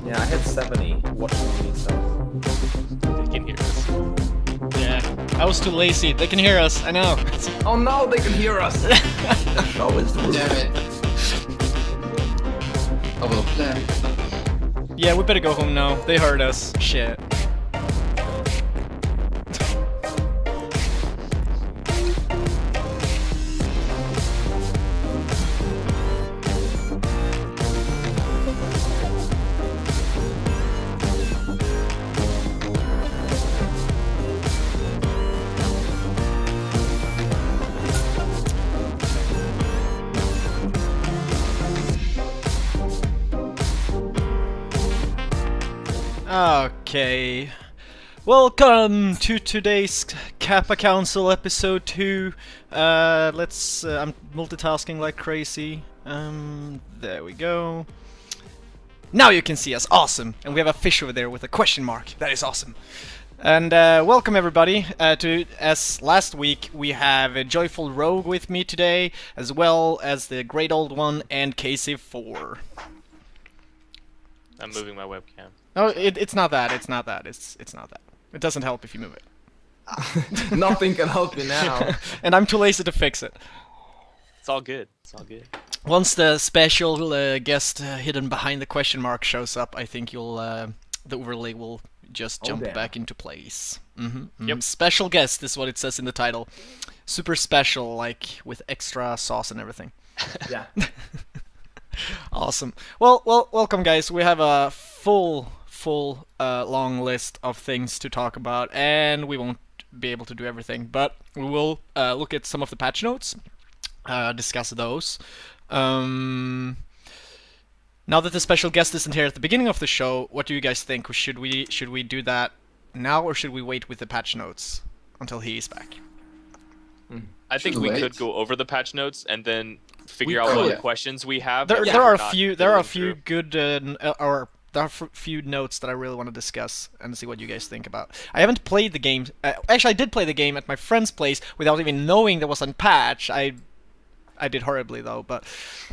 Yeah, I had 70 watching me, so... They can hear us. Yeah, I was too lazy. They can hear us, I know. Oh no, they can hear us! The show is the Damn it. I will plan. Yeah, we better go home now. They heard us. Shit. Okay, welcome to today's Kappa Council episode 2. I'm multitasking like crazy. There we go. Now you can see us, awesome! And we have a fish over there with a question mark. That is awesome. And welcome everybody as last week we have JoyfulRogue with me today, as well as the GreatOldOne and KC4. I'm moving my webcam. Oh, it's not that. It's not that. It's not that. It doesn't help if you move it. Nothing can help you now. And I'm too lazy to fix it. It's all good. It's all good. Once the special guest hidden behind the question mark shows up, I think you'll the overlay will just jump back into place. Yep. Special guest is what it says in the title. Super special, like with extra sauce and everything. Yeah. Awesome. Well, welcome guys. We have a full long list of things to talk about, and we won't be able to do everything, but we will look at some of the patch notes, discuss those. Now that the special guest isn't here at the beginning of the show, what do you guys think? Should we do that now, or should we wait with the patch notes until he is back? I think Should we wait. could go over the patch notes and then figure out what questions we have. There that are we're a not few. There are a going few through. good there are a few notes that I really want to discuss and see what you guys think about. I haven't played the game. Actually, I did play the game at my friend's place without even knowing there was a patch. I did horribly though, but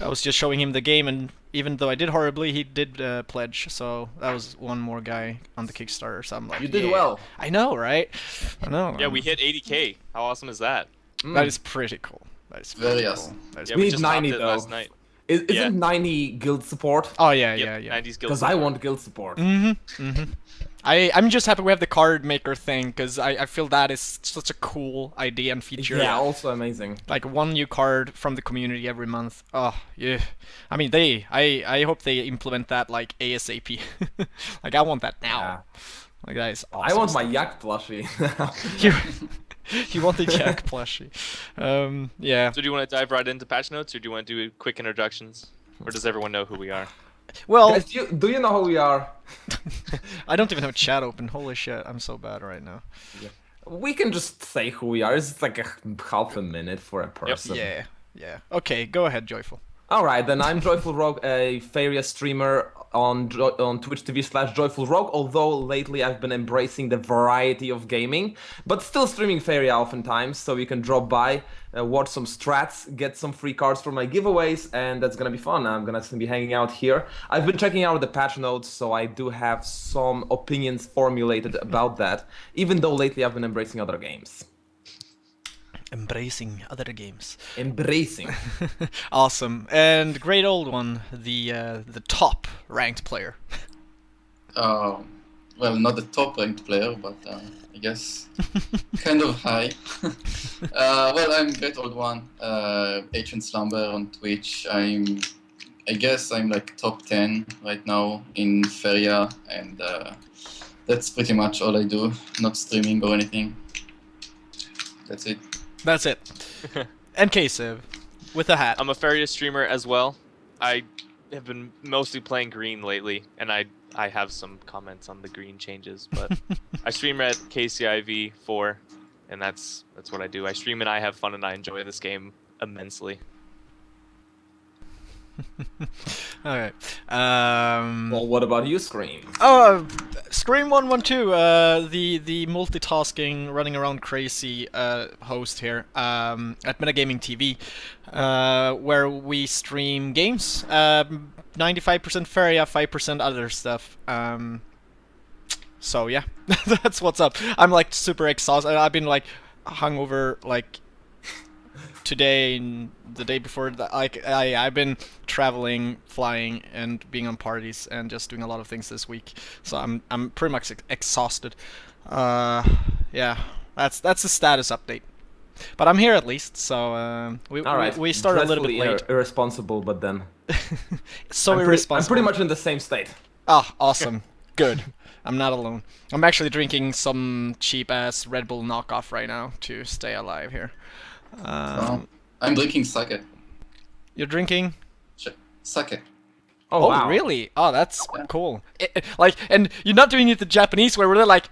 I was just showing him the game, and even though I did horribly, he did pledge. So that was one more guy on the Kickstarter. So I'm like, You did yeah. well. I know, right? I know. Yeah, we hit 80k. How awesome is that? That is pretty cool. That is Very pretty awesome. cool. That is Yeah, We we need just 90 topped it though. last night. Isn't 90 guild support? Oh yeah, Yep, yeah. 90s guild. Because I want guild support. I'm just happy we have the card maker thing, because I feel that is such a cool idea and feature. Yeah, also amazing. Like one new card from the community every month. Oh yeah. I mean I hope they implement that like ASAP. Like I want that now. Yeah. Like that is awesome. I want my yak plushie. You want the Jack plushie. Yeah. So do you want to dive right into patch notes, or do you want to do quick introductions? Or does everyone know who we are? Well, Guys, do you know who we are? I don't even have chat open. Holy shit, I'm so bad right now. We can just say who we are. It's like half a minute for a person. Yeah. Okay, go ahead, Joyful. Alright, then I'm JoyfulRogue, a Faeria streamer on Twitch TV/JoyfulRogue, although lately I've been embracing the variety of gaming, but still streaming Faeria oftentimes, so you can drop by, watch some strats, get some free cards from my giveaways, and that's gonna be fun. I'm gonna be hanging out here. I've been checking out the patch notes, so I do have some opinions formulated about that, even though lately I've been embracing other games. Embracing other games. Embracing. Awesome. And GreatOldOne, the top ranked player. Well, not the top ranked player, but I guess kind of high. Well, I'm GreatOldOne, Ancient Slumber on Twitch. I guess I'm like top 10 right now in Faeria, and that's pretty much all I do. Not streaming or anything. That's it. That's it. And Kasev, with a hat. I'm a Faeria streamer as well. I have been mostly playing green lately, and I I have some comments on the green changes, but I stream at KCIV4, and that's what I do. I stream and I have fun and I enjoy this game immensely. Alright. Well, what about you, Scream? Oh, Scream112, the multitasking, running around crazy host here at Metagamingtv, where we stream games. 95% Faeria, 5% other stuff. So yeah, that's what's up. I'm like super exhausted. I've been like hungover like today and the day before. I've been traveling, flying, and being on parties and just doing a lot of things this week. So I'm pretty much exhausted. Yeah, that's the status update. But I'm here at least. So we started a little bit late. Irresponsible, but then. So I'm irresponsible. pretty much in the same state. Ah, awesome. Good. I'm not alone. I'm actually drinking some cheap-ass Red Bull knockoff right now to stay alive here. I'm drinking sake. You're drinking? Sake. Oh, wow. Really? Oh, that's cool. Like, and you're not doing it the Japanese way where they're like...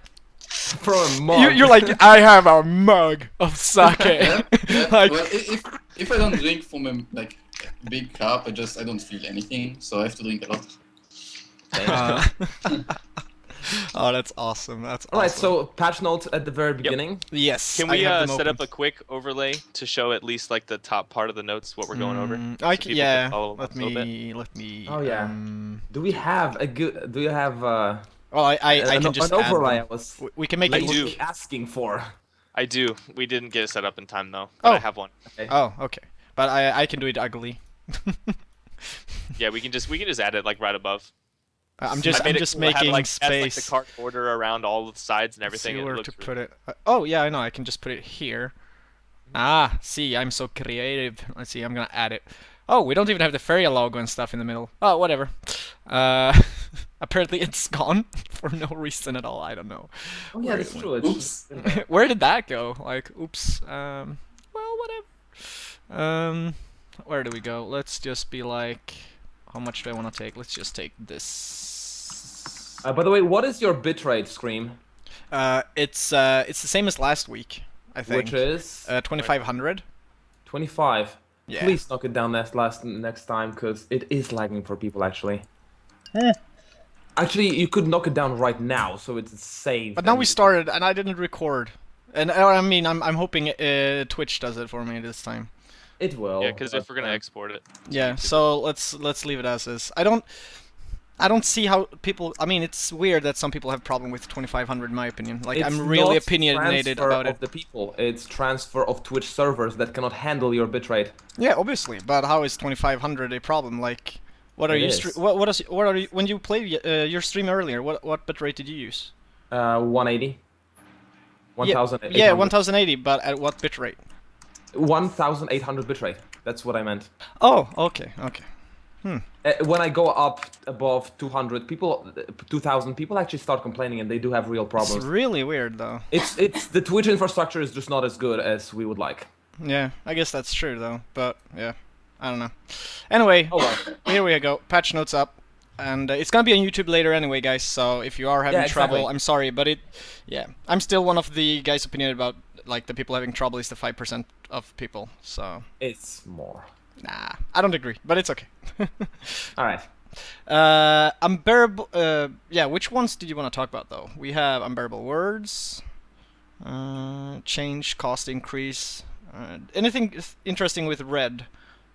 From a mug. You're like, I have a mug of sake. Yeah. Like, well, if I don't drink from a like big cup, I don't feel anything. So I have to drink a lot. Oh, that's awesome. That's awesome. Alright, so patch notes at the very beginning. Yes. Can we I have them set open. up a quick overlay to show at least like the top part of the notes, what we're going over? I so c people yeah. can follow Let us a little bit? me. Oh yeah. Do we have a good? Do you have Well, I can just an add overlay? them. I was We can make I it. do. Look... asking for. I do. We didn't get it set up in time though, but I have one. Oh, okay. But I can do it ugly. Yeah, we can just add it like right above. I'm I just made it just cool. It had, making like, space. Has, like, the card border around all the sides and everything. See And where it looks to really put it. Oh yeah, I know. I can just put it here. Ah, see, I'm so creative. Let's see, I'm gonna add it. Oh, we don't even have the Faeria logo and stuff in the middle. Oh, whatever. Apparently it's gone for no reason at all. I don't know. Oh yeah, that's true. Oops. Where did that go? Like, oops. Well, whatever. Where do we go? Let's just be like, how much do I want to take? Let's just take this. By the way, what is your bitrate, Scream? It's the same as last week, I think. Which is 2500. 25. Yeah. Please knock it down next time, because it is lagging for people actually. Actually, you could knock it down right now, so it's saved. But now we started, and I didn't record. And I mean, I'm hoping Twitch does it for me this time. It will. Yeah, because if we're gonna export it. Yeah. So let's leave it as is. I don't see how people. I mean, it's weird that some people have problem with 2500, in my opinion. Like, It's I'm really not opinionated transfer about of it. the people. It's transfer of Twitch servers that cannot handle your bitrate. Yeah, obviously. But how is 2500 a problem? Like, what are It you? is. What are you? When you played your stream earlier, what bitrate did you use? 180. 1800. Yeah, 1080. But at what bitrate? 1800 bitrate. That's what I meant. Oh, okay, okay. When I go up above 200 people, 2000 people actually start complaining, and they do have real It's problems. really weird though. It's the Twitch infrastructure is just not as good as we would like. Yeah, I guess that's true though. But yeah, I don't know. Anyway, Oh well. here we go. Patch notes up, and it's gonna be on YouTube later anyway, guys. So if you are having Yeah, trouble, exactly. I'm sorry, but yeah, I'm still one of the guys' opinion about like the people having trouble is the 5% of people. So It's more. nah, I don't agree, but it's okay. All right. Unbearable. Yeah, which ones did you want to talk about though? We have unbearable words, change, cost increase. Anything interesting with red?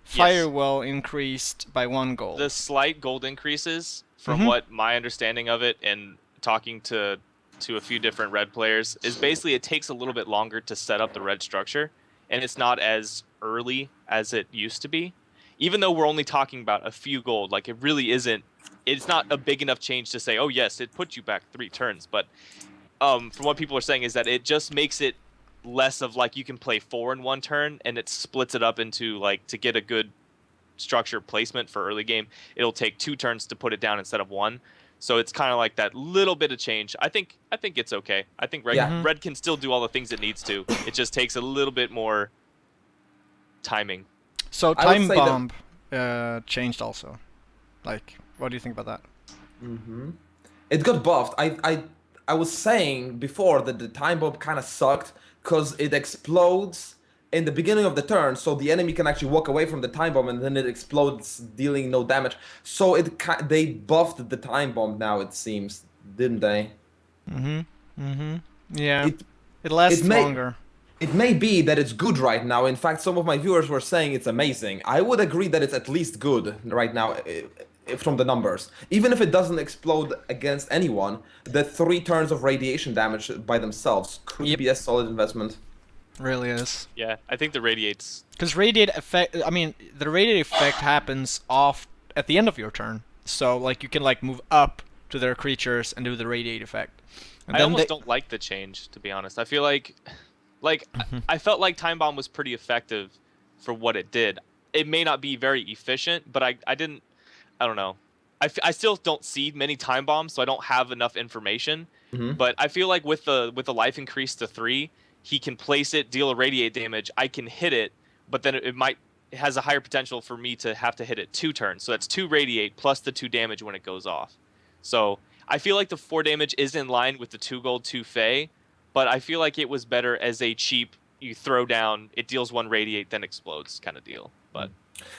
Firewall increased by 1 gold. The slight gold increases, from what my understanding of it and talking to a few different red players, is basically it takes a little bit longer to set up the red structure, and it's not as early as it used to be. Even though we're only talking about a few gold, like it really isn't, it's not a big enough change to say, oh yes, it put you back 3 turns. But from what people are saying is that it just makes it less of like you can play 4 in 1 turn, and it splits it up into like, to get a good structure placement for early game, it'll take 2 turns to put it down instead of 1. So it's kind of like that little bit of change. I think it's okay. I think red can still do all the things it needs to. It just takes a little bit more timing. So I would say Timebomb changed also. Like, what do you think about that? It got buffed. I was saying before that the time bomb kind of sucked because it explodes in the beginning of the turn, so the enemy can actually walk away from the time bomb and then it explodes, dealing no damage. So they buffed the time bomb now, it seems, didn't they? Yeah. It It lasts may- longer. It may be that it's good right now. In fact, some of my viewers were saying it's amazing. I would agree that it's at least good right now from the numbers. Even if it doesn't explode against anyone, the 3 turns of radiation damage by themselves could be a solid investment. Really is. Yeah, I think the radiates. Because radiate effect, I mean, the radiate effect happens off at the end of your turn. So, like, you can, like, move up to their creatures and do the radiate effect. And I then almost don't like the change, to be honest. I feel like I felt like Time Bomb was pretty effective for what it did. It may not be very efficient, but I don't know. I still don't see many Time Bombs, so I don't have enough information. But I feel like with the life increase to 3, he can place it, deal a radiate damage. I can hit it, but then it has a higher potential for me to have to hit it 2 turns. So that's 2 radiate plus the 2 damage when it goes off. So I feel like the 4 damage is in line with the 2 gold, 2 Fey, but I feel like it was better as a cheap, you throw down, it deals 1 radiate, then explodes kind of deal. But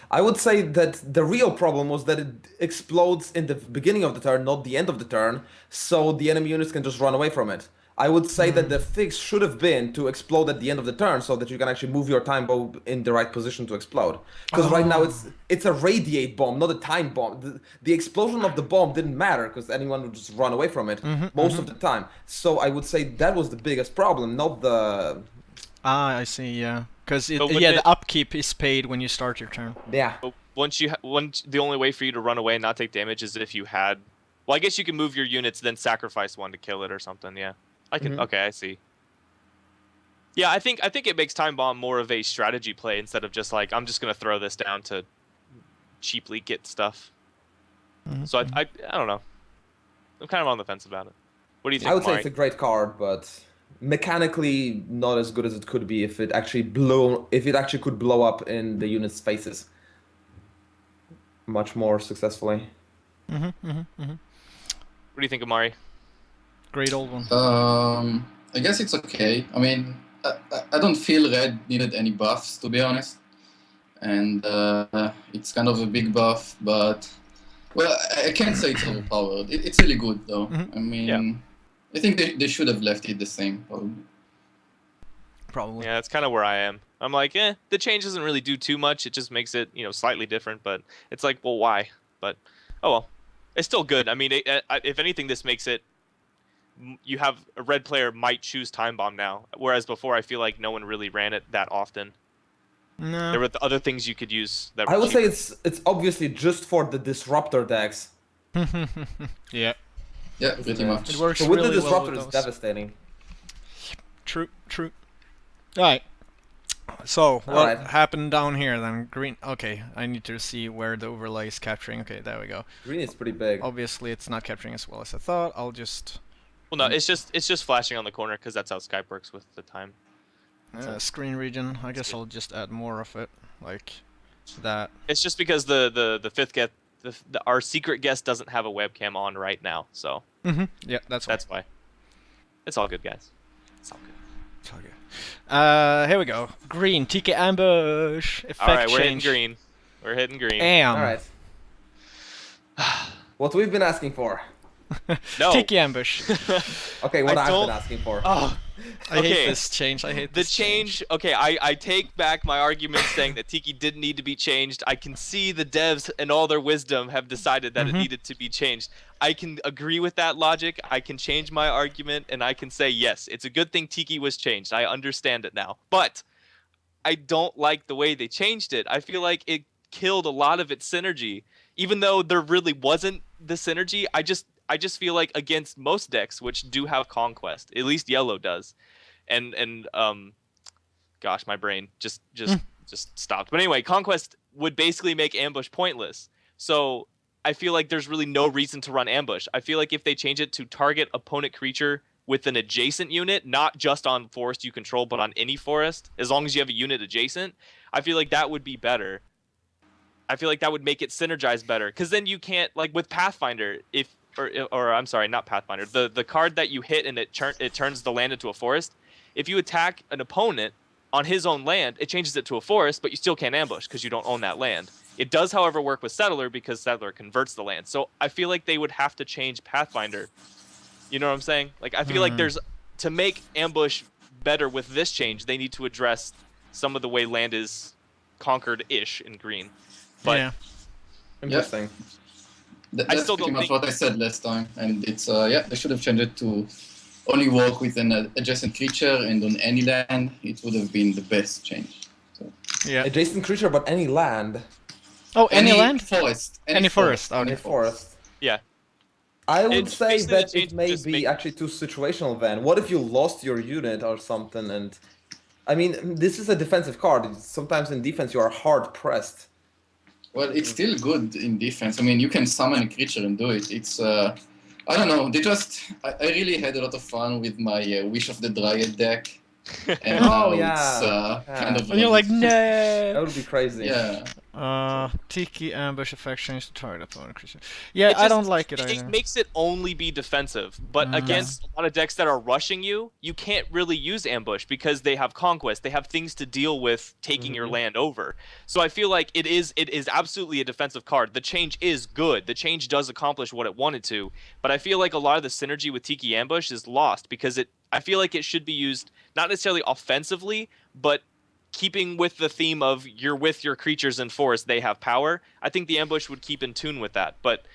I would say that the real problem was that it explodes in the beginning of the turn, not the end of the turn, so the enemy units can just run away from it. I would say that the fix should have been to explode at the end of the turn so that you can actually move your time bomb in the right position to explode. Because right now it's a radiate bomb, not a time bomb. The explosion of the bomb didn't matter because anyone would just run away from it most of the time. So I would say that was the biggest problem, not the... Ah, I see, yeah. Because the upkeep is paid when you start your turn. Yeah. But the only way for you to run away and not take damage is if you had... Well, I guess you can move your units, then sacrifice 1 to kill it or something, yeah. I can. Okay, I see. Yeah, I think it makes Time Bomb more of a strategy play instead of just like I'm just gonna throw this down to cheaply get stuff. So I don't know. I'm kind of on the fence about it. What do you think? I would say Mari? it's a great card, but mechanically not as good as it could be if it actually could blow up in the unit's faces much more successfully. What do you think, Amari? Great old one. I guess it's okay. I mean, I don't feel Red needed any buffs, to be honest. And it's kind of a big buff, but... Well, I can't say it's overpowered. It's really good, though. I mean, I think they should have left it the same, Probably. Yeah, that's kind of where I am. I'm like, the change doesn't really do too much. It just makes it, slightly different, but it's like, well, why? But, oh well. It's still good. I mean, if anything, this makes it... You have a red player might choose Time Bomb now, whereas before I feel like no one really ran it that often. No. There were other things you could use. That were I would say cheaper. it's obviously just for the Disruptor decks. Yeah. Yeah, pretty much. It works So with really the Disruptor, well it's with those. devastating. True. Alright. So, what Alright. happened down here then? Green. Okay, I need to see where the overlay is capturing. Okay, there we go. Green is pretty big. Obviously, it's not capturing as well as I thought. I'll just... Well, no, it's just flashing on the corner because that's how Skype works with the time. screen region. I guess I'll just add more of it, like that. It's just because the fifth guest, our secret guest doesn't have a webcam on right now, so Yeah, that's why. It's all good, guys. It's all good. It's all good. Here we go. Green, Tikiambush. Effect All right, we're hitting change. green. We're hitting green. Am. All right. What we've been asking for. No. Tikiambush. Okay, what I've don't- been asking for. Oh, I Okay. hate this change. I hate the this change. Okay, I take back my argument saying that Tiki didn't need to be changed. I can see the devs and all their wisdom have decided that it needed to be changed. I can agree with that logic. I can change my argument and I can say, yes, it's a good thing Tiki was changed. I understand it now. But I don't like the way they changed it. I feel like it killed a lot of its synergy. Even though there really wasn't the synergy, I just feel like against most decks, which do have Conquest, at least yellow does, and gosh, my brain just stopped. But anyway, Conquest would basically make Ambush pointless. So I feel like there's really no reason to run Ambush. I feel like if they change it to target opponent creature with an adjacent unit, not just on forest you control, but on any forest, as long as you have a unit adjacent, I feel like that would be better. I feel like that would make it synergize better, because then you can't, like with Pathfinder, if or I'm sorry, not Pathfinder. The card that you hit and it turns the land into a forest. If you attack an opponent on his own land, it changes it to a forest, but you still can't ambush because you don't own that land. It does, however, work with Settler because Settler converts the land. So I feel like they would have to change Pathfinder. You know what I'm saying? Like, I feel like to make ambush better with this change, they need to address some of the way land is conquered-ish in green. But yeah. Interesting. That's still pretty don't much think- what I said last time, and it's yeah, they should have changed it to only work with an adjacent creature and on any land. It would have been the best change. So, Yeah. Adjacent creature, but any land. Oh, any land? Forest. Any forest. Any Okay. forest. yeah, I would It's say basically that the change it may just be make- actually too situational then. What if you lost your unit or something and... I mean, this is a defensive card. Sometimes in defense you are hard pressed. Well, it's still good in defense. I mean, you can summon a creature and do it. It's I don't know. I really had a lot of fun with my Wish of the Dryad deck, and now it's kind of. And you're like, That no. would be crazy. Yeah. Tikiambush effect change to target opponent creature. Yeah, It I just- don't like it It either. makes it only be defensive, but against a lot of decks that are rushing you, you can't really use ambush because they have conquest. They have things to deal with taking your land over. So I feel like it is absolutely a defensive card. The change is good. The change does accomplish what it wanted to, but I feel like a lot of the synergy with Tikiambush is lost because I feel like it should be used not necessarily offensively, but keeping with the theme of you're with your creatures in forest, they have power. I think the ambush would keep in tune with that. But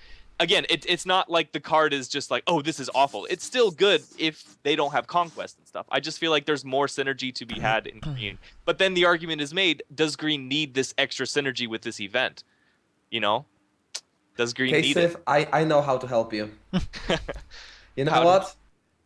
again, it's not like the card is just like, oh, this is awful. It's still good if they don't have conquest and stuff. I just feel like there's more synergy to be had in green. But then the argument is made, does green need this extra synergy with this event? You know? Does green Okay, need Sif, it? I know how to help you. You know How? what?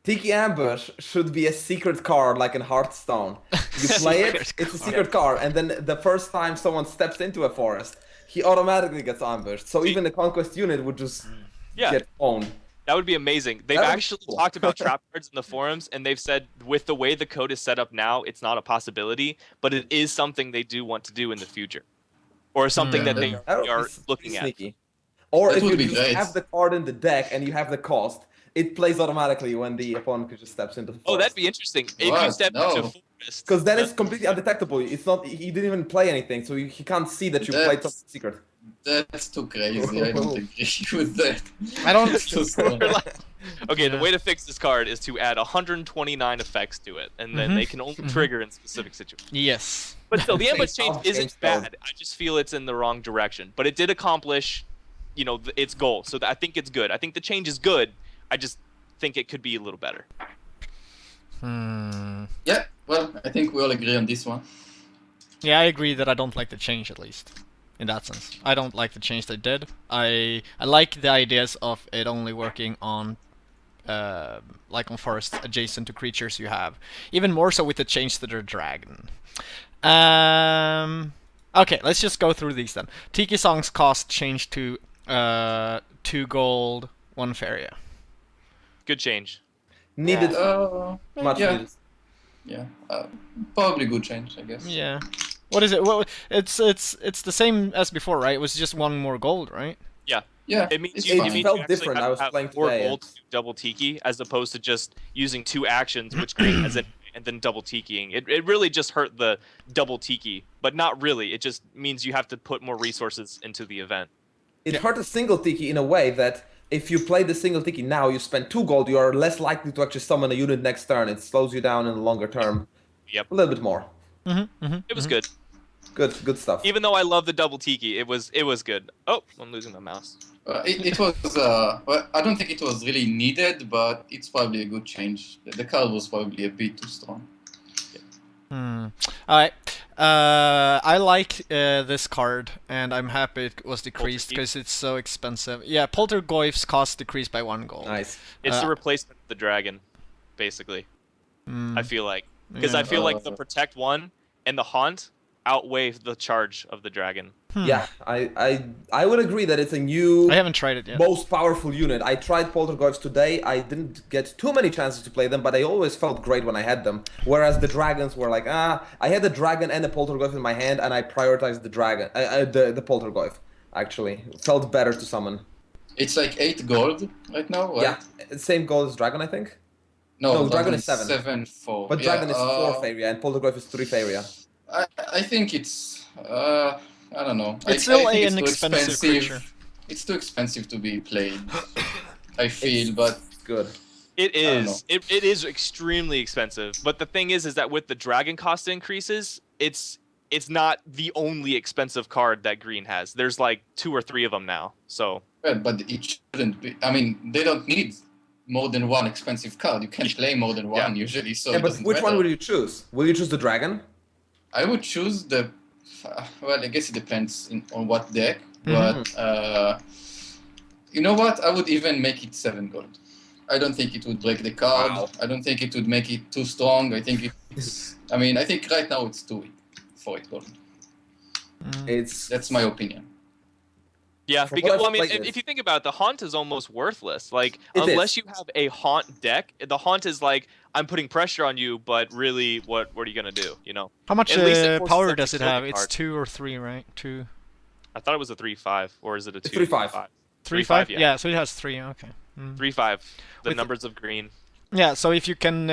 Tikiambush should be a secret card like in Hearthstone. You play it, Secret it's a secret card, and then the first time someone steps into a forest, he automatically gets ambushed. So even the conquest unit would just Yeah. get owned. That would be amazing. They've That would be actually cool. talked about trap cards in the forums, and they've said with the way the code is set up now, it's not a possibility, but it is something they do want to do in the future, or something that they That would are be looking at. sneaky. Or That if would you be just great. have the card in the deck and you have the cost, it plays automatically when the opponent just steps into the forest. Oh, that'd be interesting. If you What? step No. into forest, Because then it's completely undetectable. It's not. He didn't even play anything, so he can't see that you played That's- something secret. That's too crazy. I don't agree with that. I don't- It's too strong. okay, the Yeah. way to fix this card is to add 129 effects to it, and then they can only trigger in specific situations. Yes. But still, the ambush change Change isn't code. bad. I just feel it's in the wrong direction. But it did accomplish, its goal. So I think it's good. I think the change is good. I just think it could be a little better. Yeah. Well, I think we all agree on this one. Yeah, I agree that I don't like the change, at least. In that sense. I don't like the change they did. I like the ideas of it only working on like on forest adjacent to creatures you have. Even more so with the change to their dragon. Okay, let's just go through these then. Tiki Song's cost changed to 2 gold, 1 Faeria. Good change. Needed much yeah. needed. Yeah. Probably good change, I guess. Yeah. What is it? Well, it's the same as before, right? It was just 1 more gold, right? Yeah. It means it's you, fine. it means felt you actually different. have I was to have playing 4 today, gold to do double tiki, as opposed to just using 2 actions, which green has it, and then double tikiing. It really just hurt the double tiki, but not really. It just means you have to put more resources into the event. It hurt a single tiki in a way that if you play the single tiki now, you spend 2 gold, you are less likely to actually summon a unit next turn. It slows you down in the longer term. Yep. A little bit more. It was good. Good stuff. Even though I love the double tiki, it was good. Oh, I'm losing my mouse. It was. Well, I don't think it was really needed, but it's probably a good change. The card was probably a bit too strong. Alright. I like this card, and I'm happy it was decreased Poltergeist. because it's so expensive. Yeah, Poltergeist's cost decreased by 1 gold. Nice. It's the replacement of the dragon, basically. I feel like. Because Yeah. I feel like the protect one and the haunt outweigh the charge of the dragon. Yeah, I would agree that it's a new, I haven't tried it yet. most powerful unit. I tried Poltergeist today. I didn't get too many chances to play them, but I always felt great when I had them. Whereas the dragons were like, I had the dragon and the Poltergeist in my hand, and I prioritized the dragon, the Poltergeist. Actually, it felt better to summon. It's like 8 gold right now, right? Yeah, same goal as Dragon, I think. No, No, Dragon is 7. 7-4. But Dragon is 4 Faeria and Poltergeist is 3 Faeria. I think it's I don't know. It's I still think an it's too expensive creature. It's too expensive to be played. I feel, but good. It is. It is extremely expensive. But the thing is that with the dragon cost increases, it's not the only expensive card that green has. There's like 2 or 3 of them now. So. But it shouldn't be. I mean, they don't need more than one expensive card. You can play more than one usually. So yeah, it but doesn't which matter. one will you choose? Will you choose the Dragon? I would choose the. Well, I guess it depends on what deck. Mm-hmm. But you know what? I would even make it 7 gold. I don't think it would break the card. Wow. I don't think it would make it too strong. I think it's. I mean, I think right now it's too weak for 8 gold. That's my opinion. Yeah, From because what well, I I've mean, played if you think about it, the haunt is almost worthless. Like It unless is. you have a haunt deck, the haunt is like I'm putting pressure on you, but really, what are you gonna do? You know? How much At least it forces power them to does it kill the have? It's card. 2 or 3, right? 2. I thought it was a 3/5, or is it a 2? 3/5. 3/5? Yeah. Yeah, so it has 3. Okay. 3/5. The With- numbers of green. Yeah, so if you can,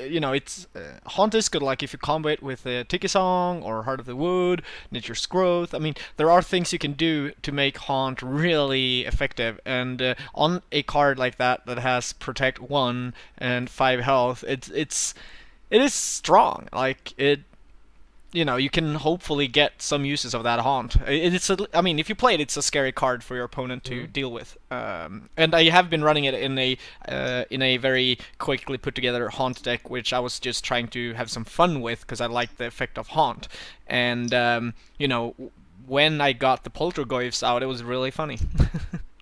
you know, it's Haunt is good. Like if you combo it with Tiki Song or Heart of the Wood, Nature's Growth. I mean, there are things you can do to make Haunt really effective. And on a card like that has Protect 1 and 5 health, it is strong. Like it. You know, you can hopefully get some uses of that haunt. I mean, if you play it, it's a scary card for your opponent to deal with. And I have been running it in a very quickly put together haunt deck, which I was just trying to have some fun with because I like the effect of haunt. And you know, when I got the poltergeist out, it was really funny.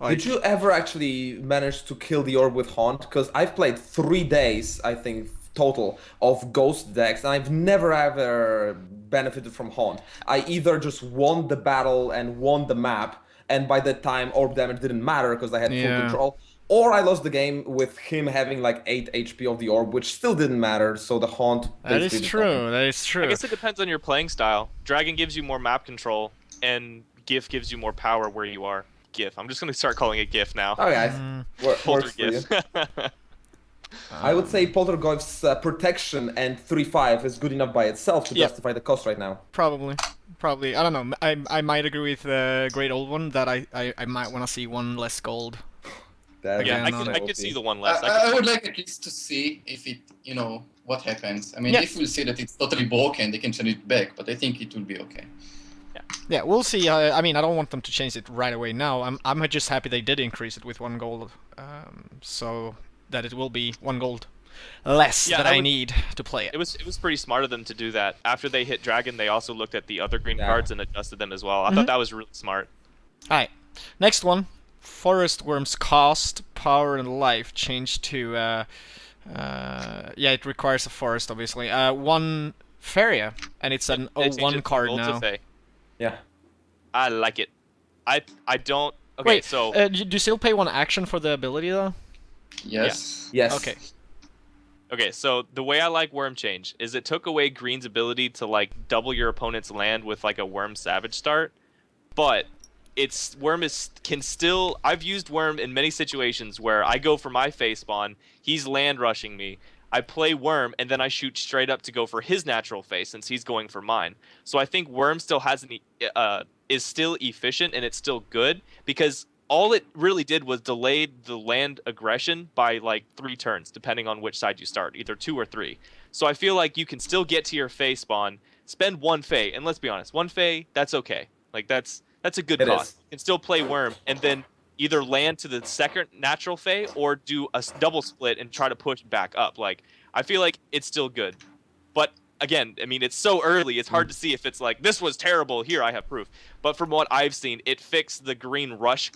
Did you ever actually manage to kill the orb with haunt? Because I've played 3 days, I think, total of ghost decks, and I've never ever benefited from haunt. I either just won the battle and won the map, and by that time orb damage didn't matter because I had full control, or I lost the game with him having like 8 HP of the orb, which still didn't matter, so the haunt That is basically true. That is true. I guess it depends on your playing style. Dragon gives you more map control, and GIF gives you more power where you are. GIF. I'm just gonna start calling it GIF now. Oh guys, works for you. PolterGIF. I would say Poltergeist's protection and 3/5 is good enough by itself to justify the cost right now. Probably. I don't know. I might agree with GreatOldOne that I might want to see 1 less gold. Yeah, I could see the 1 less. I would like at least to see if it, you know, what happens. I mean, if we'll see that it's totally broken, they can turn it back, but I think it will be okay. Yeah, we'll see. I mean, I don't want them to change it right away now. I'm just happy they did increase it with 1 gold, so that it will be 1 gold less that I need to play it. It was pretty smart of them to do that. After they hit Dragon, they also looked at the other green cards and adjusted them as well. I thought that was really smart. Alright, next one. ForestWorm's cost, power, and life changed to, yeah, it requires a forest, obviously. 1 Faeria, and it's an 0/1 card now. Yeah. I like it. I don't... Okay, Wait, so... do you still pay 1 action for the ability, though? Yes. Yes. Okay. Okay, so the way I like Worm Change is it took away Green's ability to like double your opponent's land with like a Worm Savage start, but can still. I've used Worm in many situations where I go for my face spawn, he's land rushing me, I play Worm, and then I shoot straight up to go for his natural face since he's going for mine. So I think Worm still is still efficient and it's still good because all it really did was delayed the land aggression by like 3 turns, depending on which side you start, either 2 or 3. So I feel like you can still get to your Fae spawn, spend 1 Fae, and let's be honest, 1 Fae, that's okay. Like that's a good cost. You can still play Worm and then either land to the second natural Fae or do a double split and try to push back up. Like I feel like it's still good, but again, I mean, it's so early, it's hard to see if it's like, this was terrible, here, I have proof. But from what I've seen, it fixed the green rush,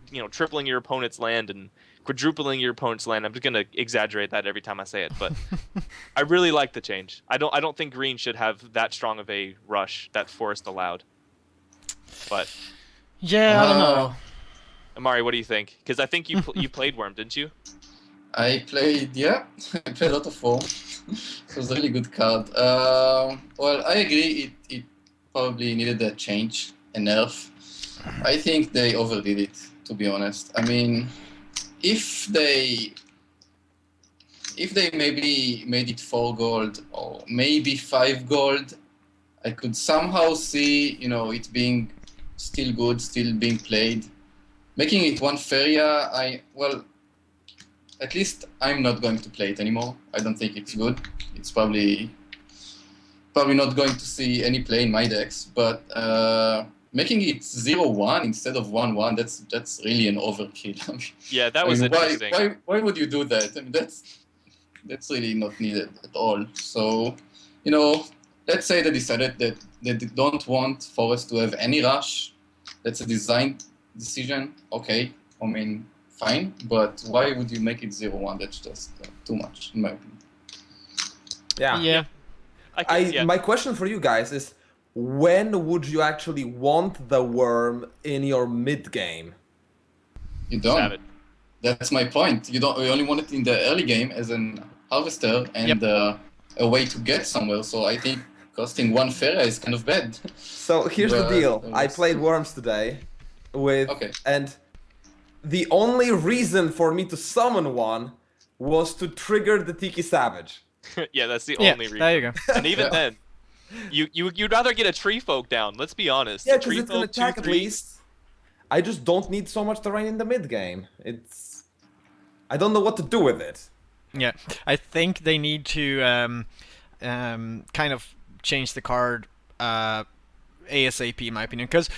you know, tripling your opponent's land and quadrupling your opponent's land. I'm just going to exaggerate that every time I say it, but I really like the change. I don't think green should have that strong of a rush that Forest allowed. But... Yeah, I don't know. Amari, what do you think? Because I think you you played Worm, didn't you? I played a lot of Worm. It was a really good card. Well, I agree it probably needed a change, a nerf. I think they overdid it to be honest. I mean, if they maybe made it 4 gold or maybe 5 gold, I could somehow see, you know, it being still good, still being played. Making it 1 Faeria, well, at least I'm not going to play it anymore. I don't think it's good. It's probably not going to see any play in my decks, but making it 0-1 instead of 1-1, that's really an overkill. Yeah, that was interesting. Why would you do that? I mean, that's really not needed at all. So, you know, let's say they decided that they don't want Forest to have any rush. That's a design decision. Okay, I mean, fine, but why would you make it 0-1? That's just too much, in my opinion. Yeah. My question for you guys is, when would you actually want the worm in your mid game? You don't. Savage. That's my point. You only want it in the early game as an harvester and a way to get somewhere. So I think costing 1 Faeria is kind of bad. So here's the deal. I played worms today and the only reason for me to summon one was to trigger the Tiki Savage. Yeah, that's the only reason. There you go. And even then, you'd rather get a tree folk down. Let's be honest. Yeah, because it's gonna attack at least. I just don't need so much terrain in the mid game. I don't know what to do with it. Yeah, I think they need to kind of change the card ASAP, in my opinion, because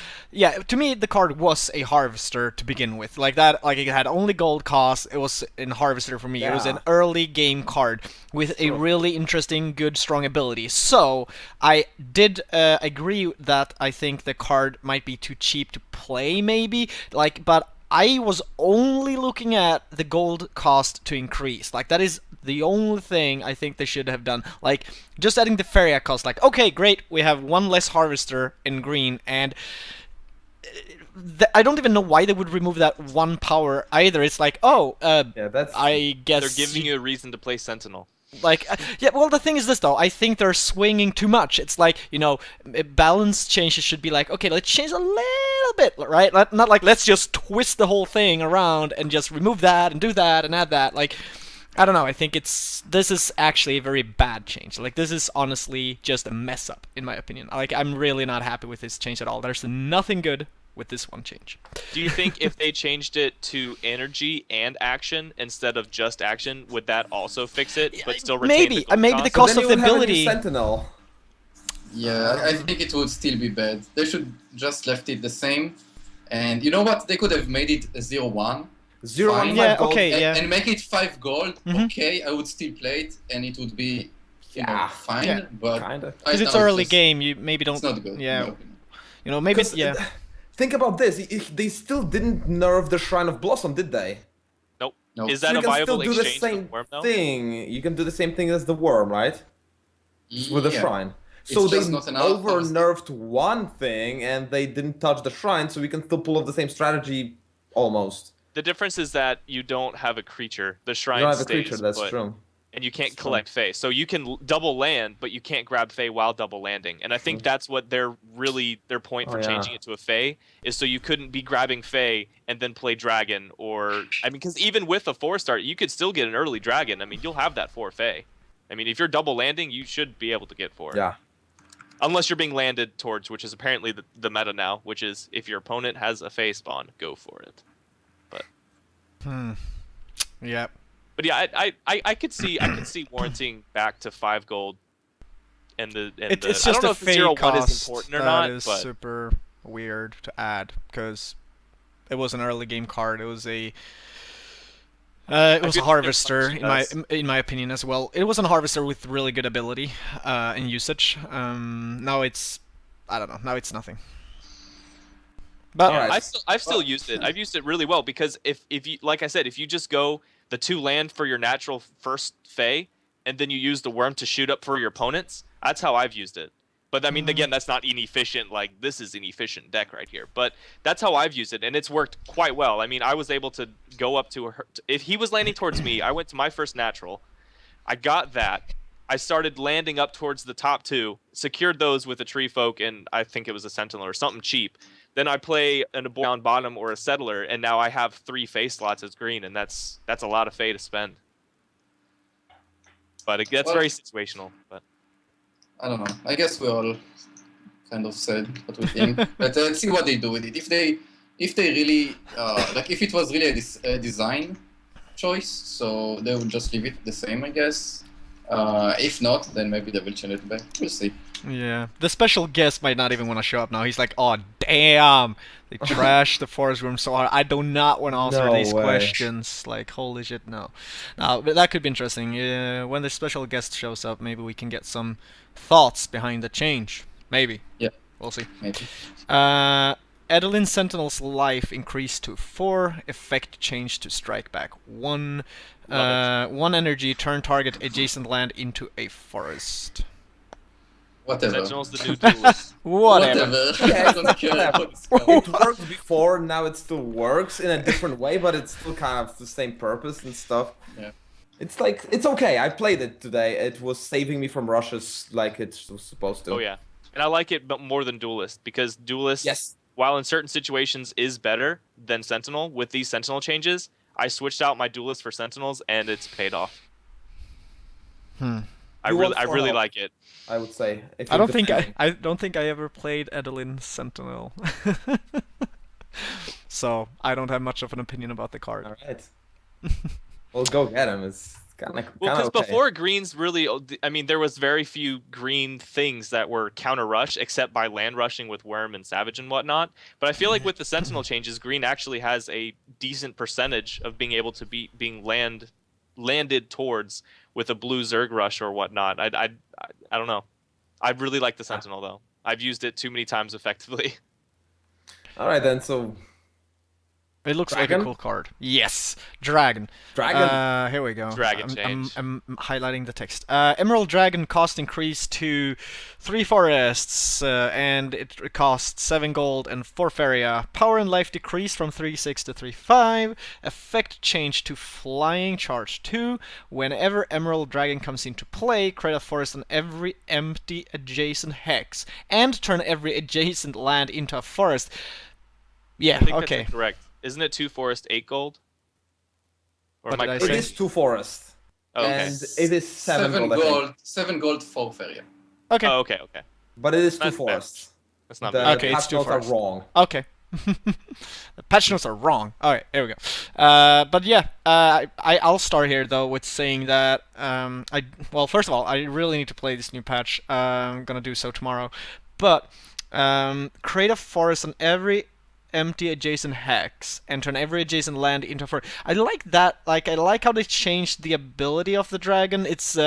to me the card was a harvester to begin with, like it had only gold cost. It was in harvester for me. It was an early game card with a really interesting, good, strong ability. So I did agree that I think the card might be too cheap to play, maybe, but I was only looking at the gold cost to increase. Like, that is the only thing I think they should have done. Like, just adding the Faeria cost. Like, okay, great, we have 1 less harvester in green, and I don't even know why they would remove that 1 power either. It's like, I guess they're giving you a reason to play Sentinel. Like, well, the thing is this, though. I think they're swinging too much. It's like, you know, balance changes should be like, okay, let's change a little bit, right? Not like, let's just twist the whole thing around and just remove that and do that and add that. Like, I don't know. I think this is actually a very bad change. Like, this is honestly just a mess up, in my opinion. Like, I'm really not happy with this change at all. There's nothing good with this one change. Do you think if they changed it to energy and action instead of just action, would that also fix it, but still retain the gold maybe cost? the cost Then of you the would have a new ability. Sentinel. Yeah, I think it would still be bad. They should just left it the same. And you know what? They could have made it a 0-1. 0-1, Yeah, gold. okay, yeah. And make it 5 gold. Mhm. Okay, I would still play it, and it would be fine. Yeah. But Kinda. Because it's early game, you maybe don't. It's not good. Yeah, in my opinion. you know, maybe. 'Cause, Yeah. Think about this. They still didn't nerf the Shrine of Blossom, did they? Nope. Nope. Is So that you a can viable still do the exchange same with Worm, though? thing. You can do the same thing as the worm, right? With the Yeah. shrine. It's So they just not an over outpost. nerfed one thing and they didn't touch the shrine, so we can still pull off the same strategy almost. The difference is that you don't have a creature. The shrine You don't have a stays creature, that's put, true. and you can't collect Fae. So you can double land, but you can't grab Fae while double landing. And I think that's what their point for changing it to a Fae is, so you couldn't be grabbing Fae and then play Dragon, or I mean, because even with a 4-star, you could still get an early Dragon. I mean, you'll have that 4 Fae. I mean, if you're double landing, you should be able to get 4. Yeah. Unless you're being landed towards, which is apparently the meta now, which is if your opponent has a Fae spawn, go for it. But Yeah. But yeah, I could see warranting back to 5 gold, and It's I just don't know a if the fake 0-1 cost is important or that not, is but super weird to add, because it was an early game card. It was a feel harvester there's in my opinion as well. It was a harvester with really good ability and usage. Now it's, I don't know. Now it's nothing. But Alright. I've still used it. I've used it really well, because if you, like I said, if you just go the 2 land for your natural first Fae, and then you use the worm to shoot up for your opponents, that's how I've used it. But I mean, again, that's not inefficient. Like, this is an efficient deck right here. But that's how I've used it, and it's worked quite well. I mean, I was able to go up to her. If he was landing towards me, I went to my first natural. I got that. I started landing up towards the top 2, secured those with a tree folk, and I think it was a sentinel or something cheap. Then I play an Abound Bottom or a Settler, and now I have 3 Fae slots as green, and that's a lot of Fae to spend. But it gets very situational. But I don't know. I guess we all kind of said what we think. But let's see what they do with it. If they really like, if it was really a design choice, so they would just leave it the same, I guess. If not, then maybe they will change it back. We'll see. Yeah, the special guest might not even want to show up now. He's like, "Oh damn, they trashed the ForestWorm so hard. I do not want to answer these questions." Like, holy shit, no. But that could be interesting. When the special guest shows up, maybe we can get some thoughts behind the change. Maybe. Yeah. We'll see. Maybe. Adeline Sentinel's life increased to 4. Effect changed to strike back 1. 1 energy. Turn target adjacent land into a forest. Whatever. Sentinel's the new duelist. Whatever. Yeah, I don't care. It worked before, now it still works in a different way, but it's still kind of the same purpose and stuff. Yeah. It's like, it's okay. I played it today. It was saving me from rushes like it was supposed to. Oh yeah, and I like it but more than Duelist, because Duelist, Yes. while in certain situations is better than Sentinel, with these Sentinel changes, I switched out my Duelist for Sentinels and it's paid off. I really like it. I would say. I don't think I ever played Adeline Sentinel. So I don't have much of an opinion about the card. All right. Well, go get him. It's kind of Well, because okay. before greens really, I mean, there was very few green things that were counter rush, except by land rushing with Worm and Savage and whatnot. But I feel like with the Sentinel changes, green actually has a decent percentage of being able to being landed towards with a blue Zerg rush or whatnot. I don't know. I really like the Sentinel though. I've used it too many times effectively. All right then. So it looks Dragon? like a cool card. Yes, Dragon. Dragon. Here we go. Dragon I'm change. I'm highlighting the text. Emerald Dragon cost increased to 3 forests, and it costs 7 gold and 4 Faeria. Power and life decreased from 3/6 to 3/5. Effect changed to Flying Charge 2. Whenever Emerald Dragon comes into play, create a forest on every empty adjacent hex, and turn every adjacent land into a forest. Yeah, I think okay. that's correct. Isn't it 2 forest, 8 gold? Or What am I did I It say? is 2 forests. Oh, okay. And it is 7 gold. I think. 7 gold, 4 Faeria. Okay. Oh, okay. But it is 2 That's fair. forests. That's not The bad. Okay, it's patch 2 notes are forests. wrong. Okay. The patch notes are wrong. Alright, there we go. But yeah, I'll start here though with saying that well, first of all, I really need to play this new patch. I'm gonna do so tomorrow. But create a forest on every empty adjacent hex and turn every adjacent land into a forest. I like that. Like, I like how they changed the ability of the dragon. It's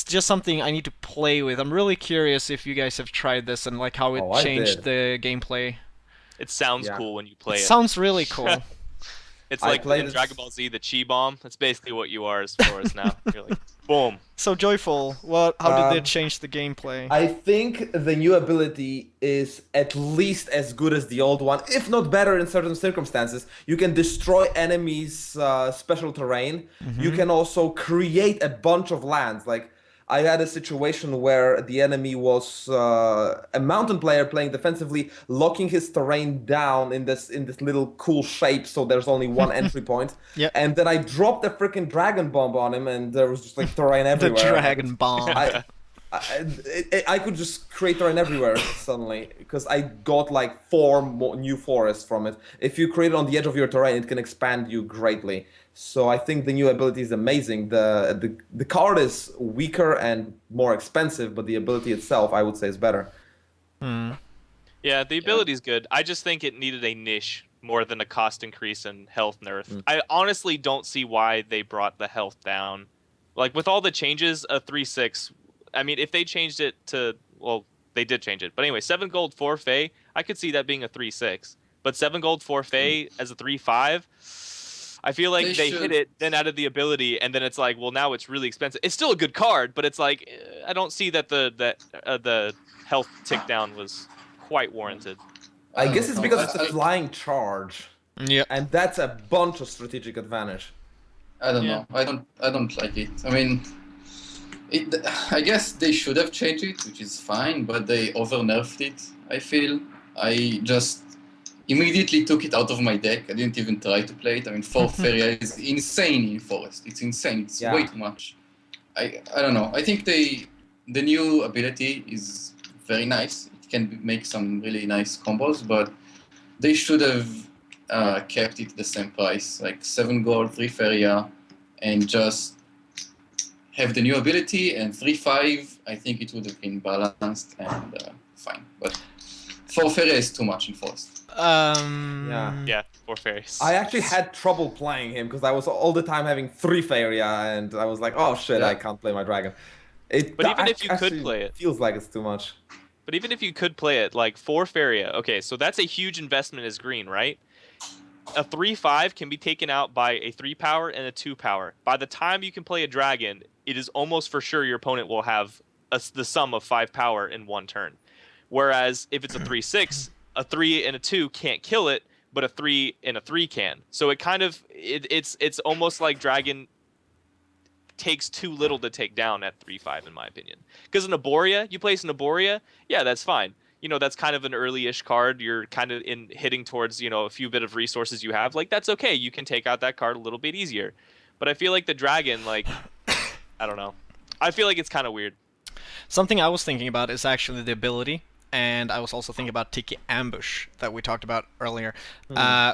just something I need to play with. I'm really curious if you guys have tried this and like how it I changed did. the gameplay. It sounds Yeah. cool when you play it. Sounds really cool. It's I like played in this- Dragon Ball Z, the Chi Bomb. That's basically what you are as far as now. You're like, boom. So Joyful, how did they Um, change the gameplay? I think the new ability is at least as good as the old one, if not better in certain circumstances. You can destroy enemies' special terrain. You can also create a bunch of lands. Like, I had a situation where the enemy was a mountain player playing defensively, locking his terrain down in this little cool shape, so there's only one entry point. Yep. And then I dropped a freaking dragon bomb on him, and there was just like terrain The everywhere. dragon bomb. I could just create terrain everywhere suddenly because I got like 4 new forests from it. If you create it on the edge of your terrain, it can expand you greatly. So I think the new ability is amazing. The card is weaker and more expensive, but the ability itself, I would say, is better. Yeah, the ability's good. I just think it needed a niche more than a cost increase and health nerf. I honestly don't see why they brought the health down. Like, with all the changes, a 3/6... I mean, if they changed it to... Well, they did change it. But anyway, 7 gold, 4 Fae, I could see that being a 3/6. But 7 gold, 4 Fae as a 3/5... I feel like they hit it, then added the ability, and then it's like, well, now it's really expensive. It's still a good card, but it's like, I don't see that the health tick down was quite warranted. I guess it's because it's a I- flying charge, Yeah. and that's a bunch of strategic advantage. I don't Yeah. know. I don't like it. I mean, I guess they should have changed it, which is fine, but they over nerfed it. I feel. immediately took it out of my deck. I didn't even try to play it. I mean, 4 Faeria is insane in Forest. It's insane. It's way too much. I don't know. I think the new ability is very nice. It can make some really nice combos, but they should have kept it the same price, like 7 gold, 3 Faeria, and just have the new ability, and 3-5, I think it would have been balanced and fine. But 4 Faeria is too much in Forest. Yeah, 4 fairies. I actually had trouble playing him because I was all the time having 3 Faeria, and I was like, oh shit, I can't play my dragon. But even if you could play it, feels like it's too much. But even if you could play it, like 4 Faeria, okay, so that's a huge investment as green, right? A 3-5 can be taken out by a 3 power and a 2 power. By the time you can play a dragon, it is almost for sure your opponent will have the sum of 5 power in 1 turn. Whereas if it's a 3-6, a 3 and a 2 can't kill it, but a 3 and a 3 can. So it kind of it's almost like dragon takes too little to take down at 3-5 in my opinion. Because an Aboria, you place an Aboria, yeah, that's fine. You know, that's kind of an early-ish card. You're kind of hitting towards, you know, a few bit of resources you have. Like, that's okay. You can take out that card a little bit easier. But I feel like the dragon, like, I don't know. I feel like it's kind of weird. Something I was thinking about is actually the ability. And I was also thinking about Tikiambush that we talked about earlier,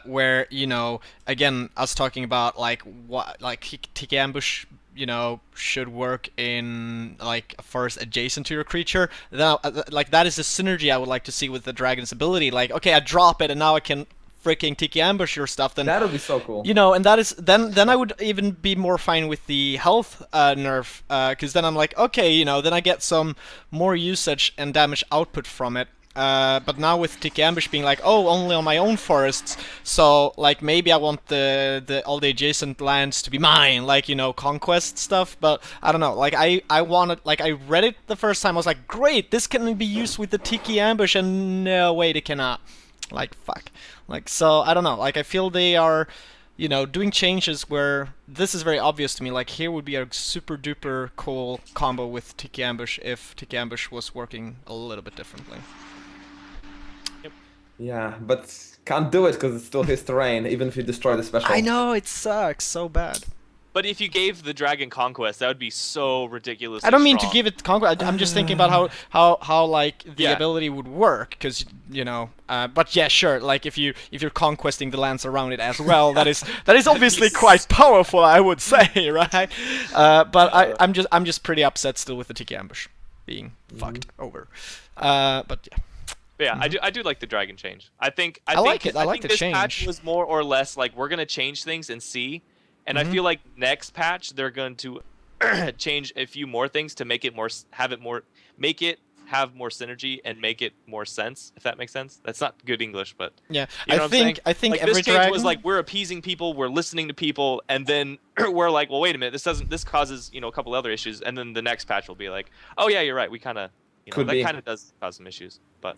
where, you know, again, us talking about like what Tikiambush, you know, should work in like a forest adjacent to your creature. Now, like that is a synergy I would like to see with the dragon's ability. Like, okay, I drop it and now I can freaking Tikiambush your stuff. Then that would be so cool. You know, and that is then I would even be more fine with the health nerf, because then I'm like, okay, you know, then I get some more usage and damage output from it. But now with Tikiambush being like, oh, only on my own forests, so like maybe I want all the adjacent lands to be mine, like, you know, conquest stuff. But I don't know, like I wanted, like I read it the first time, I was like, great, this can be used with the Tikiambush, and no, wait, it cannot. Like, fuck. Like, so, I don't know, like, I feel they are, you know, doing changes where this is very obvious to me. Like, here would be a super duper cool combo with Tikiambush if Tikiambush was working a little bit differently. Yep. Yeah, but can't do it because it's still his terrain, even if you destroy the special. I know, it sucks so bad. But if you gave the dragon conquest, that would be so ridiculous. I don't mean to give it conquest. I'm just thinking about how like the ability would work, because you know. But yeah, sure. Like if you're conquesting the lands around it as well, that is obviously quite powerful, I would say, right? But I'm just pretty upset still with the Tikiambush being fucked over. But yeah. But yeah, I do like the dragon change. I think I like it. I like the this change. Patch was more or less like we're gonna change things and see. And I feel like next patch they're going to change a few more things to make it make it have more synergy and make it more sense. If that makes sense, that's not good English, but yeah, you know I think like, every this change dragon was like we're appeasing people, we're listening to people, and then we're like, well, wait a minute, this causes, you know, a couple other issues, and then the next patch will be like, oh yeah, you're right, we kind of, you know, that kind of does cause some issues, but.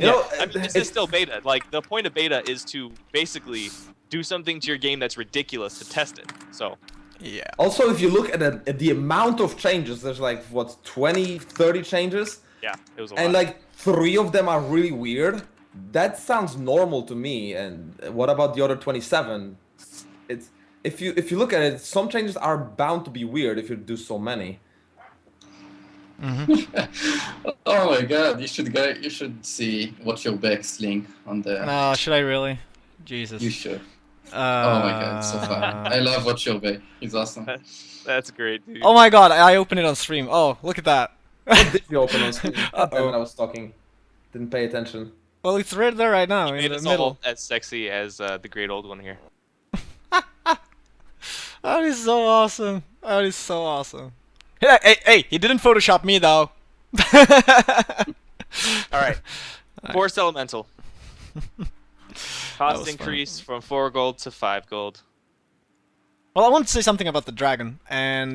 You know, I mean, this is still beta. Like, the point of beta is to basically do something to your game that's ridiculous to test it. So, yeah. Also, if you look at the amount of changes, there's like, what, 20, 30 changes? Yeah, it was a lot. And like 3 of them are really weird. That sounds normal to me. And what about the other 27? It's if you look at it, some changes are bound to be weird if you do so many. Oh my god, you should see Watch Your Back's link on the... No, should I really? Jesus. You should. Oh my god, it's so fun. I love Watch Your Back. He's awesome. That's great, dude. Oh my god, I opened it on stream. Oh, look at that. What did you open on screen? When I was talking. Didn't pay attention. Well, it's right there right now, in the middle. As sexy as the great old one here. That is so awesome. That is so awesome. Hey, he didn't Photoshop me though. Alright. Forest Elemental. Cost increase from 4 gold to 5 gold. Well, I want to say something about the dragon, and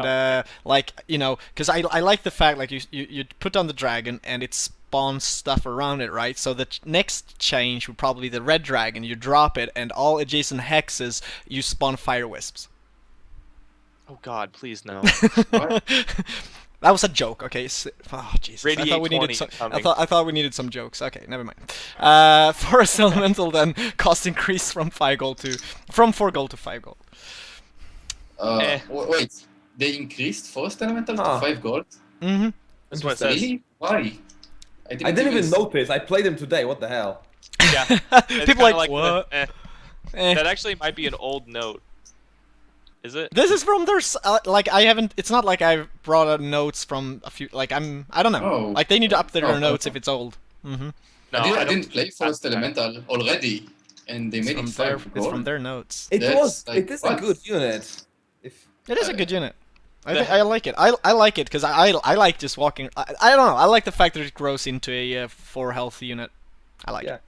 like, you know, because I like the fact, like, you put on the dragon and it spawns stuff around it, right? So the next change would probably be the red dragon. You drop it, and all adjacent hexes you spawn fire wisps. Oh god, please no. That was a joke. Okay. Oh Jesus. I thought we needed Radiate some. 20 I thought we needed some jokes. Okay, never mind. Forest Elemental then cost increase from 4 gold to 5 gold. Wait, they increased Forest Elemental to 5 gold? Mm-hmm. That's what it says. Really? Why? I didn't even notice. I played him today. What the hell? Yeah. It's People kinda like what? That actually might be an old note. Is it? This is from their like I haven't. It's not like I brought out notes from a few. Like I don't know. Oh. Like they need to update their notes Oh. if it's old. Mm-hmm. No, I didn't play Forest Elemental already, and they made it 5 It's from gold. their notes. It That's it is a what? good unit. If It is a good unit. I like it. I like it because I like just walking. I don't know. I like the fact that it grows into a 4 health unit. I like it.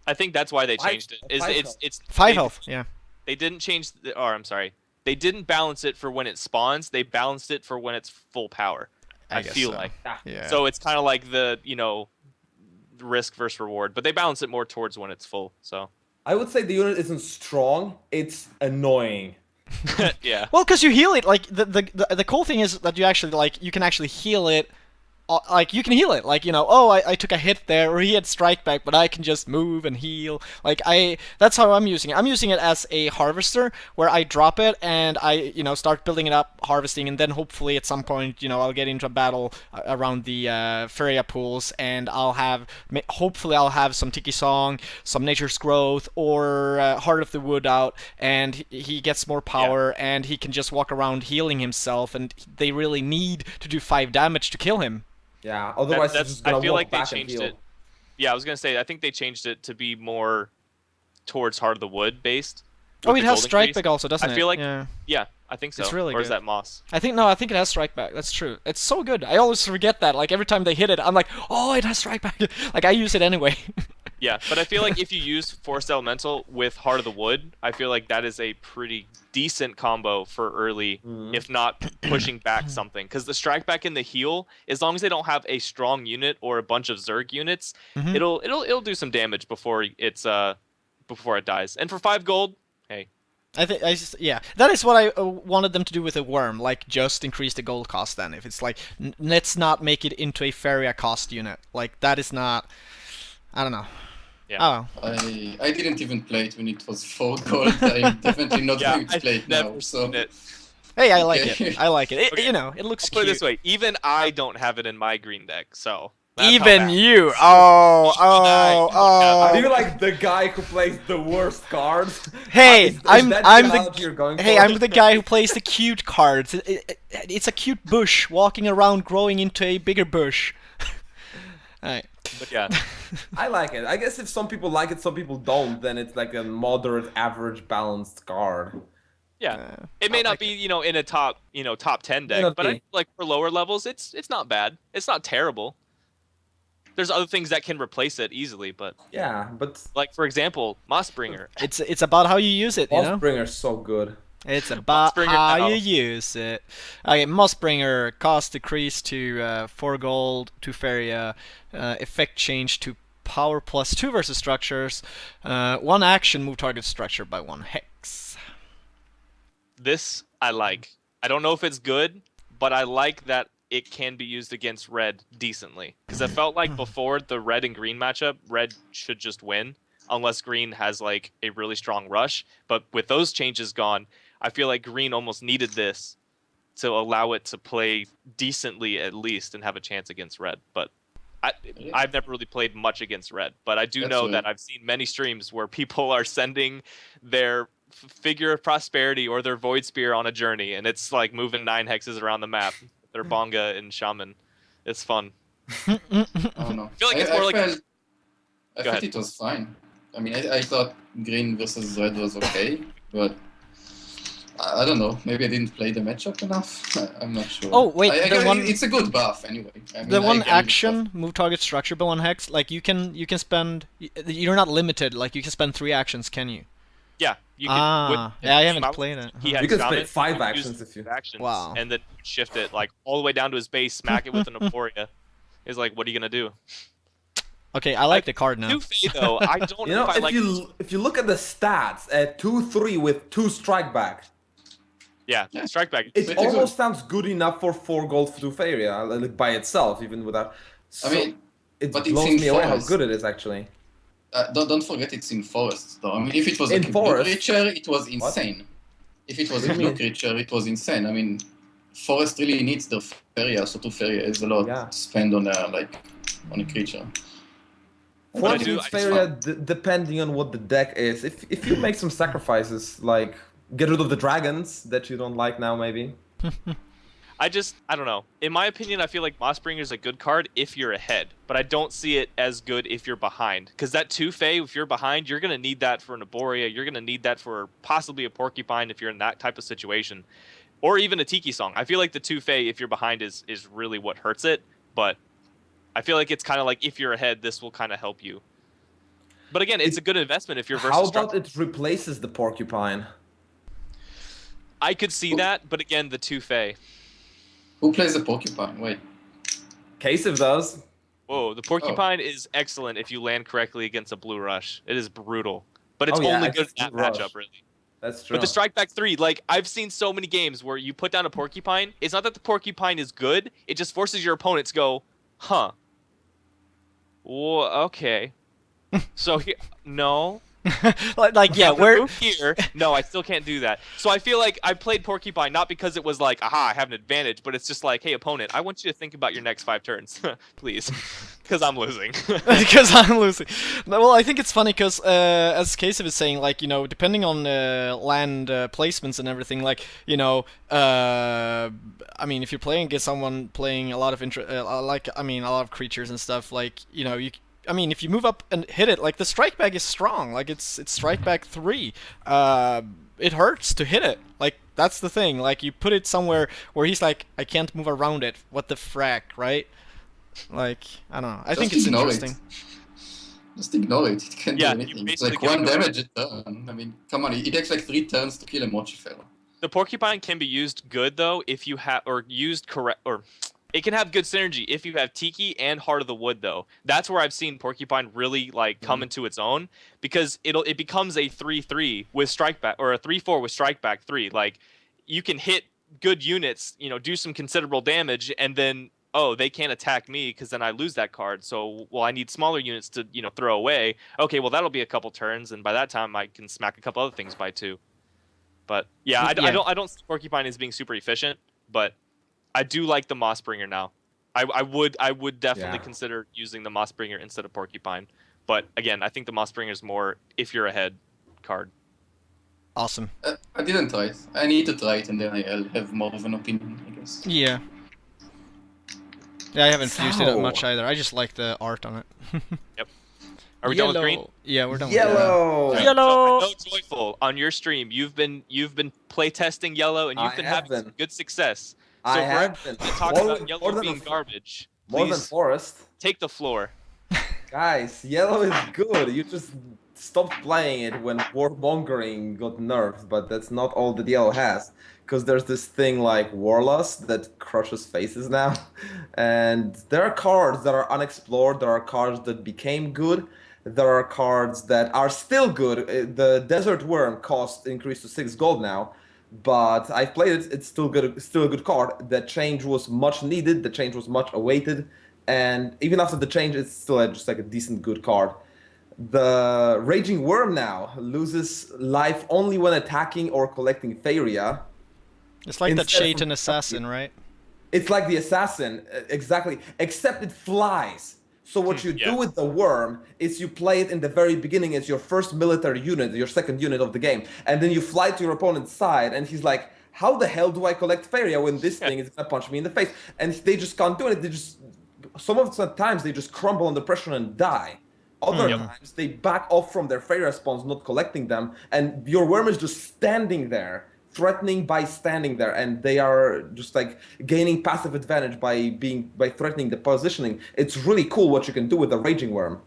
I think that's why they changed it. Five It's 5 they- health. Yeah. They didn't change. I'm sorry. They didn't balance it for when it spawns. They balanced it for when it's full power. I guess feel so. like. Yeah. So it's kind of like the risk versus reward, but they balance it more towards when it's full. So I would say the unit isn't strong. It's annoying. yeah. Well, because you heal it. Like the cool thing is that you can actually heal it. Like you can heal it. Like oh I took a hit there, or he had strike back, but I can just move and heal. Like that's how I'm using it. I'm using it as a harvester where I drop it and I start building it up, harvesting, and then hopefully at some point I'll get into a battle around the Faeria pools, and hopefully I'll have some Tiki Song, some Nature's Growth, or Heart of the Wood out, and he gets more power and he can just walk around healing himself, and they really need to do 5 damage to kill him. Yeah. Otherwise, That's- it's just gonna I feel walk like they back and changed heal. it. Yeah, I was gonna say I think they changed it to be more towards Heart of the Wood based. Oh, with it the has golden strike crease. back also, doesn't it? I feel like yeah. I think so. It's really or is good. that Moss? I think it has strike back. That's true. It's so good. I always forget that. Like every time they hit it, I'm like, oh, it has strike back. Like I use it anyway. Yeah, but I feel like if you use Forest Elemental with Heart of the Wood, I feel like that is a pretty decent combo for early, if not pushing back something. Because the strike back and the heal, as long as they don't have a strong unit or a bunch of Zerg units, it'll do some damage before it dies. And for 5 gold, hey. That is what I wanted them to do with a worm, like just increase the gold cost. Then if it's like let's not make it into a Faeria cost unit, like that is not. I don't know. Yeah. Oh. I didn't even play it when it was 4 gold. I'm definitely not going to play it now. So. Hey, I like Okay. it. I like it. Okay. It looks I'll put cute. it this way: even I don't have it in my green deck, so. that's how Even bad. you. Are you like the guy who plays the worst cards? Hey, Is I'm that I'm analogy you're going Hey, for? I'm the guy who plays the cute cards. It's a cute bush walking around, growing into a bigger bush. Alright. But yeah. I like it. I guess if some people like it, some people don't, then it's like a moderate, average, balanced card. Yeah, it may not be in a top 10 May deck, not but I be. like for lower levels, it's not bad. It's not terrible. There's other things that can replace it easily, but Yeah, but like for example, MossBringer. It's about how you use it, you know? MossBringer's so good. It's about MossBringer how now. you use it. Okay, MossBringer, cost decrease to 4 gold to Faeria, effect change to power +2 versus structures, 1 action, move target structure by 1 hex. This I like. I don't know if it's good, but I like that it can be used against red decently. Because I felt like before the red and green matchup, red should just win unless green has like a really strong rush. But with those changes gone, I feel like green almost needed this to allow it to play decently at least and have a chance against red. But I've never really played much against red, but I do know that I've seen many streams where people are sending their Figure of Prosperity or their Void Spear on a journey, and it's like moving 9 hexes around the map. Their Bonga and Shaman. It's fun. I don't know. I feel like it's more like. I thought it was fine. I mean, I thought green versus red was okay, but I don't know. Maybe I didn't play the matchup enough. I'm not sure. Oh, wait, it's a good buff anyway. I mean, The one I get it, action, move target structure by 1 hex, like you can spend, you're not limited, like you can spend 3 actions, can you? Yeah, you can. Yeah, I haven't played it. He had You can Shaman, spend 5 you can actions use if you... actions, Wow. and then shift it like all the way down to his base, smack it with an Euphoria. It's like, what are you gonna do? Okay, I like the card now. New Fae though, I don't You know know, if I like. if you look at the stats, 2-3 with 2 strike back. Yeah, Yeah. strike back. It Pretty almost good. sounds good enough for 4 gold to Faeria, like by itself, even without. So I mean, it but it's blows in me away how forest. good it is actually. Don't forget it's in forest, though. I mean, if it was In like a blue forest? creature, it was insane. If it was a What do you blue mean? creature, it was insane. I mean, forest really needs the Faeria, so 2 Faeria is a lot Yeah. to spend on a creature. Forest do- needs I- Faeria depending on what the deck is. If you make some sacrifices, like get rid of the dragons that you don't like now, maybe. I don't know. In my opinion, I feel like MossBringer is a good card if you're ahead, but I don't see it as good if you're behind. Because that 2 Fae, if you're behind, you're going to need that for an Arborea. You're going to need that for possibly a Porcupine if you're in that type of situation. Or even a Tiki Song. I feel like the 2 Fae, if you're behind, is really what hurts it. But I feel like it's kind of like if you're ahead, this will kind of help you. But again, it's a good investment if you're versus How about structure. it replaces the Porcupine? I could see that, but again, the 2 Fae. Who plays the Porcupine? Wait. Kasif does. Whoa, the Porcupine is excellent if you land correctly against a Blue Rush. It is brutal. But it's Oh, yeah, only I good in guess that Blue Rush. matchup, really. That's true. But the Strike Back 3, like, I've seen so many games where you put down a Porcupine. It's not that the Porcupine is good. It just forces your opponent to go, huh. Well, okay. So, no. yeah, we're Move here. No, I still can't do that. So I feel like I played Porcupine not because it was like, aha, I have an advantage, but it's just like, hey, opponent, I want you to think about your next 5 turns, please, because I'm losing. because I'm losing. No, well, I think it's funny because, as Kasif is saying, like, you know, depending on land placements and everything, like, you know, I mean, if you're playing against someone playing a lot of a lot of creatures and stuff, like, you know, I mean, if you move up and hit it, like, the strike back is strong. Like, it's strike back 3. It hurts to hit it. Like, that's the thing. Like, you put it somewhere where he's like, I can't move around it. What the frack, right? Like, I don't know. I think it's interesting. Just ignore it. It can't do Yeah, anything. you It's like basically 1 can damage a turn. I mean, come on. It takes like 3 turns to kill a Mochifel. The Porcupine can be used good, though, if you have, or used correct, or it can have good synergy if you have Tiki and Heart of the Wood, though. That's where I've seen Porcupine really, like, come into its own, because it becomes a 3-3 with strike back, or a 3-4 with strike back 3. Like, you can hit good units, you know, do some considerable damage, and then, oh, they can't attack me because then I lose that card. So, well, I need smaller units to, you know, throw away. Okay, well, that'll be a couple turns, and by that time I can smack a couple other things by 2. But yeah, I don't see Porcupine as being super efficient, but I do like the MossBringer now. I would definitely consider using the MossBringer instead of Porcupine. But again, I think the MossBringer is more if you're ahead card. Awesome. I didn't try it. I need to try it, and then I'll have more of an opinion, I guess. Yeah. Yeah, I haven't used it that much either. I just like the art on it. Yep. Are we done with green? Yeah, we're done Yellow. with So Yellow. I know Joyful on your stream. You've been playtesting yellow, and you've been having some good success. So I for have everyone been. to talk about yellow being garbage, More than please Forest. take the floor. Guys, yellow is good. You just stopped playing it when warmongering got nerfed, but that's not all that yellow has. Because there's this thing like Warlust that crushes faces now. And there are cards that are unexplored, there are cards that became good, there are cards that are still good. The Desert Worm cost increased to 6 gold now. But I've played it, it's still good, still a good card. The change was much needed, the change was much awaited. And even after the change, it's still just like a decent, good card. The Raging Worm now loses life only when attacking or collecting Faeria. It's like that Instead of Shytan assassin, right? It's like the assassin, exactly, except it flies. So what you do with the worm is you play it in the very beginning as your first military unit, your second unit of the game, and then you fly to your opponent's side, and he's like, how the hell do I collect Faeria when this thing is gonna punch me in the face? And they just can't do it. They just, some of the times they just crumble under pressure and die. Other times they back off from their Faeria spawns, not collecting them, and your worm is just standing there, threatening by standing there, and they are just like gaining passive advantage by threatening the positioning. It's really cool what you can do with the Raging Worm.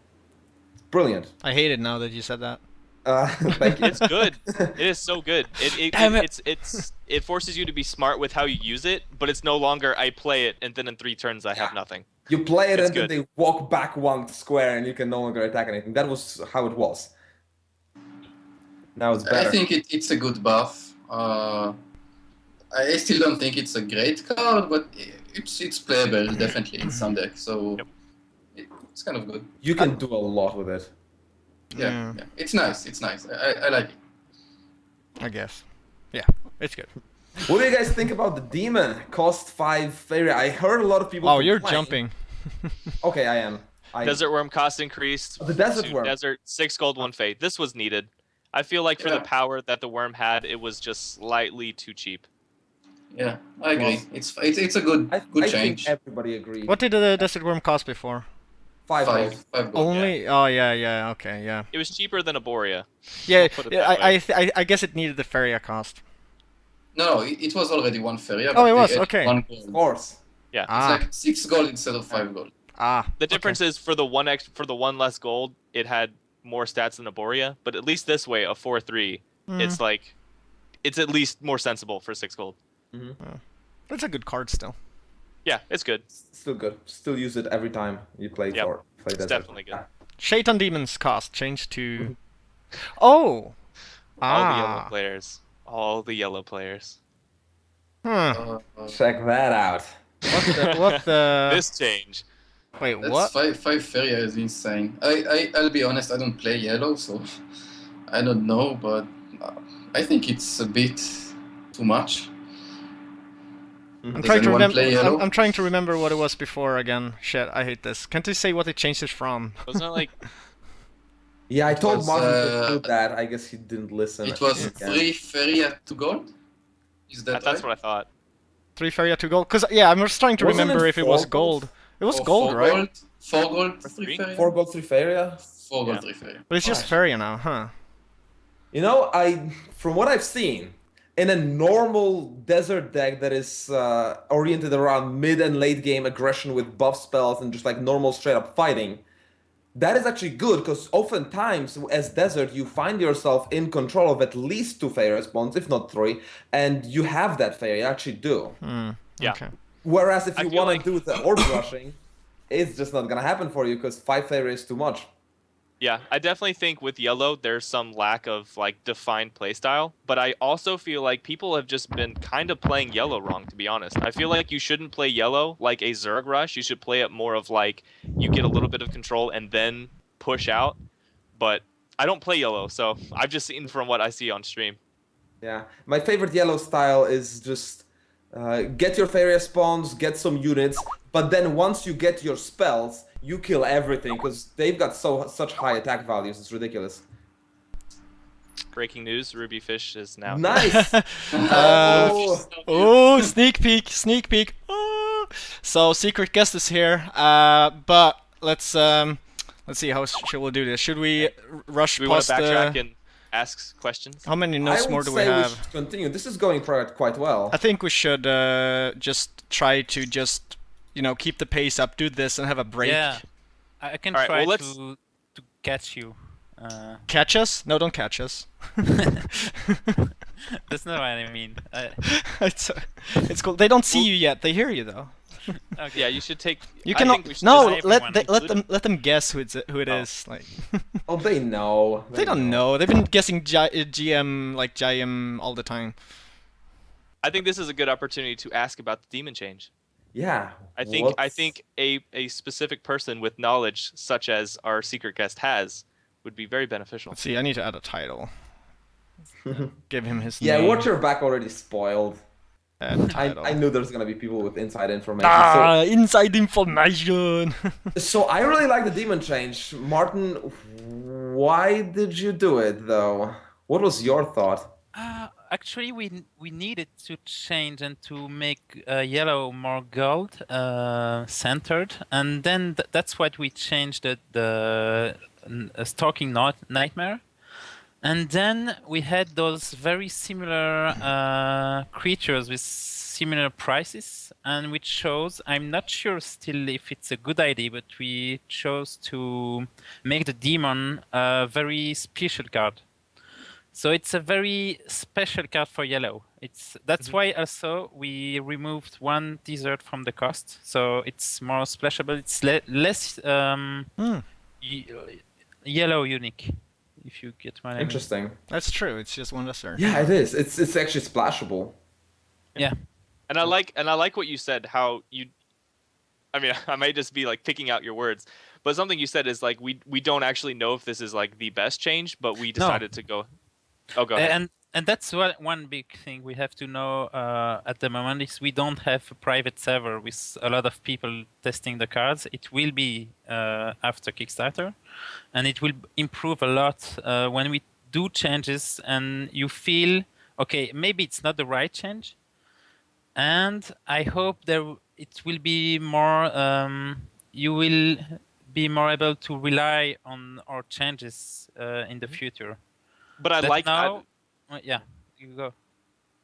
Brilliant. I hate it now that you said that. Thank you. It's good. It is so good. It forces you to be smart with how you use it, but it's no longer I play it and then in 3 turns I have nothing. You play it It's and then they walk back 1 square and you can no longer attack anything. That was how it was. Now it's better. I think it's a good buff. I still don't think it's a great card, but it's playable definitely in some deck. So it's kind of good. You can do a lot with it. Yeah. It's nice. It's nice. I like it. I guess. Yeah, it's good. What do you guys think about the demon? Cost 5 Faeria. I heard a lot of people. Oh, you're complain. jumping. Okay, I am. Desert Worm cost increased. The Desert to Worm. Desert 6 gold, 1 fate. This was needed. I feel like for the power that the worm had, it was just slightly too cheap. Yeah, I agree. It's a good I change. think everybody agrees. What did the Desert Worm cost before? 5 gold. 5 gold. Only? Oh, yeah, okay, yeah. It was cheaper than Aboria. Yeah, put it that I guess it needed the Faeria cost. No, it was already 1 Faeria. Oh, it but was, they added okay. 1 gold. Of course. Yeah. It's like 6 gold instead of 5 gold. The difference is for the one less gold, it had more stats than Aboria, but at least this way, a 4/3, it's like, it's at least more sensible for 6 gold. That's a good card still. Yeah, it's good. Still good. Still use it every time you play Yep. play It's Desert. definitely good. Shytan Demon's cost changed to... Oh! All the yellow players. All the yellow players. Check that out. What the... This change. Wait, That's what? 5 Faeria is insane. I'll be honest, I don't play yellow, so I don't know, but I think it's a bit too much. I'm Does trying to anyone remember. play yellow? I'm trying to remember what it was before again. Shit, I hate this. Can't you say what it changed it from? Wasn't it like... Yeah, I told was, Martin to do that. I guess he didn't listen. It was again. 3 Faeria to gold? Is that That's right? what I thought. 3 Faeria, 2 gold. Cause yeah, I'm just trying to Wasn't remember it if it was 4 gold. It was Or gold, 4 right? Gold, 4 gold, Or 3 3? Faeria? 4 gold, 3 Faeria. 4 gold, Yeah. 3 Faeria. But it's just Faeria now, huh? You know, from what I've seen, in a normal desert deck that is oriented around mid and late game aggression with buff spells and just like normal straight up fighting, that is actually good because oftentimes as desert you find yourself in control of at least 2 Faeria spawns, if not 3, and you have that Faeria, you actually do. Yeah. Okay. Whereas if I you feel want like- to do the orb rushing, it's just not gonna happen for you because 5 Faeria is too much. Yeah, I definitely think with yellow there's some lack of like defined playstyle, but I also feel like people have just been kind of playing yellow wrong, to be honest. I feel like you shouldn't play yellow like a Zerg rush. You should play it more of like you get a little bit of control and then push out. But I don't play yellow, so I've just seen from what I see on stream. Yeah, my favorite yellow style is just get your Faeria spawns, get some units, but then once you get your spells, you kill everything because they've got such high attack values. It's ridiculous. Breaking news: Ruby Fish is now. Nice. Oh, sneak peek, sneak peek. Oh. So secret guest is here, but let's see how should we do this. Should we rush Do we want past to backtrack and ask questions? How many I notes would more do we say have? should continue. This is going quite well. I think we should just try to just keep the pace up, do this, and have a break. Yeah, I can Alright, try well, let's- to catch you. Catch us? No, don't catch us. That's not what I mean. It's cool. They don't see you yet. They hear you though. Okay. Yeah, you should take. You I cannot. think we should No, just- let them guess who it Oh. is. Like Oh, they know. they don't know. They've been guessing GM like GM all the time. I think this is a good opportunity to ask about the demon change. Yeah. I think a specific person with knowledge such as our secret guest has would be very beneficial. Let's see. I need to add a title. Give him his Yeah, name. watch your back already spoiled. Add title. I knew there's gonna be people with inside information. Inside information. So I really like the demon change, Martin. Why did you do it though? What was your thought? Actually, we needed to change and to make yellow more gold centered, and then that's what we changed the Stalking Nightmare. And then we had those very similar creatures with similar prices, and we chose, I'm not sure still if it's a good idea, but we chose to make the demon a very special card. So it's a very special card for yellow. That's why also we removed 1 desert from the cost, so it's more splashable. It's less yellow unique. If you get what I mean. Interesting. That's true. It's just one lesser. Yeah, it is. It's actually splashable. Yeah. And I like what you said. How you, I mean, I might just be like picking out your words, but something you said is like we don't actually know if this is like the best change, but we decided to go. Oh, go ahead. And that's one big thing we have to know at the moment is we don't have a private server with a lot of people testing the cards. It will be after Kickstarter, and it will improve a lot when we do changes and you feel, okay, maybe it's not the right change. And I hope it will be more, you will be more able to rely on our changes in the future. But I That like now, yeah, you go.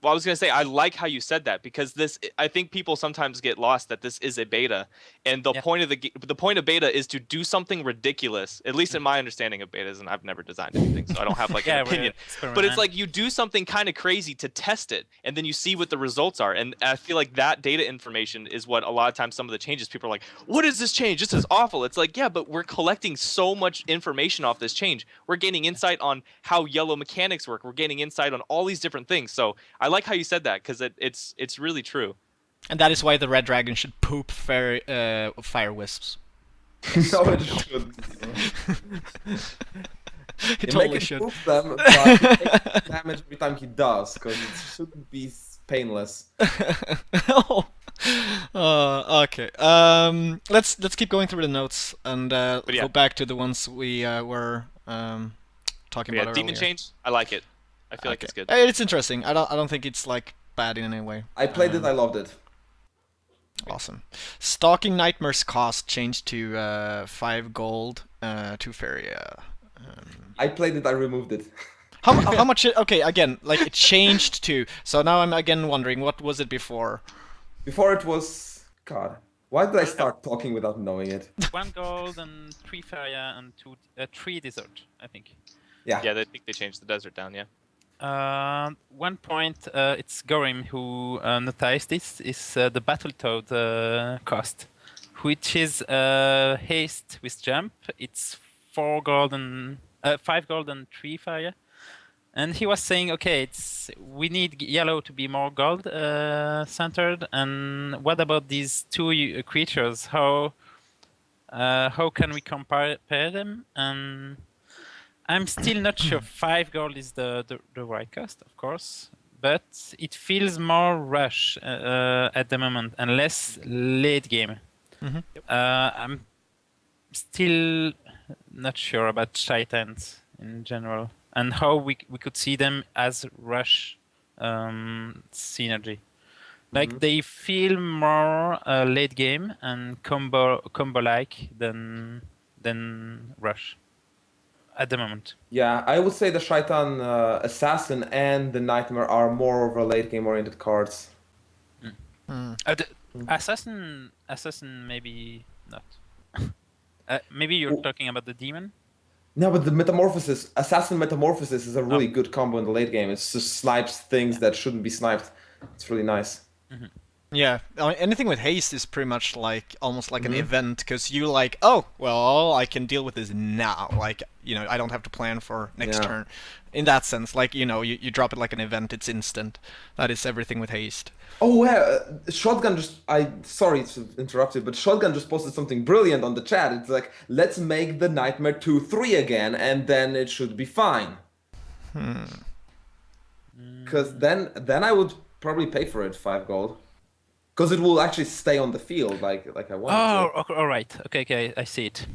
Well, I was going to say, I like how you said that, because I think people sometimes get lost that this is a beta, and the point of the point of beta is to do something ridiculous, at least in my understanding of betas, and I've never designed anything, so I don't have like an opinion. But it's like you do something kind of crazy to test it, and then you see what the results are. And I feel like that data information is what a lot of times some of the changes, people are like, what is this change? This is awful. It's like, yeah, but we're collecting so much information off this change. We're gaining insight on how yellow mechanics work. We're gaining insight on all these different things. So I like how you said that, because it's really true. And that is why the red dragon should poop fire wisps. No, it shouldn't. It totally should. Poop them, but he takes damage every time he does, because it shouldn't be painless. Okay. Let's keep going through the notes and go back to the ones we were talking about earlier. Demon change, I like it. I feel like it's good. It's interesting. I don't think it's like bad in any way. I played it. I loved it. Awesome. Stalking Nightmare's cost changed to 5 gold to Faeria. I played it. I removed it. How much? Okay, again, like it changed to. So now I'm again wondering, what was it before? Before it was, God. Why did I start talking without knowing it? 1 gold and 3 Faeria and 3 desert, I think. Yeah. Yeah, I think they changed the desert down. Yeah. 1 point, it's Gorim who noticed this, is the Battletoad cost, which is haste with jump. It's 5 gold and 3 fire. And he was saying, okay, we need yellow to be more gold centered. And what about these 2 creatures? How can we compare them? And I'm still not sure 5 gold is the right cost, of course, but it feels more rush at the moment and less late game. Mm-hmm. I'm still not sure about Shytans in general and how we could see them as rush synergy. Like they feel more late game and combo like than rush. At the moment. Yeah, I would say the Shytan Assassin and the Nightmare are more of a late game oriented cards. The Assassin maybe not. Maybe you're talking about the demon? No, but the Metamorphosis, Assassin Metamorphosis is a really good combo in the late game. It just snipes things that shouldn't be sniped. It's really nice. Yeah, anything with haste is pretty much like almost like an event, because you like, oh, well, I can deal with this now. Like, I don't have to plan for next turn. In that sense, like, you drop it like an event, it's instant. That is everything with haste. Oh, yeah, Shotgun sorry to interrupt you, but Shotgun just posted something brilliant on the chat. It's like, let's make the Nightmare 2/3 again, and then it should be fine. Because then I would probably pay for it, 5 gold. Because it will actually stay on the field like I want it to. Oh, all right. Okay, I see it.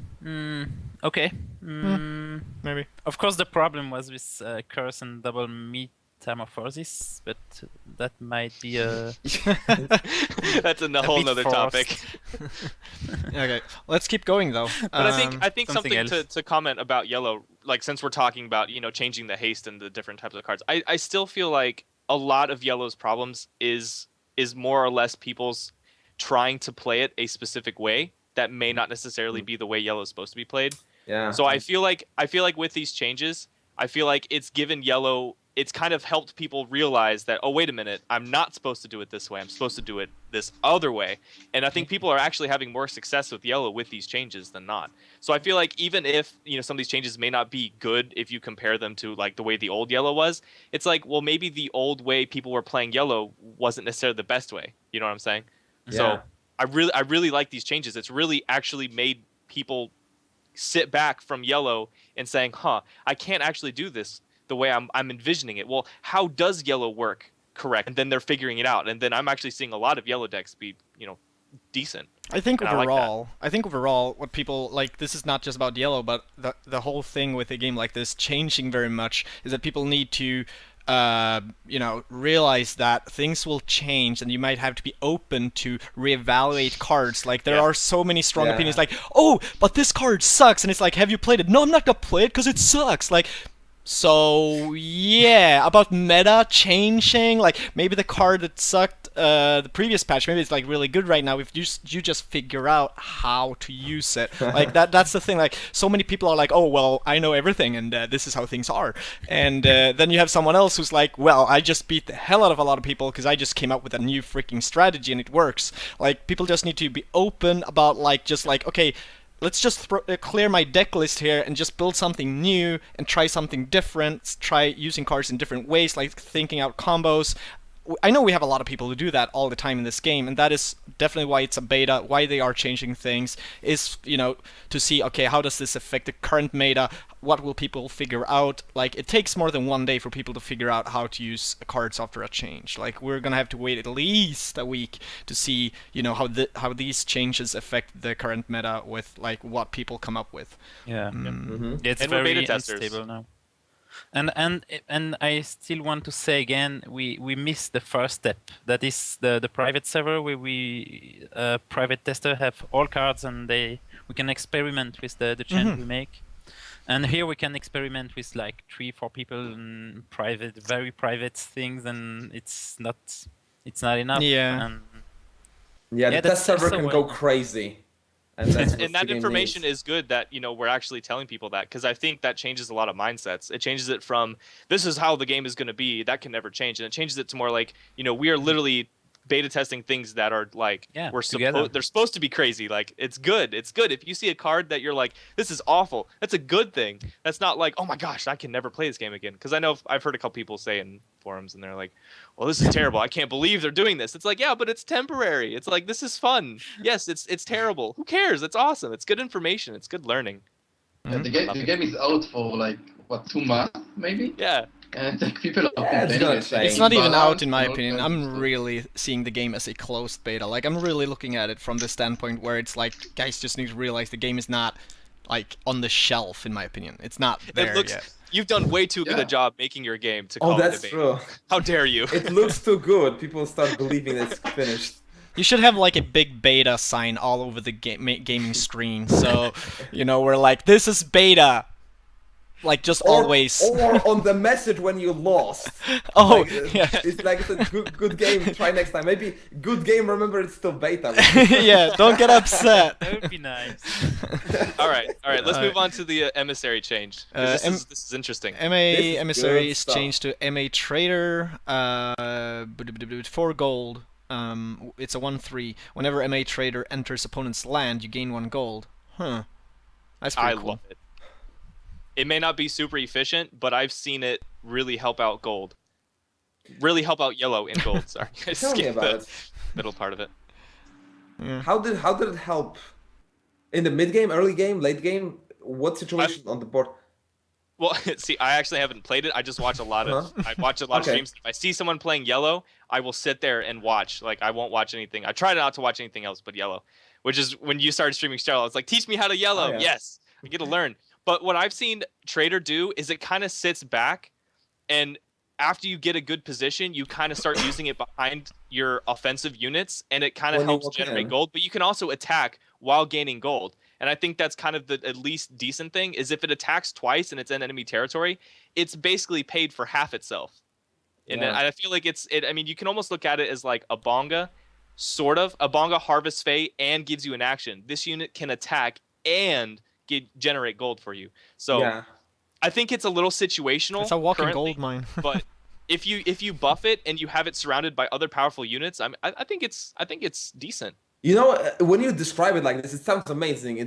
Okay. Maybe. Of course, the problem was with curse and double metamorphosis, but that might be a... That's a whole nother topic. Okay, let's keep going though. But I think something to comment about yellow, like since we're talking about changing the haste and the different types of cards, I still feel like a lot of yellow's problems is more or less people's trying to play it a specific way that may not necessarily be the way yellow is supposed to be played. Yeah. So I feel like with these changes, I feel like it's given yellow it's kind of helped people realize that, oh, wait a minute, I'm not supposed to do it this way. I'm supposed to do it this other way. And I think people are actually having more success with yellow with these changes than not. So I feel like even if, some of these changes may not be good if you compare them to like the way the old yellow was, it's like, well, maybe the old way people were playing yellow wasn't necessarily the best way. You know what I'm saying? Yeah. So I really like these changes. It's really actually made people sit back from yellow and saying, I can't actually do this the way I'm envisioning it. Well, how does yellow work correct? And then they're figuring it out. And then I'm actually seeing a lot of yellow decks be, decent. I think And I like overall, what people like, this is not just about yellow, but the whole thing with a game like this changing very much is that people need to realize that things will change and you might have to be open to reevaluate cards. Like, there are so many strong opinions like, oh, but this card sucks. And it's like, have you played it? No, I'm not gonna play it because it sucks. Like, so yeah, about meta changing, like maybe the card that sucked the previous patch, maybe it's like really good right now if you just figure out how to use it. Like that's the thing. Like, so many people are like, oh well, I know everything and this is how things are, and then you have someone else who's like, well, I just beat the hell out of a lot of people because I just came up with a new freaking strategy and it works. Like, people just need to be open about okay, let's just clear my deck list here and just build something new and try something different. Try using cards in different ways, like thinking out combos. I know we have a lot of people who do that all the time in this game, and that is definitely why it's a beta, why they are changing things, is, to see, okay, how does this affect the current meta? What will people figure out? Like, it takes more than one day for people to figure out how to use cards after a change. Like, we're gonna have to wait at least a week to see, how these changes affect the current meta with, like, what people come up with. Yeah. It's And we're very beta testers. unstable now. And I still want to say again, we missed the first step. That is the private server where we private tester have all cards and we can experiment with the change we make. And here we can experiment with like 3-4 people in private, very private things, and it's not enough. Yeah. And the test server can go crazy. And that information is good that, we're actually telling people that, because I think that changes a lot of mindsets. It changes it from, this is how the game is going to be, that can never change. And it changes it to more like, we are literally beta testing things that are like, they're supposed to be crazy. Like, it's good. If you see a card that you're like, this is awful, that's a good thing. That's not like, oh my gosh, I can never play this game again. Because I know I've heard a couple people say in forums and they're like, well, this is terrible, I can't believe they're doing this. It's like, yeah, but it's temporary. It's like, this is fun. Yes, it's terrible. Who cares? It's awesome. It's good information. It's good learning. The game is out for like, what, 2 months maybe? Yeah. And like, people are complaining. It's not even out, in my opinion. I'm really seeing the game as a closed beta. Like, I'm really looking at it from the standpoint where it's like, guys just need to realize the game is not, like, on the shelf, in my opinion. It's not there yet. You've done way too good a job making your game to call it a beta. That's true. How dare you? It looks too good. People start believing it's finished. You should have like a big beta sign all over the gaming screen, so we're like, this is beta. Like, just always. Or on the message when you lost. Oh, like, yeah. It's like, it's a good game, try next time. Maybe good game, remember it's still beta. Yeah, don't get upset. that would be nice. All right, let's move on to the emissary change. This is interesting. Emissary is changed to MA Trader, 4 gold. It's a 1/3. Whenever MA Trader enters opponent's land, you gain 1 gold. Huh. That's pretty cool. I love it. It may not be super efficient, but I've seen it really help out gold. Really help out yellow in gold. Sorry, I Tell me skipped about the it. middle part of it. Yeah. How did it help? In the mid game, early game, late game? What situation on the board? Well, see, I actually haven't played it. I just watch a lot of I watch a lot of streams. If I see someone playing yellow, I will sit there and watch. Like, I won't watch anything. I try not to watch anything else but yellow. Which is when you started streaming Starlight, it's like, teach me how to yellow. Oh, yeah. Yes, I get to learn. But what I've seen Trader do is it kind of sits back, and after you get a good position, you kind of start using it behind your offensive units, and it kind of helps generate gold. But you can also attack while gaining gold. And I think that's kind of the at least decent thing, is if it attacks twice and it's in enemy territory, it's basically paid for half itself. And I feel like I mean, you can almost look at it as like a Bonga, sort of. A Bonga harvests Fate and gives you an action. This unit can attack and generate gold for you. So I think it's a little situational. It's a walking currently, gold mine. but if you buff it and you have it surrounded by other powerful units, I think it's decent. You know, when you describe it like this, it sounds amazing.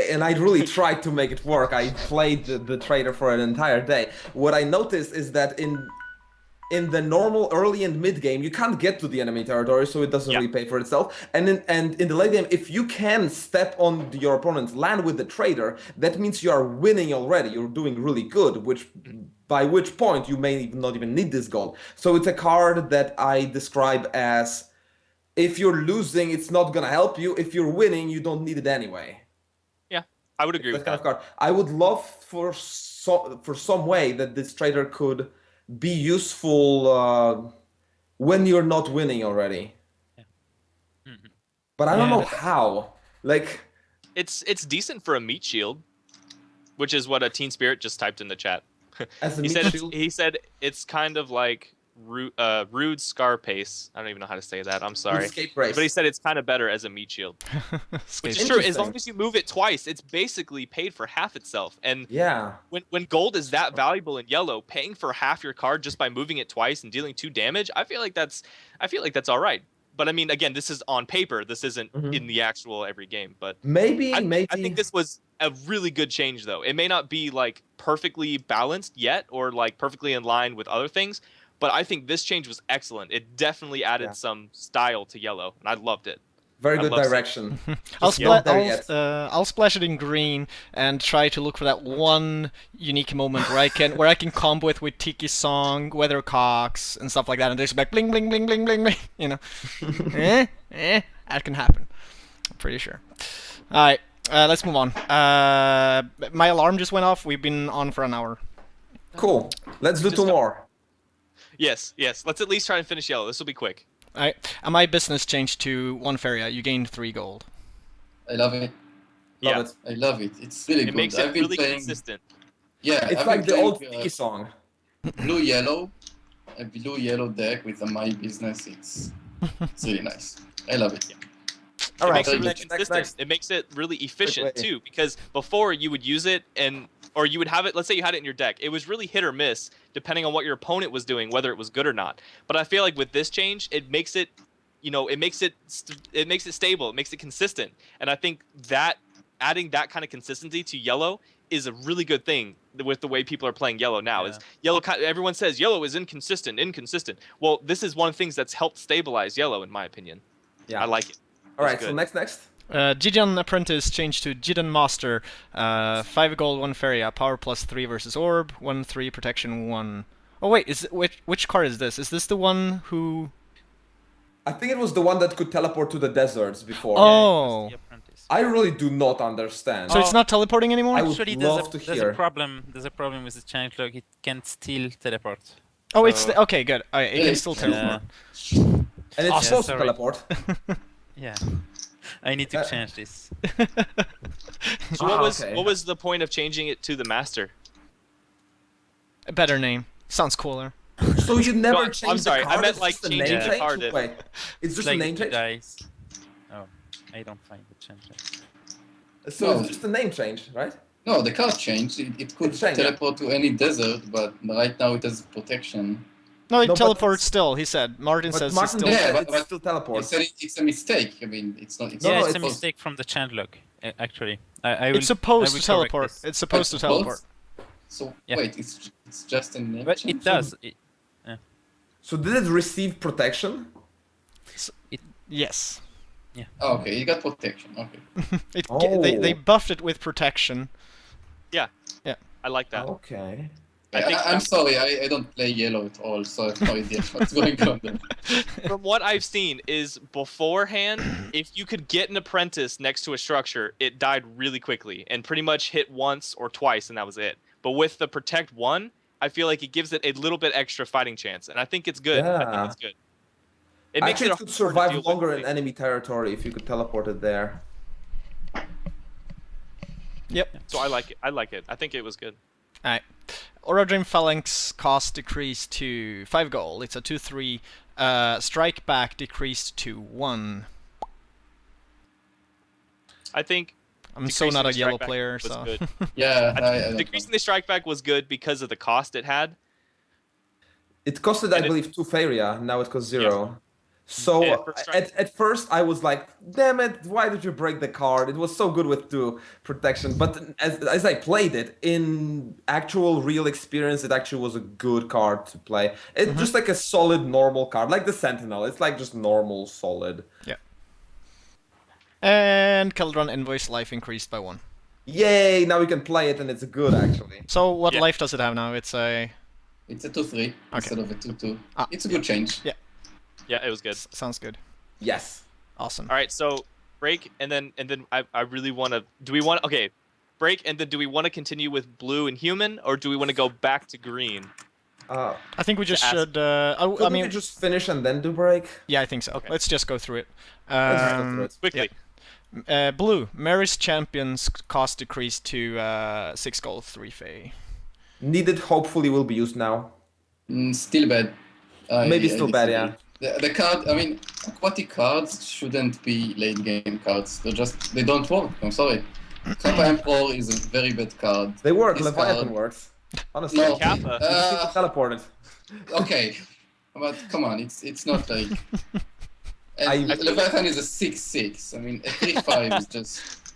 And I really tried to make it work. I played the trader for an entire day. What I noticed is that in the normal early and mid game, you can't get to the enemy territory, so it doesn't really pay for itself. And in the late game, if you can step on your opponent's land with the trader, that means you are winning already. You're doing really good, by which point you may not even need this gold. So it's a card that I describe as, if you're losing, it's not gonna help you. If you're winning, you don't need it anyway. Yeah, I would agree with that. Kind of card. I would love for some way that this trader could be useful when you're not winning already. Yeah. Mm-hmm. But I don't know how. Like, it's decent for a meat shield, which is what a Teen Spirit just typed in the chat. as a he meat said shield. he said it's kind of like rude Scarpace. I don't even know how to say that. I'm sorry. Escape race. But he said it's kind of better as a meat shield. Which is true. As long as you move it twice, it's basically paid for half itself. And yeah, when gold is that valuable in yellow, paying for half your card just by moving it twice and dealing 2 damage, I feel like that's all right. But I mean, again, this is on paper. This isn't in the actual every game. But maybe I think this was a really good change, though. It may not be like perfectly balanced yet, or like perfectly in line with other things, but I think this change was excellent. It definitely added some style to yellow, and I loved it. Very good direction. I'll splash it in green and try to look for that one unique moment where I can combo it with Tiki Song, Weathercocks, and stuff like that, and there's like bling bling bling bling bling bling. You know, that can happen. I'm pretty sure. All right, let's move on. My alarm just went off. We've been on for an hour. Cool. Let's do 2 more. Yes. Let's at least try and finish yellow. This will be quick. Alright, and my business changed to 1 Faeria. You gained 3 gold. I love it. Yeah. I love it. It's really good. It makes it really consistent. Yeah, It's I've like been the old playing, Tiki song. blue-yellow. A blue-yellow deck with a my business. It's really nice. I love it. All It right, makes it really next. consistent. It makes it really efficient too, because before you would use it or you would have it. Let's say you had it in your deck. It was really hit or miss depending on what your opponent was doing, whether it was good or not. But I feel like with this change, it makes it, it makes it stable. It makes it consistent. And I think that adding that kind of consistency to yellow is a really good thing with the way people are playing yellow now. Is yellow? Everyone says yellow is inconsistent. Well, this is one of the things that's helped stabilize yellow, in my opinion. Yeah, I like it. All right, so next. Gideon Apprentice changed to Gideon Master. 5 gold, 1 Faeria. Power +3 versus Orb. 1/3 protection 1. Oh wait, which card is this? Is this the one who? I think it was the one that could teleport to the deserts before. Oh. I really do not understand. So it's not teleporting anymore? I would love to hear. There's a problem with the changelog. It can't still teleport. Oh, it's okay. Good. It can still teleport. And it's supposed to teleport. Yeah, I need to change this. So what was the point of changing it to the master? A better name. Sounds cooler. So you never changed I'm sorry, the card? I meant like changing the card. Wait, it's just a name change? Oh, I don't find the change. So it's just a name change, right? No, the card changed. It could teleport to any desert, but right now it has protection. No, it teleports still, he said. Martin says Martin still. Yeah, but it still teleports. It's a mistake. I mean, it's not... It's a mistake from the changelog, actually. It's supposed to teleport. It's supposed to teleport. So, wait, it's just a name But change? it does. So did it receive protection? Yes. Yeah. Oh, okay, you got protection. Okay. They buffed it with protection. Yeah. Yeah. I like that. Okay. I'm sorry, I don't play yellow at all, so I have no idea what's going on there. From what I've seen is beforehand, if you could get an apprentice next to a structure, it died really quickly and pretty much hit once or twice and that was it. But with the Protect 1, I feel like it gives it a little bit extra fighting chance, and I think it's good. Yeah. I think it's good. It makes Actually, it it could survive longer in enemy territory if you could teleport it there. Yep. So I like it. I think it was good. Alright. Aura Dream Phalanx cost decreased to 5 gold. It's a 2/3. Strike back decreased to 1. I think I'm so not a yellow player, was so... good. Yeah, I don't Decreasing the strike back was good because of the cost it had. It costed, I believe, 2 Faeria. Now it costs 0. So And for strike- at first I was like, damn it, why did you break the card? It was so good with 2 protection. But as I played it, in actual real experience, it actually was a good card to play. It's just like a solid normal card, like the Sentinel. It's like just normal, solid. Yeah. And Caldron Invoice life increased by 1. Yay, now we can play it and it's good actually. So what life does it have now? It's a 2/3 instead of a 2/2. Ah. It's a good change. Yeah. Yeah, it was good. Sounds good. Yes. Awesome. All right, so break, and then I really want to. Do we want? Okay, break, and then do we want to continue with blue and human, or do we want to go back to green? I think we just should. I mean, we just finish and then do break. Yeah, I think so. Okay. Let's just go through it. Let's just go through it. Quickly. Blue. Maeris Champion's cost decreased to 6 gold, 3 fey. Needed, hopefully, will be used now. Still bad. Maybe still bad, yeah. The card, I mean, aquatic cards shouldn't be late game cards. They don't work. I'm sorry. Kappa Emperor is a very bad card. They work. This Leviathan card- works. Honestly. No. Kappa. Teleported. Okay, but come on, it's not like. I And Leviathan is a 6/6. I mean, a 3/5 is just.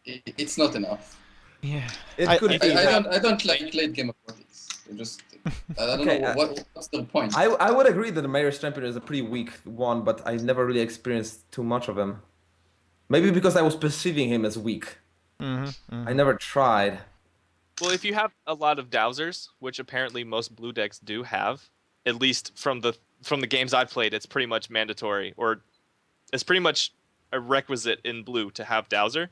It's not enough. Yeah. It could be. I don't like late game aquatics. I don't Okay, know what's the point. I would agree that the Maeris Champion is a pretty weak one, but I never really experienced too much of him. Maybe because I was perceiving him as weak. I never tried. Well, if you have a lot of dowsers, which apparently most blue decks do have, at least from the games I've played, it's pretty much mandatory, or it's pretty much a requisite in blue to have dowser.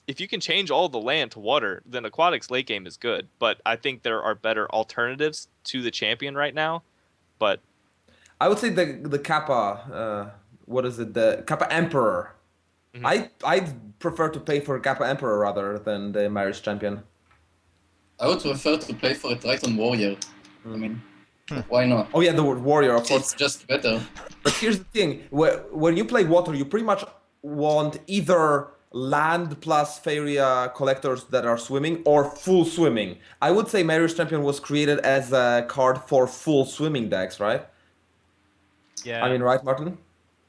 If you can change all the land to water, then aquatics late game is good. But I think there are better alternatives to the champion right now. But I would say the Kappa, what is it? The Kappa Emperor. I'd prefer to pay for Kappa Emperor rather than the Maeris Champion. I would prefer to play for a Triton Warrior. I mean, why not? Oh yeah, the Warrior, of course. It's just better. But here's the thing: when you play water, you pretty much want either land plus Faeria collectors that are swimming or full swimming. I would say Maeris Champion was created as a card for full swimming decks, right? Yeah. I mean, right, Martin?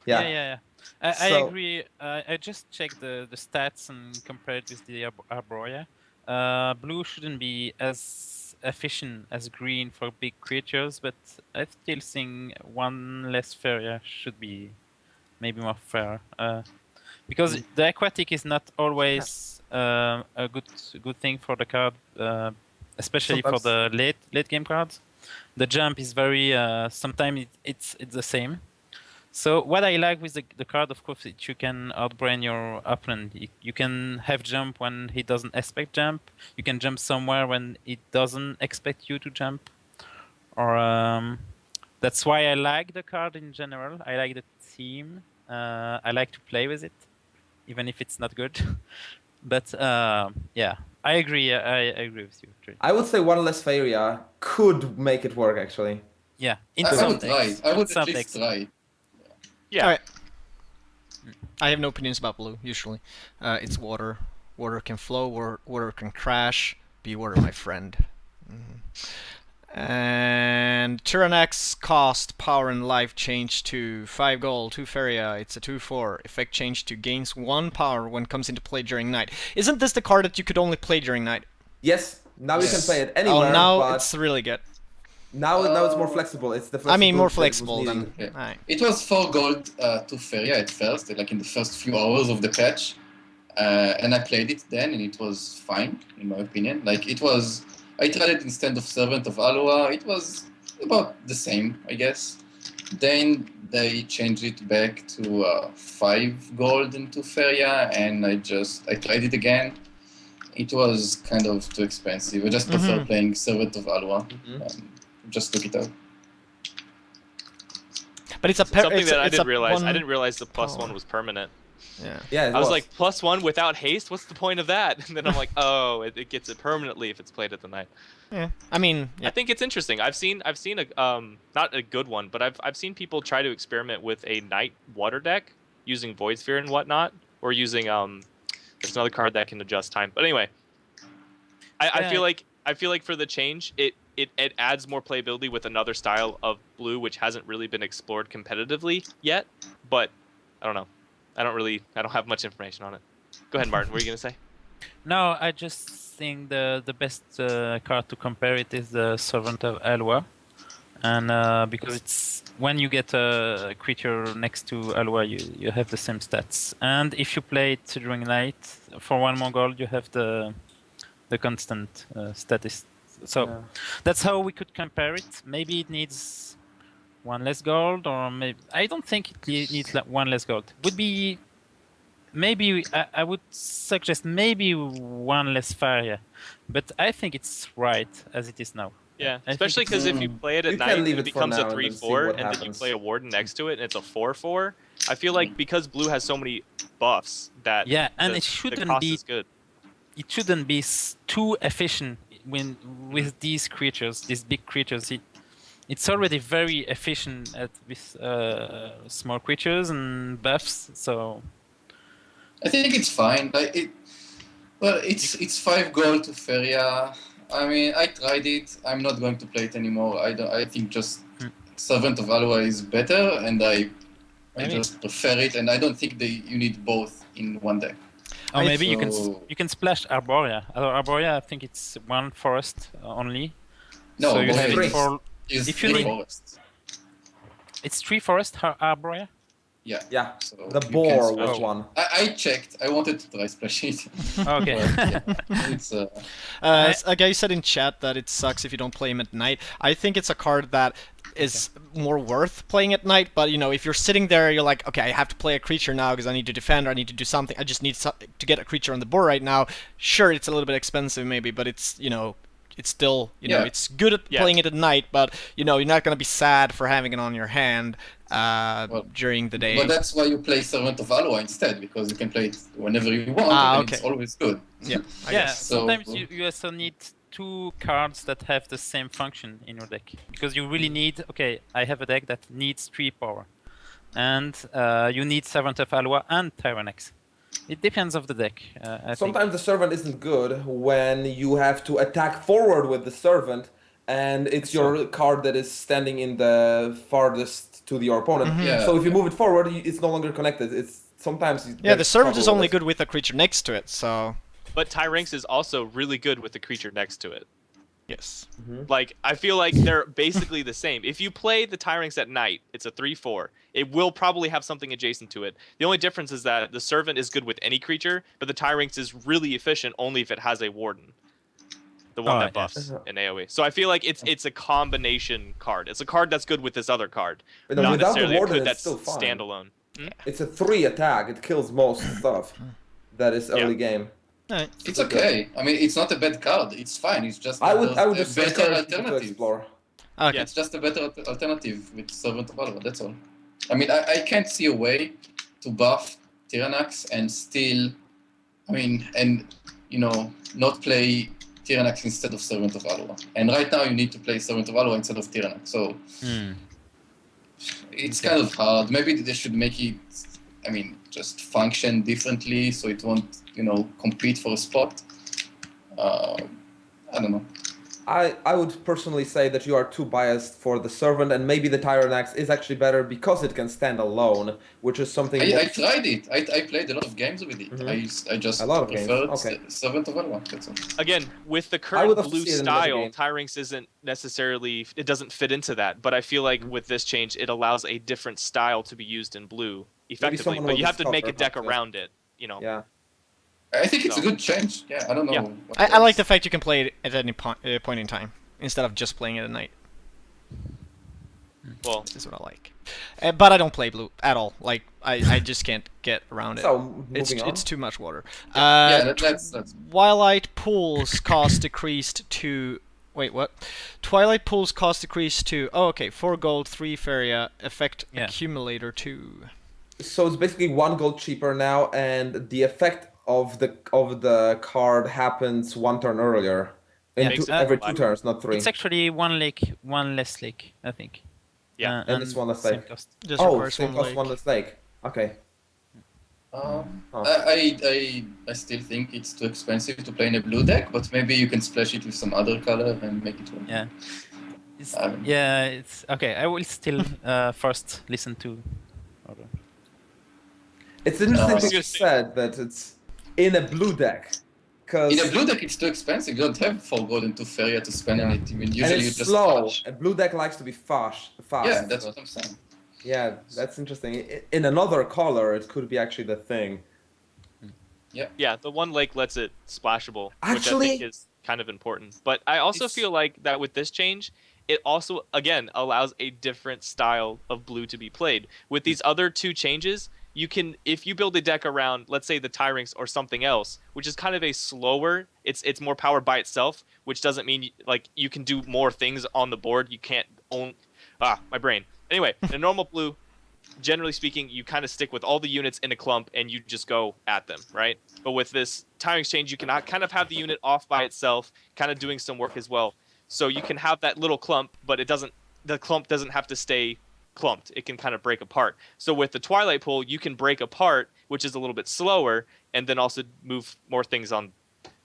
Yeah. I So- agree. I just checked the stats and compared with the Arborea. Blue shouldn't be as efficient as green for big creatures, but I still think one less Faeria should be maybe more fair. Because the aquatic is not always a good thing for the card, especially for the late game cards. The jump is very sometimes it's the same. So what I like with the card, of course, is you can outbrain your opponent. You can have jump when he doesn't expect jump. You can jump somewhere when he doesn't expect you to jump. Or that's why I like the card in general. I like the theme. I like to play with it, even if it's not good. But yeah, I agree. I agree with you. Trey. I would say one less Faeria could make it work, actually. Yeah, in I some would try. decks. I would In some at least decks. try. yeah, Alright. I have no opinions about blue, usually. It's water. Water can flow, water can crash. Be water, my friend. And Tyranax cost, power, and life changed to 5 gold, 2 Faeria. It's a 2/4. Effect change to gains 1 power when comes into play during night. Isn't this the card that you could only play during night? Yes, now you can Yes. play it anywhere. Oh, now but it's really good. now it's more flexible. It's the I mean, more flexibility that flexible was needed. than... Alright. It was 4 gold to Faeria at first, like in the first few hours of the patch. And I played it then, and it was fine, in my opinion. Like, it was... I tried it instead of Servant of Aloha. It was about the same, I guess. Then they changed it back to 5 gold into Faeria, and I tried it again. It was kind of too expensive. I just prefer playing Servant of Aloha. Just look it up. But it's a something it's that a, I it's didn't a realize. one I didn't realize the power. +1 was permanent. Yeah. Yeah, it I was like, +1 without haste? What's the point of that? And then I'm like, oh, it gets it permanently if it's played at the night. Yeah. I mean, yeah. I think it's interesting. I've seen a not a good one, but I've seen people try to experiment with a night water deck using Void Sphere and whatnot, or using It's another card that can adjust time. But anyway, I feel like for the change, it adds more playability with another style of blue, which hasn't really been explored competitively yet. But I don't know. I don't have much information on it. Go ahead, Martin. What are you gonna say? No, I just think the best card to compare it is the Servant of Alwa, and because it's when you get a creature next to Alwa, you have the same stats, and if you play it during night for 1 more gold, you have the constant status. So that's how we could compare it. Maybe it needs 1 less gold, or maybe I don't think it needs 1 less gold. Would be maybe I would suggest maybe 1 less Faeria, but I think it's right as it is now. Yeah, especially because if you play it at night, it becomes a 3/4, and then you play a warden next to it, and it's a 4/4. I feel like because blue has so many buffs that and the it shouldn't cost be is good. It shouldn't be too efficient with these creatures, these big creatures. It's already very efficient with small creatures and buffs. So I think it's fine. It's 5 gold to Faeria. I mean, I tried it. I'm not going to play it anymore. I think just Servant of Alwa is better, and I just prefer it. And I don't think you need both in one deck. Or maybe you can splash Arborea. Arborea, I think it's 1 forest only. No, so you have it for if you need forests. It's 3 forest Arborea. Yeah. So the boar was 1. I checked. I wanted to try splash it. Okay. It's a guy said in chat that it sucks if you don't play him at night. I think it's a card that is more worth playing at night, but you know, if you're sitting there, you're like, okay, I have to play a creature now because I need to defend or I need to do something. I just need to get a creature on the board right now. Sure, it's a little bit expensive maybe, but it's, you know, it's still, you know, it's good at playing it at night, but you know, you're not going to be sad for having it on your hand during the day. But that's why you play Servant of Alwa instead, because you can play it whenever you want, and it's always good. Yeah, I yeah. guess. Sometimes you also need 2 cards that have the same function in your deck, because you really need. Okay, I have a deck that needs 3 power, and you need Servant of Alwa and Tyranax. It depends of the deck. Sometimes the servant isn't good when you have to attack forward with the servant, and it's your card that is standing in the farthest to your opponent. So if you move it forward, it's no longer connected. It's sometimes the servant is only good with a creature next to it. So. But Tyranax is also really good with the creature next to it. Yes. Like, I feel like they're basically the same. If you play the Tyranax at night, it's a 3/4. It will probably have something adjacent to it. The only difference is that the Servant is good with any creature, but the Tyranax is really efficient only if it has a Warden. The one that buffs in AoE. So I feel like it's a combination card. It's a card that's good with this other card. But not without the necessarily Warden, a card it's still that's fine. standalone. It's a 3 attack. It kills most stuff. That is early game. Right. It's okay. I mean, it's not a bad card. It's fine. It's just I would a just better encourage people to alternative. explore. Okay. It's just a better alternative with Servant of Alwa. That's all. I mean, I can't see a way to buff Tyranax and still, I mean, and you know, not play Tyranax instead of Servant of Alwa. And right now, you need to play Servant of Alwa instead of Tyranax. So it's kind of hard. Maybe they should make it, I mean, just function differently so it won't, you know, compete for a spot. I don't know. I would personally say that you are too biased for the servant, and maybe the Tyranax is actually better because it can stand alone, which is something. I tried it. I played a lot of games with it. I just preferred Servant of Alwa. That's all. Again, with the current blue style, Tyranax isn't necessarily, it doesn't fit into that. But I feel like with this change, it allows a different style to be used in blue effectively. But you have to make a deck around it, you know. Yeah. I think it's a good change. Yeah, I don't know. Yeah. I like the fact you can play it at any point in time instead of just playing it at night. Well, this is what I like. But I don't play blue at all. Like I just can't get around it. So it's too much water. That's Twilight Pool's cost decreased to. Wait, what? Twilight Pool's cost decreased to. Oh, okay. 4 gold, 3 Faeria. Effect accumulator 2. So it's basically 1 gold cheaper now, and the effect of the card happens 1 turn earlier. Every 2 turns, not 3. It's actually 1 lake, 1 less lake, I think. Yeah. And it's 1 less lake. Just same cost, 1 less lake. Okay. I still think it's too expensive to play in a blue deck, but maybe you can splash it with some other color and make it work. Yeah. It's okay. I will still first listen to. It's interesting No, that you said that it's in a blue deck. In a blue deck, it's too expensive. You don't have 4 gold and 2 Faeria to spend on it. I mean, And usually you it's just slow. flash. A blue deck likes to be fast. Yeah, that's what I'm saying. Yeah, that's interesting. In another color, it could be actually the thing. Yeah, the one lake lets it splashable, which I Actually- think is kind of important. But I also feel like that with this change, it also, again, allows a different style of blue to be played. With these other 2 changes, you can, if you build a deck around, let's say the Tyranax or something else, which is kind of a slower, it's more power by itself, which doesn't mean like you can do more things on the board. You can't own, my brain. Anyway, in a normal blue, generally speaking, you kind of stick with all the units in a clump and you just go at them, right? But with this Tyranax change, you can kind of have the unit off by itself, kind of doing some work as well. So you can have that little clump, but the clump doesn't have to stay clumped. It can kind of break apart. So with the Twilight Pool, you can break apart, which is a little bit slower, and then also move more things on.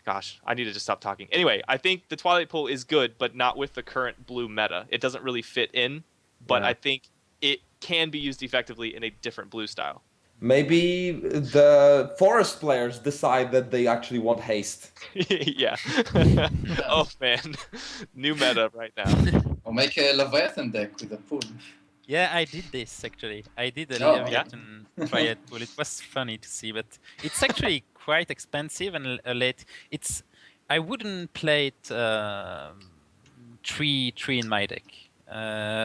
Gosh, I need to just stop talking. Anyway, I think the Twilight Pool is good, but not with the current blue meta. It doesn't really fit in, but Yeah. I think it can be used effectively in a different blue style. Maybe the forest players decide that they actually want haste. Yeah. Oh man, new meta right now. Or make a Leviathan deck with a pool. Yeah, I did this actually. I did a Oh, Leviathan Triad pool. It was funny to see, but it's actually quite expensive and late. I wouldn't play it three in my deck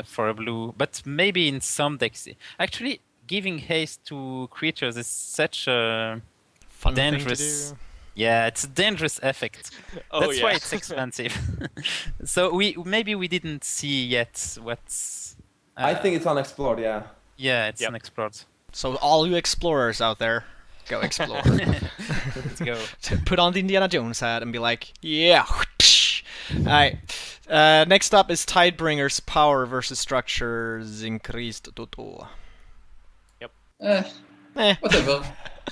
for a blue, but maybe in some decks. Actually, giving haste to creatures is such a Fun dangerous. thing to do. Yeah, it's a dangerous effect. Oh, That's why yeah. it's expensive. So maybe we didn't see yet what's. I think it's unexplored, yeah. Yeah, it's Yep. unexplored. So all you explorers out there, go explore. Let's go. Put on the Indiana Jones hat and be like, yeah. Alright. Next up is Tidebringer's power versus structures increased to 2. Whatever.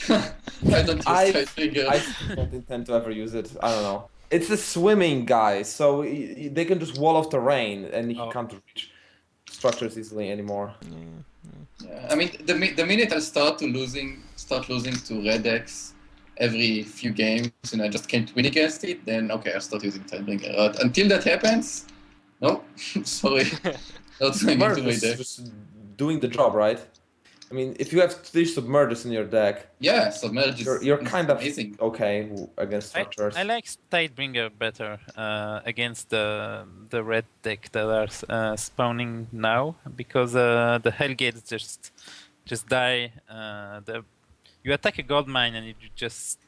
I don't use Tidebringer. I don't intend to ever use it. I don't know. It's a swimming guy, so they can just wall off terrain, and he can't reach structures easily anymore. Yeah, I mean, the minute I start losing to red decks every few games, and I just can't win against it, then okay, I'll start using Tidebringer. But until that happens, no, sorry, not going into my Submerge deck. is just doing the job, right? I mean, if you have 3 submerges in your deck, Yeah, Submerge is you're kind of amazing. okay against structures. I like Tidebringer better against the red deck that are spawning now, because the Hellgates just die. You attack a gold mine and you just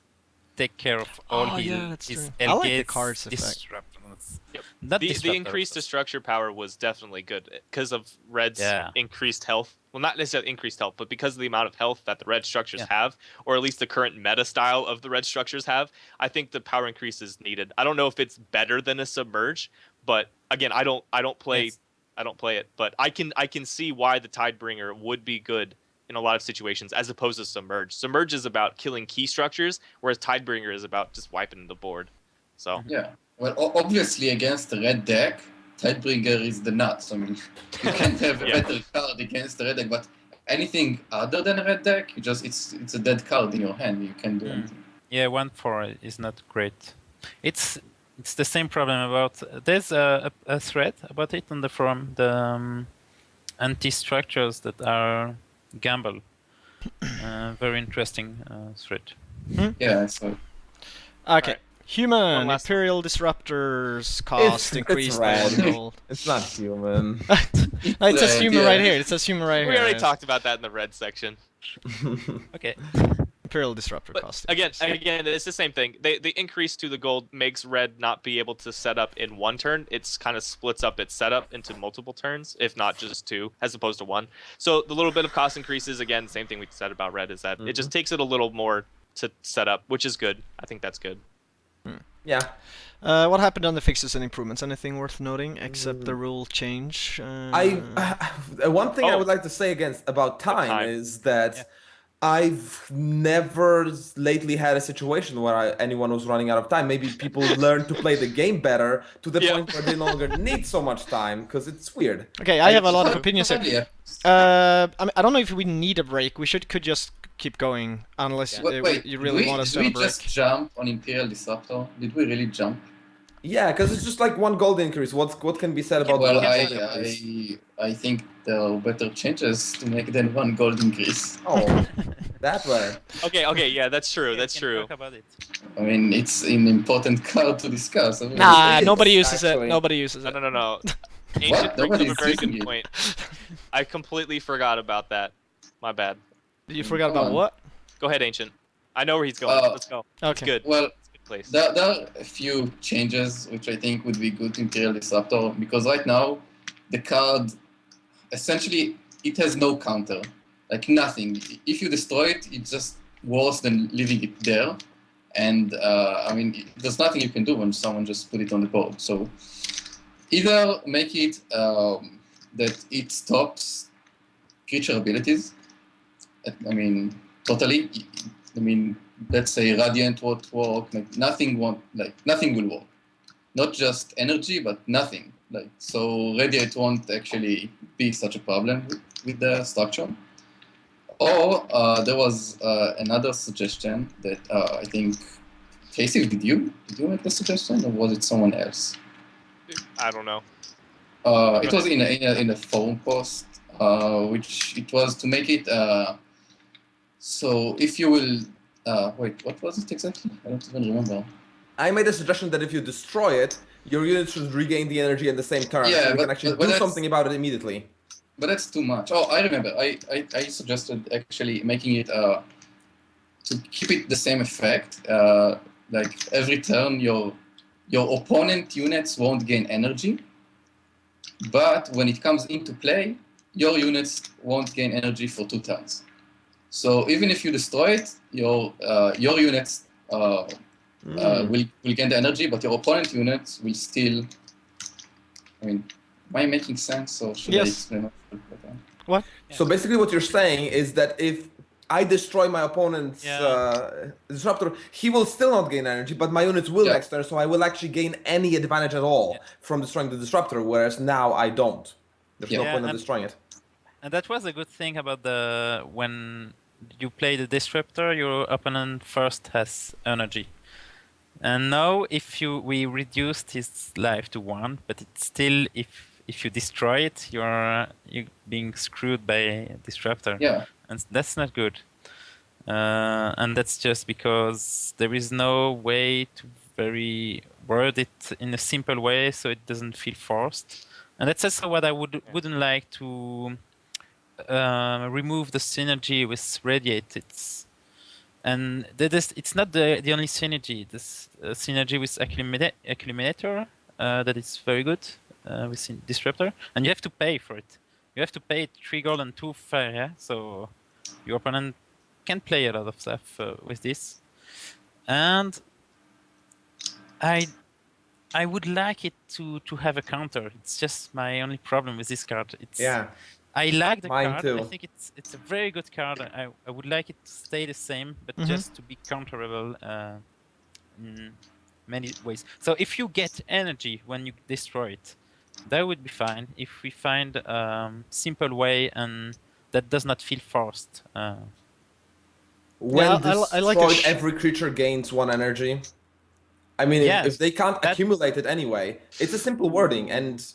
take care of all that's his true. I like the Hellgates cards effect. disruptors. Yep. Not The disruptors, increase to but- structure power was definitely good because of red's Yeah. increased health. Well, not necessarily increased health, but because of the amount of health that the red structures Yeah. have, or at least the current meta style of the red structures have, I think the power increase is needed. I don't know if it's better than a submerge, but again, I don't play Yes. it, but I can see why the Tidebringer would be good in a lot of situations as opposed to submerge. Submerge is about killing key structures, whereas Tidebringer is about just wiping the board. So Yeah. Well, obviously against the red deck, Tidebringer is the nuts. I mean, you can't have a Yeah. better card against the red deck, but anything other than a red deck, it's a dead card in your hand. You can't do anything. Yeah, 1-4 is not great. It's the same problem about. There's a thread about it on the forum. The anti-structures that are gamble. Very interesting thread. Yeah, so Okay. Alright. Human One last Imperial Disruptors cost It's increased by red. 1 gold. It's not human. No, it says red, human yeah. right here. It says human right we here. already talked about that in the red section. Okay. Imperial Disruptor But cost. again, increased. it's the same thing. The increase to the gold makes red not be able to set up in one turn. It's kind of splits up its setup into multiple turns, if not just 2, as opposed to 1. So the little bit of cost increases, again, same thing we said about red, is that it just takes it a little more to set up, which is good. I think that's good. Yeah. What happened on the fixes and improvements? Anything worth noting except the rule change? One thing I Oh. would like to say about time time. is that Yeah. I've never lately had a situation where anyone was running out of time. Maybe people learn to play the game better to the Yeah. point where they no longer need so much time, because it's weird. Okay, I have a lot of Well, opinions here. yeah. I don't know if we need a break. We could just keep going, unless Wait, you really want us to did have a we break. just jump on Imperial Disruptor? Did we really jump? Yeah, because it's just like one gold increase. What can be said about Well, one gold increase? I think there are better changes to make than one gold increase. Oh, that way. Okay, yeah, that's true. We That's can true. talk about it. I mean, it's an important card to discuss. I mean, Nah, It is, nobody uses it. actually. Nobody uses it. No. Ancient brings up Nobody's a very using good it. point. I completely forgot about that. My bad. You forgot Come about on. what? Go ahead, Ancient. I know where he's going. Uh, Let's go. It's Okay. good. well, It's a good place. there are a few changes which I think would be good to Imperial Disruptor, because right now the card essentially it has no counter, like nothing. If you destroy it, it's just worse than leaving it there. And I mean, there's nothing you can do when someone just put it on the board. So either make it that it stops creature abilities. I mean, totally. I mean, let's say Radiant won't work. Like nothing will work. Not just energy, but nothing. Like so, Radiant won't actually be such a problem with the structure. Or there was another suggestion that I think, Casey, did you make the suggestion, or was it someone else? I don't know. It was in a forum post, which it was to make it so if you will wait, what was it exactly? I don't even remember. I made a suggestion that if you destroy it, your unit should regain the energy in the same turn, Yeah, so you but- can actually but do that's- something about it immediately. But that's too much. Oh, I remember. I suggested actually making it to keep it the same effect. Like every turn, your opponent units won't gain energy, but when it comes into play, your units won't gain energy for 2 turns. So even if you destroy it, your units will gain the energy, but your opponent units will still. I mean, am I making sense, or should I Yes. explain it better? What? So basically what you're saying is that if I destroy my opponent's Yeah. disruptor, he will still not gain energy, but my units will Yeah. next turn, so I will actually gain any advantage at all Yeah. from destroying the disruptor, whereas now I don't. There's no Yeah. point in and- destroying it. And that was a good thing about when you play the disruptor, your opponent first has energy. And now if we reduced his life to 1, but it's still if you destroy it, you're being screwed by disruptor. Yeah. And that's not good. And that's just because there is no way to very word it in a simple way so it doesn't feel forced. And that's also what I wouldn't like to remove the synergy with Radiate. And it's not the only synergy. This synergy with Accliminator that is very good with Disruptor, and you have to pay for it. You have to pay 3 gold and 2 Faeria, so your opponent can play a lot of stuff with this. And I would like it to have a counter. It's just my only problem with this card. Yeah. I like the Mine card. too. I think it's a very good card. I would like it to stay the same, but just to be counterable in many ways. So if you get energy when you destroy it, that would be fine. If we find simple way and that does not feel forced. When I like destroyed, every creature gains 1 energy. I mean, Yes, if they can't that- accumulate it anyway, it's a simple wording, and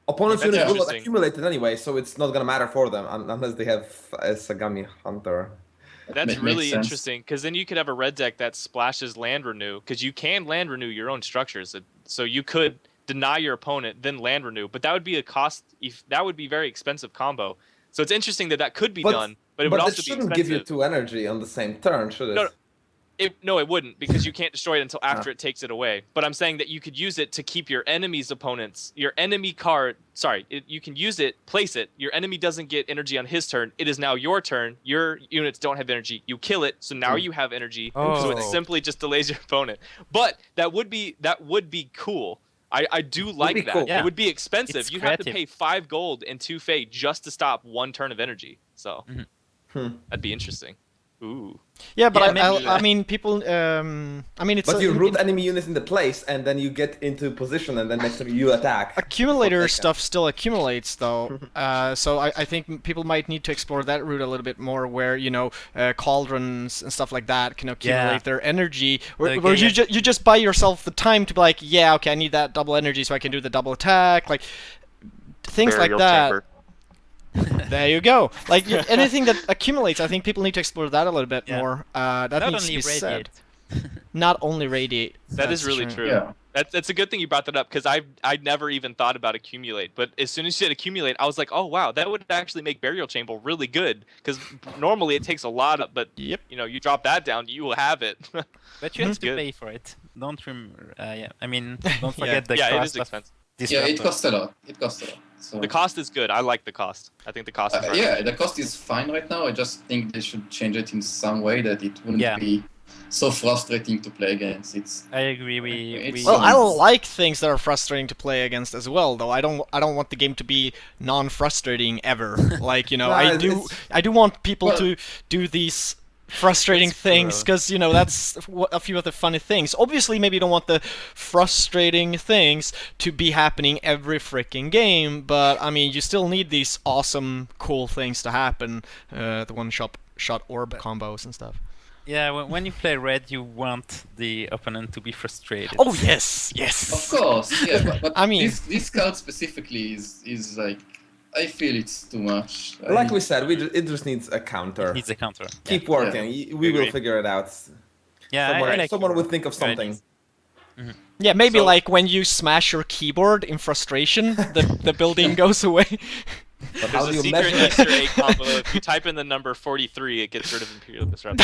opponents' That's units will not interesting. accumulate it anyway, so it's not gonna matter for them unless they have a Sagami Hunter. That's Makes really sense. interesting because then you could have a red deck that splashes land renew because you can land renew your own structures. So you could deny your opponent, then land renew, but that would be that would be very expensive combo. So it's interesting that could be done, but it would also be shouldn't expensive. give you 2 energy on the same turn, should it? No, it wouldn't because you can't destroy it until after it takes it away. But I'm saying that you could use it to keep your enemy's opponents, your enemy card. Sorry, you can use it, place it. Your enemy doesn't get energy on his turn. It is now your turn. Your units don't have energy. You kill it, so now you have energy. So it Oh. simply just delays your opponent. But that would be cool. I do like that. cool. Yeah. It would be expensive. It's You'd have to creative. pay 5 gold and 2 Fae just to stop 1 turn of energy. So Hmm. that'd be interesting. Ooh. Yeah, but Yeah, maybe I mean, people. I mean, it's. But you root enemy units in the place, and then you get into position, and then next time you attack. Accumulator stuff still accumulates, though. So I think people might need to explore that route a little bit more, where cauldrons and stuff like that can accumulate their energy. Where you just buy yourself the time to be like, yeah, okay, I need that double energy so I can do the double attack, like things Burial like that. chamber. There you go. Like anything that accumulates, I think people need to explore that a little bit Yeah. more. That Not needs only to be said. radiate. Not only radiate. That is That's really true. Yeah. That's a good thing you brought that up, because I never even thought about accumulate. But as soon as you said accumulate, I was like, oh wow, that would actually make burial chamber really good. Because normally it takes a lot of, but Yep. you drop that down, you will have it. But you have That's to good. pay for it. Don't I mean, don't forget the Yeah, it cost is of expensive. Yeah, it disruptor. costs a lot. It costs a lot. So, The cost is good. I like the cost. I think the cost is right. yeah, the cost is fine right now. I just think they should change it in some way that it wouldn't Yeah. be so frustrating to play against. I agree. Well, I Sounds- like things that are frustrating to play against as well, though. I don't want the game to be non-frustrating ever. Like No, I do want people Well- to do these frustrating That's things, true. because that's a few of the funny things. Obviously, maybe you don't want the frustrating things to be happening every freaking game, but I mean, you still need these awesome, cool things to happen. The one-shot orb combos and stuff. Yeah, when you play red, you want the opponent to be frustrated. Oh yes, yes. Of course, yeah, but I mean- this card specifically is like, I feel it's too much. Like we said, it just needs a counter. It needs a counter. Keep working. We will Agreed. figure it out. Yeah, Someone, I like someone your will think of something. ideas. Yeah, maybe So- like when you smash your keyboard in frustration, the building goes away. But how There's do a you secret measure Easter egg combo. If you type in the number 43, it gets rid of Imperial Disruptor.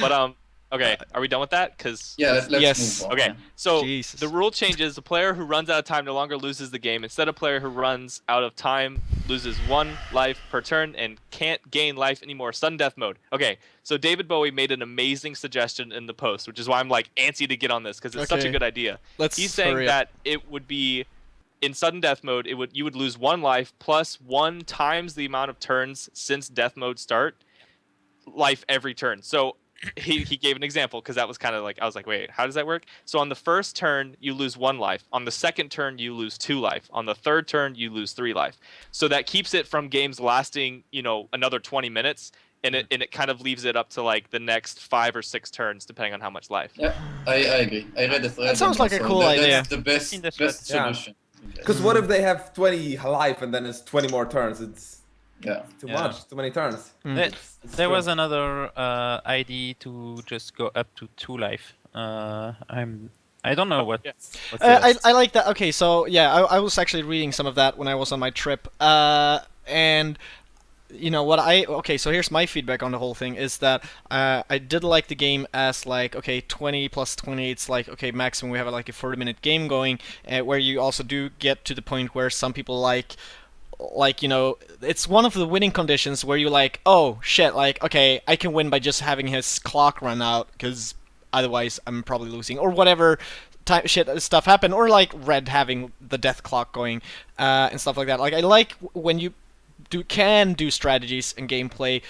But okay, are we done with that? Because Yeah, let's Yes. move on. okay, so Jesus. the rule changes: the player who runs out of time no longer loses the game. Instead, a player who runs out of time loses 1 life per turn and can't gain life anymore. Sudden death mode. Okay, so David Bowie made an amazing suggestion in the post, which is why I'm like antsy to get on this, because it's such a Okay. good idea. Let's He's saying hurry up. that it would be in sudden death mode, you would lose 1 life plus 1 times the amount of turns since death mode start, life every turn. So he gave an example, because that was kind of like, I was like, wait, how does that work? So on the first turn you lose 1 life, on the second turn you lose 2 life, on the third turn you lose 3 life. So that keeps it from games lasting another 20 minutes, and it kind of leaves it up to like the next 5 or 6 turns depending on how much life. Yeah, I agree. I read the thread. That sounds and like a also cool idea. That's the best, In the best thread, yeah. solution. Because what if they have 20 life and then it's 20 more turns? It's Yeah. too Yeah. much, too many turns. There, It's there true. was another idea to just go up to 2 life. I don't know what. Yeah. what's I like that. Okay, so yeah, I was actually reading some of that when I was on my trip, and okay, so here's my feedback on the whole thing is that I did like the game as like, okay, 20 plus 20, it's like, okay, maximum we have like a 40-minute game going, where you also do get to the point where some people like it's one of the winning conditions where you're like, oh shit, like, okay, I can win by just having his clock run out, because otherwise I'm probably losing, or whatever stuff happen, or like red having the death clock going, and stuff like that. Like, I like when you can do strategies and gameplay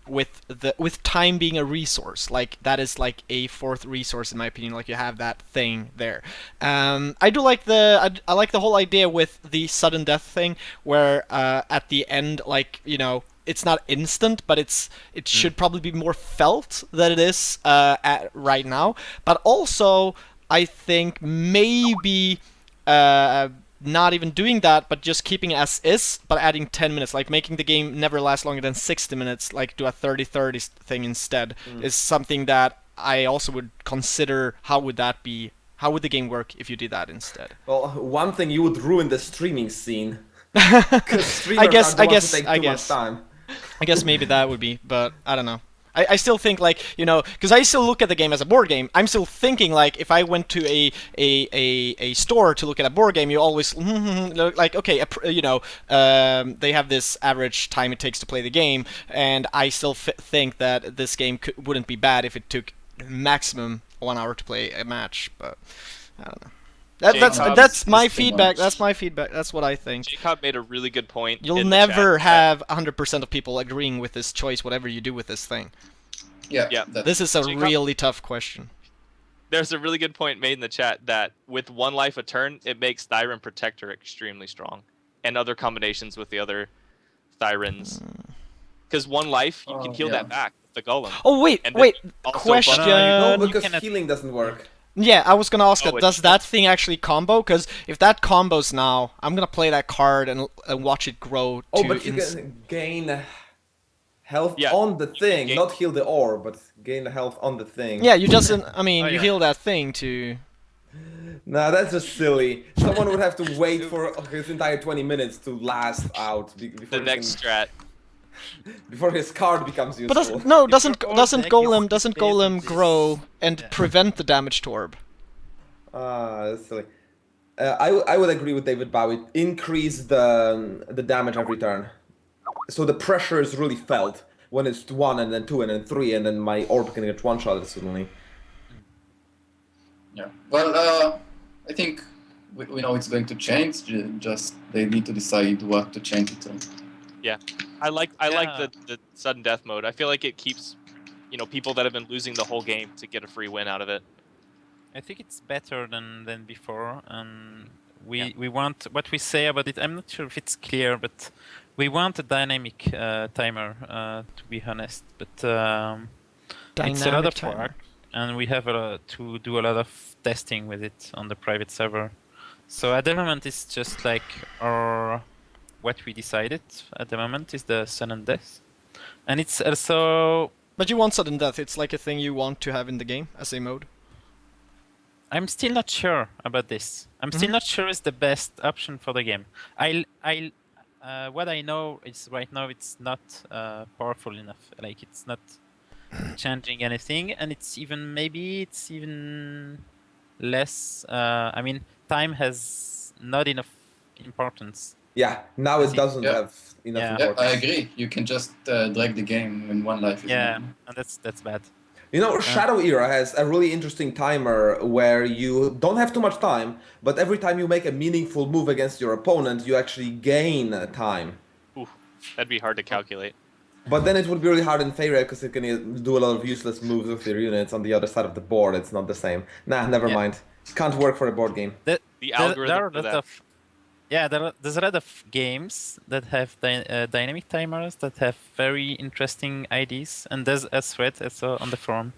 with time being a resource. Like, that is like a 4th resource in my opinion. Like, you have that thing there. I do like I like the whole idea with the sudden death thing, where at the end, like, it's not instant, but it should probably be more felt than it is right now. But also, I think maybe not even doing that, but just keeping it as is, but adding 10 minutes, like making the game never last longer than 60 minutes, like do a 30-30 thing instead, is something that I also would consider. How would that be? How would the game work if you did that instead? Well, one thing, you would ruin the streaming scene. 'Cause streamers I guess- are the I ones guess- who take I too much guess. time. I guess maybe that would be, but I don't know. I still think, like, because I still look at the game as a board game. I'm still thinking, like, if I went to a store to look at a board game, you always like, okay, they have this average time it takes to play the game, and I still think that this game wouldn't be bad if it took maximum 1 hour to play a match. But I don't know. That's my It's too feedback. much. That's my feedback. That's what I think. Jacob made a really good point. You'll in the never chat. have 100% of people agreeing with this choice, whatever you do with this thing. Yeah. Yeah. This is a Jacob- really tough question. There's a really good point made in the chat that with 1 life a turn, it makes Thyran Protector extremely strong, and other combinations with the other Thyrans. Because 1 life, you can heal yeah. that back with the Golem. Oh wait, And then wait. also Question. No, you because cannot- healing doesn't work. Yeah, I was gonna ask Oh, that. it Does should. that thing actually combo? Because if that combos now, I'm gonna play that card and watch it grow. Oh, to but you can gain health Yeah, on the thing, gain- not heal the ore, but gain the health on the thing. Yeah, you doesn't. I mean, Oh, you yeah. heal that thing to. Nah, that's just silly. Someone would have to wait for his entire 20 minutes to last out before, The next strat. before his card becomes But useful. doesn't your doesn't deck golem is doesn't based on golem this. grow and Yeah. prevent the damage orb? That's silly. I would agree with David Bowie. Increase the damage every turn, so the pressure is really felt when it's 1 and then 2 and then 3 and then my orb can get one-shotted suddenly. Yeah. Well, I think we know it's going to change. Just they need to decide what to change it to. I like Yeah. the sudden death mode. I feel like it keeps, people that have been losing the whole game to get a free win out of it. I think it's better than before, and we want what we say about it. I'm not sure if it's clear, but we want a dynamic timer, to be honest. But it's a lot of timer. work, and we have to do a lot of testing with it on the private server. So at the moment, it's just like what we decided at the moment is the sudden death, and it's also. But you want sudden death. It's like a thing you want to have in the game as a mode. I'm still not sure about this. I'm still not sure it's the best option for the game. What I know is right now it's not powerful enough. Like it's not changing anything, and it's even less. I mean, time has not enough importance. Yeah, now it doesn't Yeah. have enough Yeah. Yeah, importance. I agree. You can just drag the game in 1 life. Yeah, and that's bad. You know, Shadow Era has a really interesting timer where you don't have too much time, but every time you make a meaningful move against your opponent, you actually gain time. Ooh, that'd be hard to calculate. But then it would be really hard in Faeria because it can do a lot of useless moves with your units on the other side of the board. It's not the same. Nah, never Yeah. mind. Can't work for a board game. The There are algorithm a for lot that. of there's a lot of games that have dynamic timers that have very interesting ideas, and there's a thread also on the forum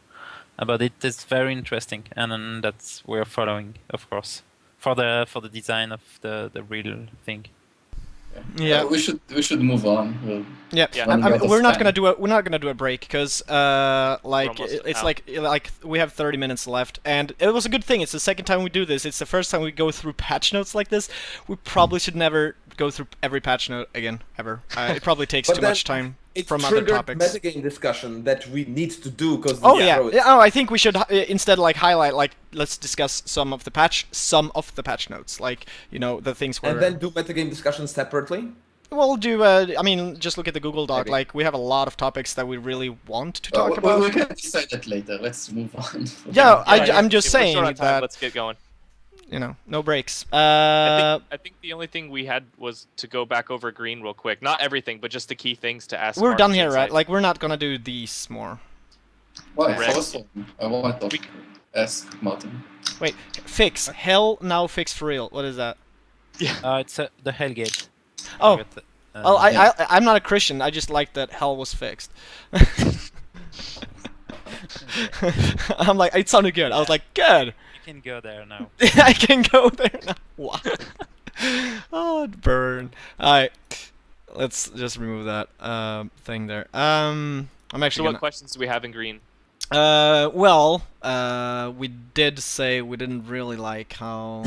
about it. It's very interesting, and that's we're following, of course, for the design of the real thing. Yeah. We should move on. Yeah, Yeah. I mean, Running out of we're not time. gonna do a break because it's out. like we have 30 minutes left, and it was a good thing. It's the second time we do this. It's the first time we go through patch notes like this. We probably should never go through every patch note again ever. It probably takes But too then much time It from other triggered topics. metagame discussion that we need to do because Oh yeah. Oh, I think we should instead like highlight like let's discuss some of the patch notes, like the things where and then do metagame discussion separately. we'll do. I mean, just look at the Google Doc. Maybe. Like we have a lot of topics that we really want to talk We about. can decide that later. Let's move on. Yeah, I'm just If we're saying short on time, that let's get going. no breaks. I think the only thing we had was to go back over green real quick. Not everything, but just the key things to ask. We're Mark's done here, right? insight. Like we're not gonna do these more. Why? Red. ForestWorm. I want to ask Martin. Wait, fix hell now fix for real. What is that? It's the Hellgate. Oh. With, Oh, yeah. I'm not a Christian. I just like that hell was fixed. I'm like, it sounded good. I was like, good. You can go there now. I can go there now. What? Oh, burn. Alright, let's just remove that thing there. I'm So actually what gonna. questions do we have in green? We did say we didn't really like how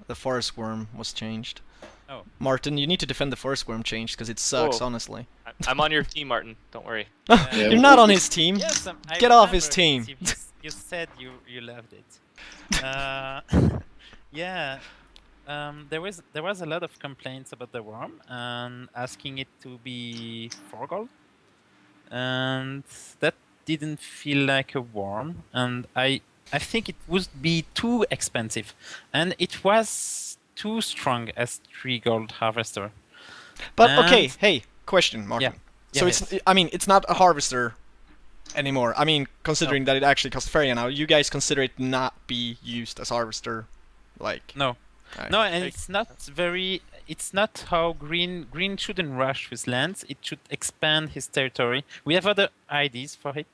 the ForestWorm was changed. Oh. Martin, you need to defend the ForestWorm change because it sucks, Whoa. honestly. I'm on your team, Martin. Don't worry. Yeah, You're not on his team. Yes, I Get off his remember team. this. You said you loved it. Yeah. There was a lot of complaints about the worm and asking it to be 4 gold, and that didn't feel like a worm. And I I think it would be too expensive, and it was too strong as 3 gold harvester. But And- okay, hey, question, Martin. Yeah. So Yes. it's not a harvester anymore. I mean, considering that it actually costs Faeria now, you guys consider it not be used as harvester, like? No. Right. No, and it's not very. It's not how green shouldn't rush with lands. It should expand his territory. We have other ideas for it.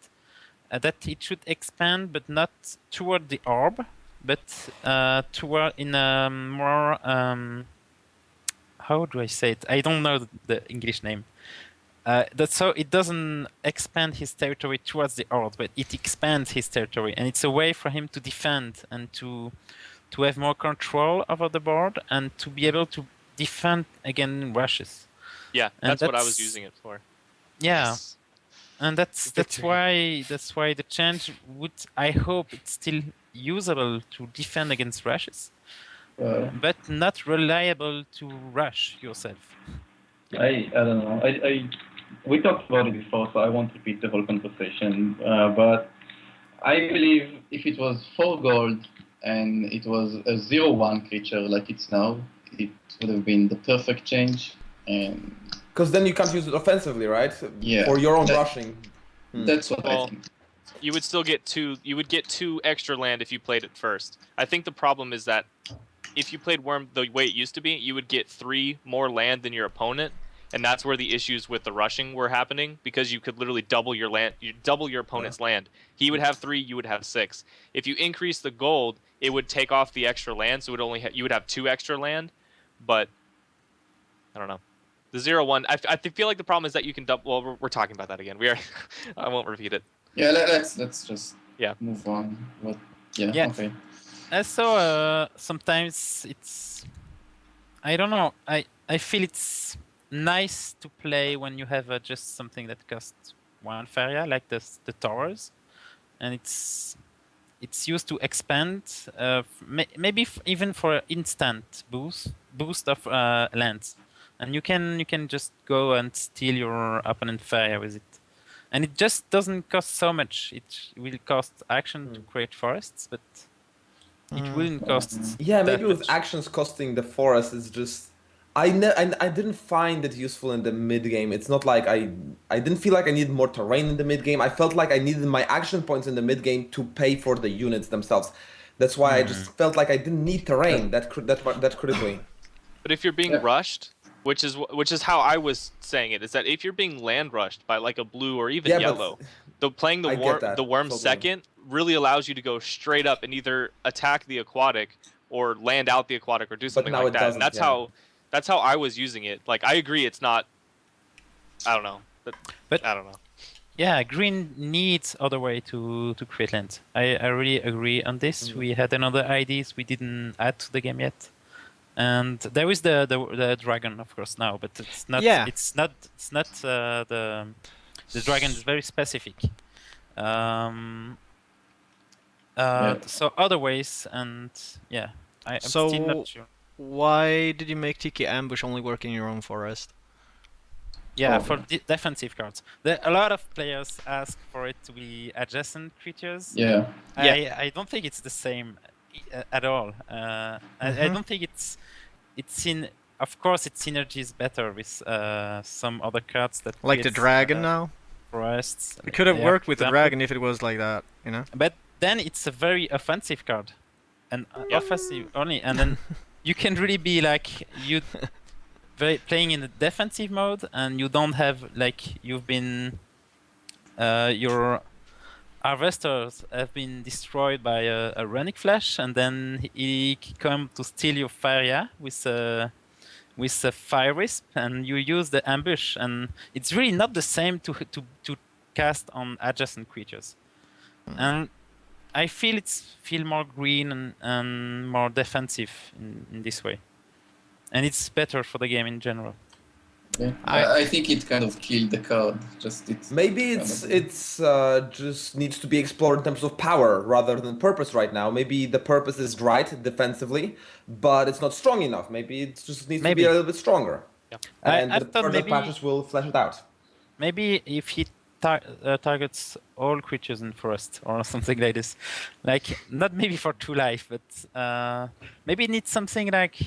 That it should expand, but not toward the orb, but toward in a more. How do I say it? I don't know the English name. That's so it doesn't expand his territory towards the orb, but it expands his territory, and it's a way for him to defend and to have more control over the board and to be able to defend against rushes. Yeah, And that's what I was that's- using it for. Yeah, Yes. and that's why the change would. I hope it's still usable to defend against rushes, but not reliable to rush yourself. I don't know. We talked about it before, so I won't repeat the whole conversation. But I believe if it was 4 gold and it was a 0/1 creature like it's now, it would have been the perfect change. And Because then you can't use it offensively, right? Yeah. For your own That- rushing. that's what I Well, think. You would still get two. You would get 2 extra land if you played it first. I think the problem is that if you played Worm the way it used to be, you would get 3 more land than your opponent, and that's where the issues with the rushing were happening, because you could literally double your land, you double your opponent's land. He would have 3, you would have 6. If you increase the gold, it would take off the extra land, so it would only you would have 2 extra land. But I don't know. The 0/1, I feel like the problem is that you can double. Well, we're talking about that again. We are. I won't repeat it. Yeah, let's just Yeah. move on. But yeah, Yeah. okay. Also, sometimes it's. I don't know. I feel it's nice to play when you have just something that costs 1 Faeria, like the towers, and it's used to expand. Maybe even for instant boost of lands, and you can just go and steal your opponent Faeria with it, and it just doesn't cost so much. It will cost action to create forests, but it wouldn't cost. Yeah, that maybe with much. actions costing the forest is just. I didn't find it useful in the mid game. It's not like I didn't feel like I needed more terrain in the mid game. I felt like I needed my action points in the mid game to pay for the units themselves. That's why I just felt like I didn't need terrain that critically. But if you're being rushed, which is how I was saying it, is that if you're being land rushed by like a blue or even Yeah, but yellow, playing I get that, the worm totally. second really allows you to go straight up and either attack the aquatic or land out the aquatic or do something now like it that. doesn't, And that's how I was using it. Like, I agree, it's not. I don't know. But- I don't know. Yeah, green needs other way to create land. I really agree on this. We had another ideas we didn't add to the game yet, and there is the dragon, of course, now, but it's not. Yeah. It's not the dragon is very specific. So other ways, and yeah, I'm So- still not sure. Why did you make Tikiambush only work in your own forest? Yeah, Oh. for defensive cards. A lot of players ask for it to be adjacent creatures. Yeah. I don't think it's the same at all. I don't think it's in. Of course, its synergy is better with some other cards that Like the creates, dragon now? forests. It could have Yeah, worked for with the example. dragon if it was like that, you know? But then it's a very offensive card, and offensive only, and then you can really be like playing in the defensive mode, and you don't have like you've been your harvesters have been destroyed by a runic flash, and then he come to steal your Faeria with a fire wisp, and you use the ambush, and it's really not the same to cast on adjacent creatures. And I feel feel more green and more defensive in this way, and it's better for the game in general. Yeah. I think it kind of killed the card. Maybe it's just needs to be explored in terms of power rather than purpose right now. Maybe the purpose is right defensively, but it's not strong enough. Maybe it just needs to be a little bit stronger. Yeah. And I the thought further maybe- patches will flesh it out. Maybe if he targets all creatures in forest or something like this. Like not maybe for 2 life, but maybe it needs something like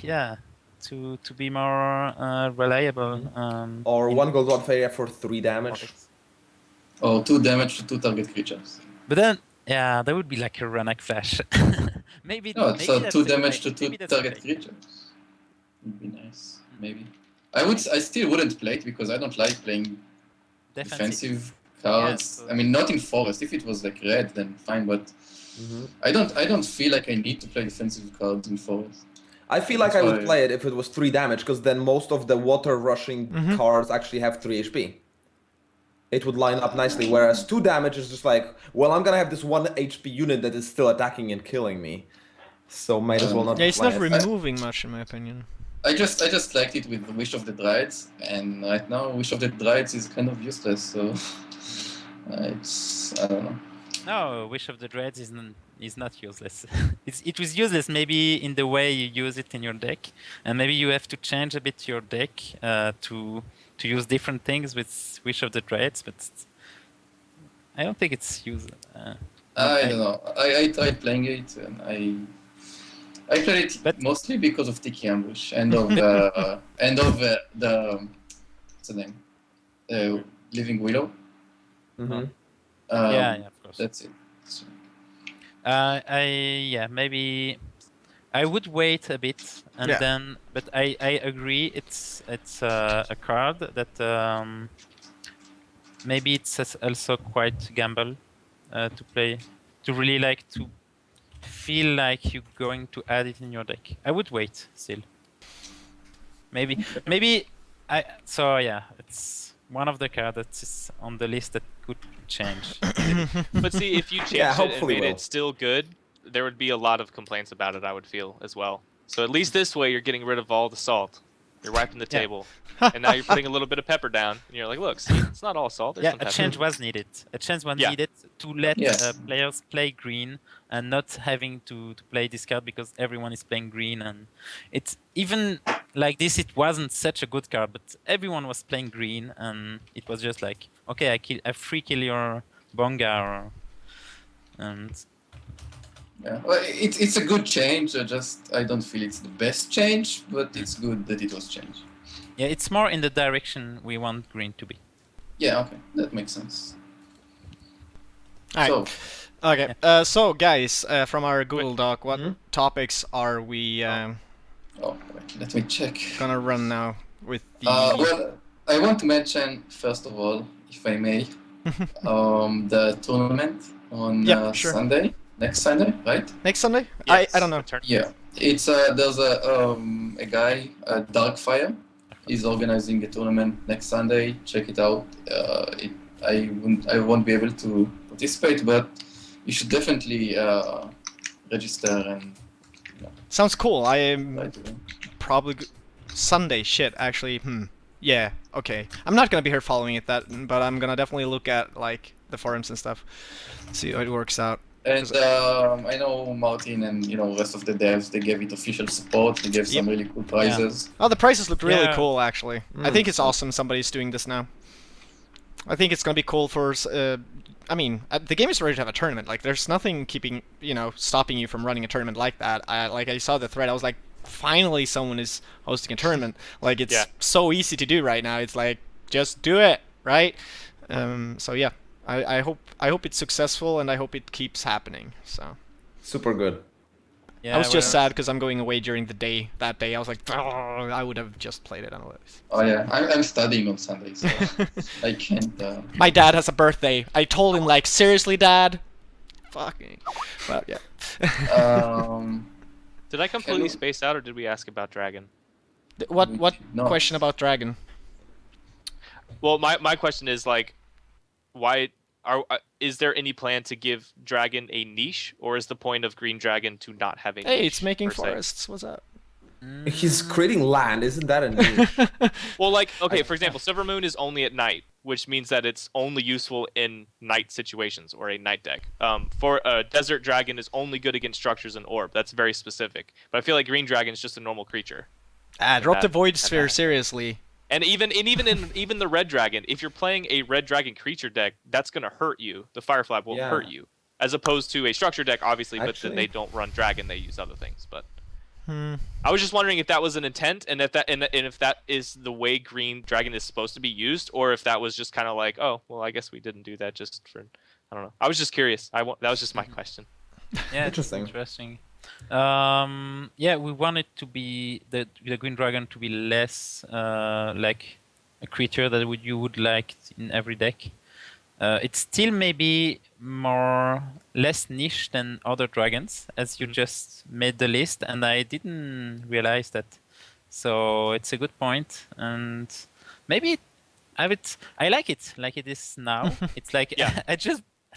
to be more reliable. Or 1 gold 1 Faeria for 3 damage. Or 2 damage to 2 target creatures. But then, yeah, that would be like a Ranac Flash. maybe. No, maybe so that's 2 okay. damage to 2 Maybe that's target okay. creatures. Would be nice, maybe. I still wouldn't play it because I don't like playing defensive cards. Yeah, so I mean, not in forest. If it was like red, then fine. But I don't feel like I need to play defensive cards in forest. I feel like I That's would why- play it if it was 3 damage, because then most of the water rushing cards actually have 3 HP. It would line up nicely, whereas 2 damage is just like, well, I'm gonna have this 1 HP unit that is still attacking and killing me. So might as well not Yeah, it's play not it. removing much in my opinion. I just liked it with Wish of the Druids, and right now Wish of the Druids is kind of useless. So I don't know. No, Wish of the Dreads is not useless. It was useless maybe in the way you use it in your deck, and maybe you have to change a bit your deck to use different things with Wish of the Dreads, but I don't think it's useless. I don't know. I tried playing it, and I played it But- mostly because of Tikiambush and of the what's the name? Living Willow. Mhm. Yeah, of course. That's it. Maybe I would wait a bit and Yeah. then, but I agree it's a card that maybe it's also quite gamble to play, to really like to feel like you're going to add it in your deck. I would wait still. Maybe it's one of the cards that is on the list that could change. But see, if you changed Yeah, it and hopefully made will. it still good, there would be a lot of complaints about it, I would feel, as well. So at least this way, you're getting rid of all the salt. You're wiping the Yeah. table. And now you're putting a little bit of pepper down. And you're like, look, see, it's not all salt. There's Yeah, some a pepper. change was needed. A change was Yeah. needed to let Yes. players play green and not having to play this card because everyone is playing green. And it's even like this, it wasn't such a good card, but everyone was playing green, and it was just like, okay, I free kill your Bonga, and Yeah, well, it's a good change. I don't feel it's the best change, but it's good that it was changed. yeah, it's more in the direction we want green to be. Yeah, okay, that makes sense. Alright. So, Okay, so guys, from our Google Doc, what topics are we wait, let me check. gonna run now with the... Well, I want to mention first of all, if I may, the tournament on Yeah, sure. Sunday, next Sunday, right? Next Sunday? Yes, I don't know. a turn- Yeah, it's there's a guy, Darkfire. He's organizing a tournament next Sunday. Check it out. I won't be able to participate, but you should definitely register and Sounds cool. I am try to. probably... Sunday, shit, actually, Yeah, okay. I'm not gonna be here following it, but I'm gonna definitely look at, like, the forums and stuff. See how it works out. And I know Martin and rest of the devs, they gave it official support. They gave some really cool prizes. Oh, the prices look really Yeah. cool, actually. I think it's awesome somebody's doing this now. I think it's gonna be cool for... I mean, the game is ready to have a tournament. Like, there's nothing keeping, stopping you from running a tournament like that. I saw the thread, I was like, finally someone is hosting a tournament. Like, it's Yeah. so easy to do right now. It's like, just do it, right? So yeah, I hope it's successful, and I hope it keeps happening. So Super good. Yeah, I was just well, sad because I'm going away during the day. That day, I was like, oh, I would have just played it otherwise. Oh yeah, I'm studying on Sunday, so I can't. My dad has a birthday. I told him, like, seriously, Dad? Fucking. But yeah. Did I completely we- space out, or did we ask about Dragon? What No. question about Dragon? Well, my question is, like, why is there any plan to give Dragon a niche, or is the point of Green Dragon to not have a niche? Hey, it's making per se? forests. What's up? He's creating land, isn't that a niche? Well, like, okay, for example, Silvermoon is only at night, which means that it's only useful in night situations or a night deck. For Desert Dragon is only good against structures and orb. That's very specific. But I feel like Green Dragon is just a normal creature. Drop the That- Void that Sphere, matters. seriously. And even the red dragon, if you're playing a red dragon creature deck, that's gonna hurt you. The Firefly will hurt you, as opposed to a structure deck, obviously. But then they don't run dragon; they use other things. But I was just wondering if that was an intent, and if that is the way green dragon is supposed to be used, or if that was just kind of like, oh, well, I guess we didn't do that just for. I don't know. I was just curious. That was just my question. Yeah, interesting. Yeah, we wanted to be the green dragon to be less like a creature that you would like in every deck. It's still maybe less niche than other dragons, as you just made the list, and I didn't realize that. So it's a good point, and maybe I like it like it is now. It's like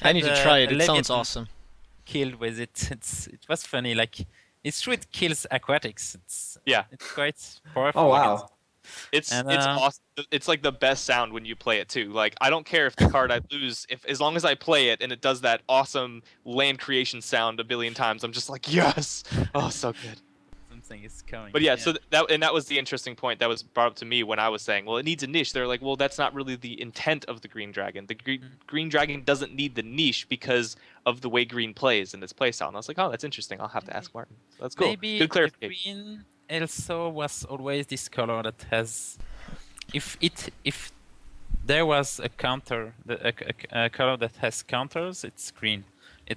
I need to try it. It sounds awesome. Killed with it. It was funny. Like it's true. It kills aquatics. It's quite powerful. Oh wow. It's awesome. It's like the best sound when you play it too. Like I don't care if the card I lose, as long as I play it and it does that awesome land creation sound a billion times, I'm just like yes. Oh, so good. Something is coming. But yeah, so that was the interesting point that was brought up to me when I was saying, well, it needs a niche. They're like, well, that's not really the intent of the green dragon. The green dragon doesn't need the niche because of the way green plays in this playstyle. And I was like, oh, that's interesting. I'll have to ask Martin. So that's cool. Maybe good clarification. The green also was always this color that has, if there was a counter, a color that has counters, it's green.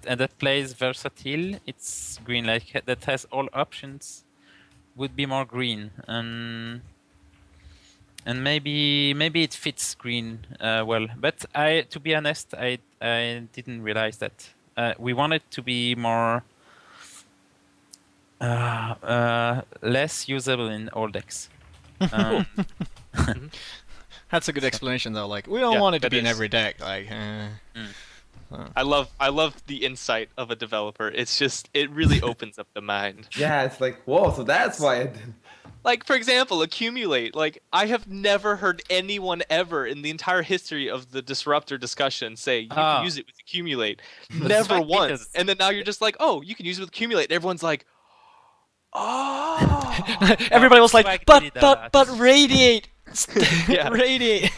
And that plays versatile, it's green. Like that has all options, would be more green. And maybe it fits green well. But to be honest, I didn't realize that. We wanted to be more less usable in all decks. That's a good explanation, though. Like, we don't want it to be in every deck. Like, I love the insight of a developer. It's just, it really opens up the mind. Yeah, it's like, whoa, so that's why it did. Like, for example, accumulate. Like, I have never heard anyone ever in the entire history of the Disruptor discussion say you can use it with accumulate. Never once. And then now you're just like, oh, you can use it with accumulate. And everyone's like, oh. Everybody was like, but radiate. Radiate.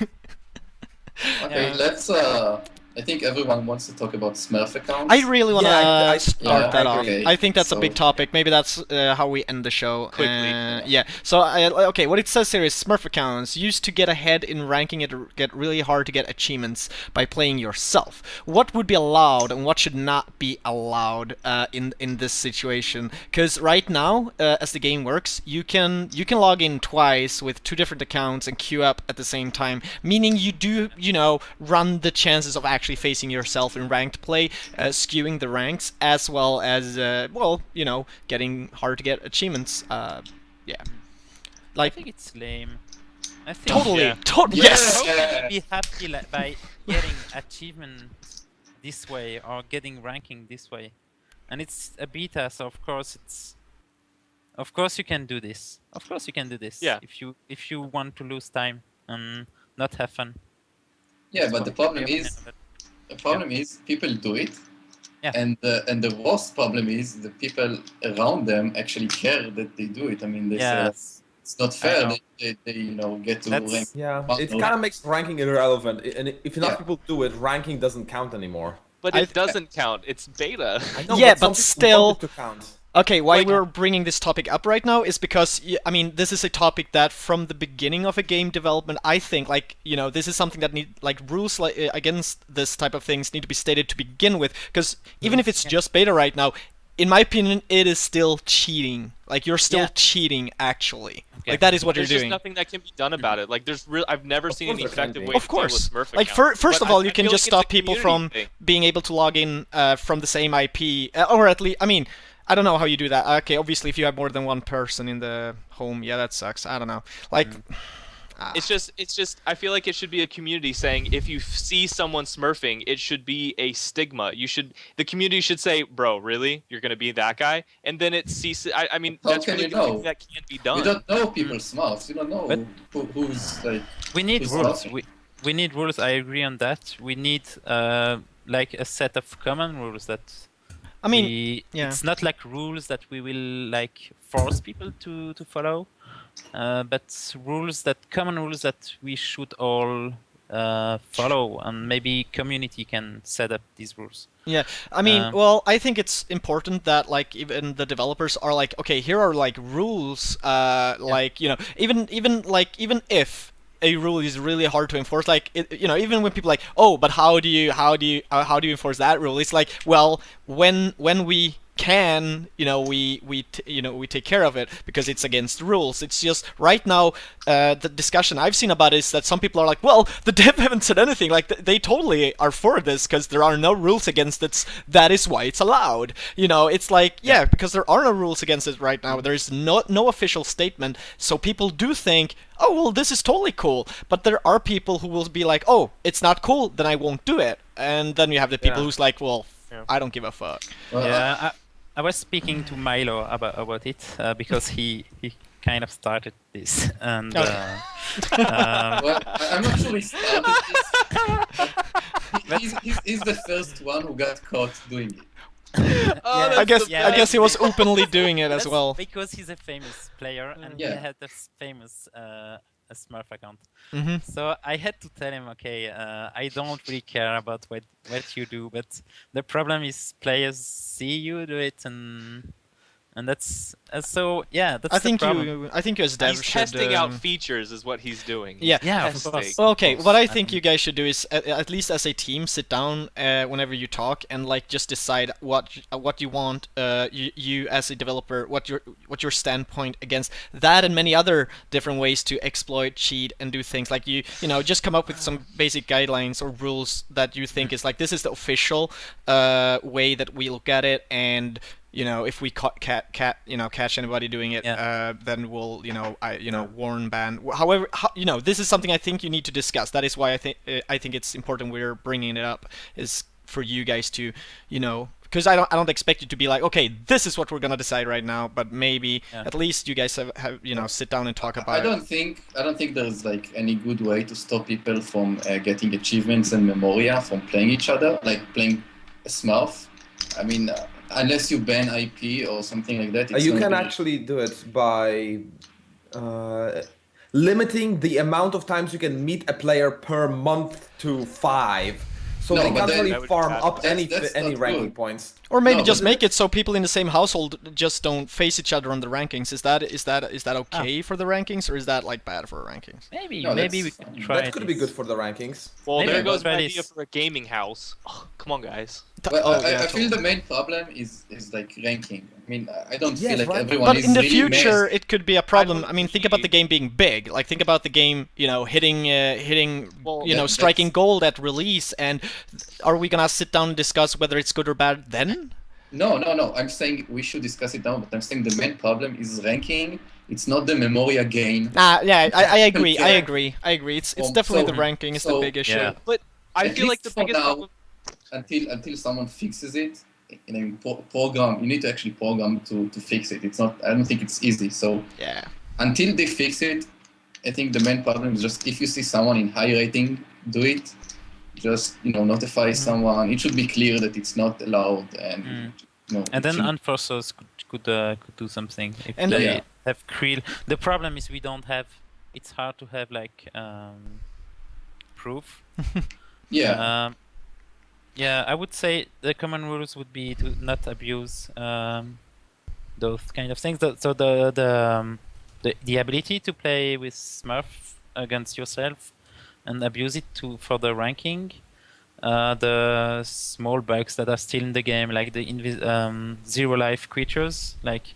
Okay, let's. I think everyone wants to talk about Smurf accounts. I really want to start that off. Okay. I think that's a big topic. Maybe that's how we end the show. Quickly. Yeah. So, okay, what it says here is Smurf accounts used to get ahead in ranking it, get really hard to get achievements by playing yourself. What would be allowed and what should not be allowed in this situation? Because right now, as the game works, you can log in twice with 2 different accounts and queue up at the same time, meaning you do, run the chances of actually facing yourself in ranked play, skewing the ranks, as well as, getting hard to get achievements. Yeah. Like, I think it's lame. I think totally. Yes! I would be happy by getting achievement this way, or getting ranking this way. And it's a beta, so of course you can do this. Of course you can do this. Yeah. If you want to lose time and not have fun. Yeah, but the problem is people do it, and the worst problem is the people around them actually care that they do it. I mean, they say it's not fair. They get to rank. Yeah, it kind of makes ranking irrelevant. And if enough people do it, ranking doesn't count anymore. But it doesn't count. It's beta. I know, yeah, but still. Want it to count. Okay, why we're bringing this topic up right now is because, I mean, this is a topic that from the beginning of a game development, I think, this is something that rules against this type of things need to be stated to begin with, because even if it's just beta right now, in my opinion, it is still cheating. Like, you're still cheating, actually. Like, that is what you're doing. There's just nothing that can be done about it. Like, I've never seen an effective way of to deal with course. Smurf Like, accounts. first of all, you can just like stop people from being able to log in from the same IP, or at least, I mean, I don't know how you do that. Okay, obviously, if you have more than one person in the home, yeah, that sucks. I don't know. Like, it's just. I feel like it should be a community saying if you see someone smurfing, it should be a stigma. The community should say, "Bro, really? You're gonna be that guy?" And then it ceases. I mean, that's really something that can't be done. You don't know people smurfs. You don't know who's like. We need rules. We need rules. I agree on that. We need like a set of common rules that. I mean, it's not like rules that we will like force people to follow, but common rules that we should all follow, and maybe community can set up these rules. Yeah, I mean, well, I think it's important that like even the developers are like, okay, here are like rules, like even if a rule is really hard to enforce, like even when people like, oh, but how do you enforce that rule? It's like, well, when we can, we take care of it because it's against rules. It's just right now the discussion I've seen about it is that some people are like, well, the dev haven't said anything. Like they totally are for this because there are no rules against it. That is why it's allowed. It's like because there are no rules against it right now. There is no official statement. So people do think, oh well, this is totally cool. But there are people who will be like, oh, it's not cool, then I won't do it. And then you have the people who's like, well, I don't give a fuck. Yeah, I was speaking to Milo about it because he kind of started this, and well, I'm not sure he started this. He's the first one who got caught doing it. I guess he was openly doing it as well. Because he's a famous player and he had this famous Smurf account. So I had to tell him, okay, I don't really care about what you do, but the problem is players see you do it, and that's so that's I think the problem. I think you as dev He's should testing out features is what he's doing. Yeah, of course. Okay, what I think you guys should do is at least as a team sit down whenever you talk and like just decide what you want you as a developer, what your standpoint against that and many other different ways to exploit, cheat, and do things. Like you just come up with some basic guidelines or rules that you think is like, this is the official way that we look at it, and if we catch anybody doing it, then we'll warn, ban. However, this is something I think you need to discuss. That is why I think it's important we're bringing it up, is for you guys to because I don't expect you to be like, okay, this is what we're gonna decide right now, but maybe at least you guys have sit down and talk about it. I don't think there's like any good way to stop people from getting achievements and memoria from playing each other, like playing Smurf. I mean, unless you ban IP or something like that. You can actually do it by limiting the amount of times you can meet a player per month to 5. So they can't really farm up any ranking points. Or maybe just make it so people in the same household just don't face each other on the rankings. Is that okay for the rankings, or is that like bad for rankings? Maybe we can try. That could be good for the rankings. Well, there goes my idea for a gaming house. Oh, come on, guys. Well, I feel the main problem is like ranking. I mean, I don't feel like everyone but is in the really future, messed. it could be a problem. I mean, think about the game being big. Like, think about the game, hitting, striking gold at release. And are we gonna sit down and discuss whether it's good or bad then? No. I'm saying we should discuss it now, but I'm saying the main problem is ranking. It's not the memoria gain. I agree. I agree. It's definitely the ranking is the big issue. Yeah. But I feel like the biggest problem... Until someone fixes it in a program, you need to actually program to fix it. It's not. I don't think it's easy. So until they fix it, I think the main problem is just if you see someone in high rating do it, just notify someone. It should be clear that it's not allowed, and and then enforcers could do something if they have creed. The problem is we don't have. It's hard to have like proof. Yeah, I would say the common rules would be to not abuse those kind of things. So the ability to play with Smurf against yourself and abuse it for the ranking. The small bugs that are still in the game, like the zero life creatures, like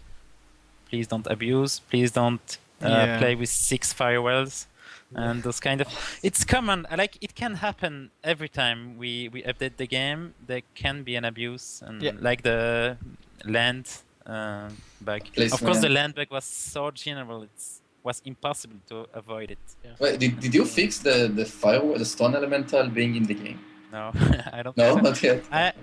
please don't abuse, please don't play with 6 firewalls. And those kind of, it's common. Like it can happen every time we update the game. There can be an abuse, and like the land bug. Of course, the land bug was so general; it was impossible to avoid it. Wait, did you fix the firewall, the stone elemental being in the game? No, I don't. No, think not yet.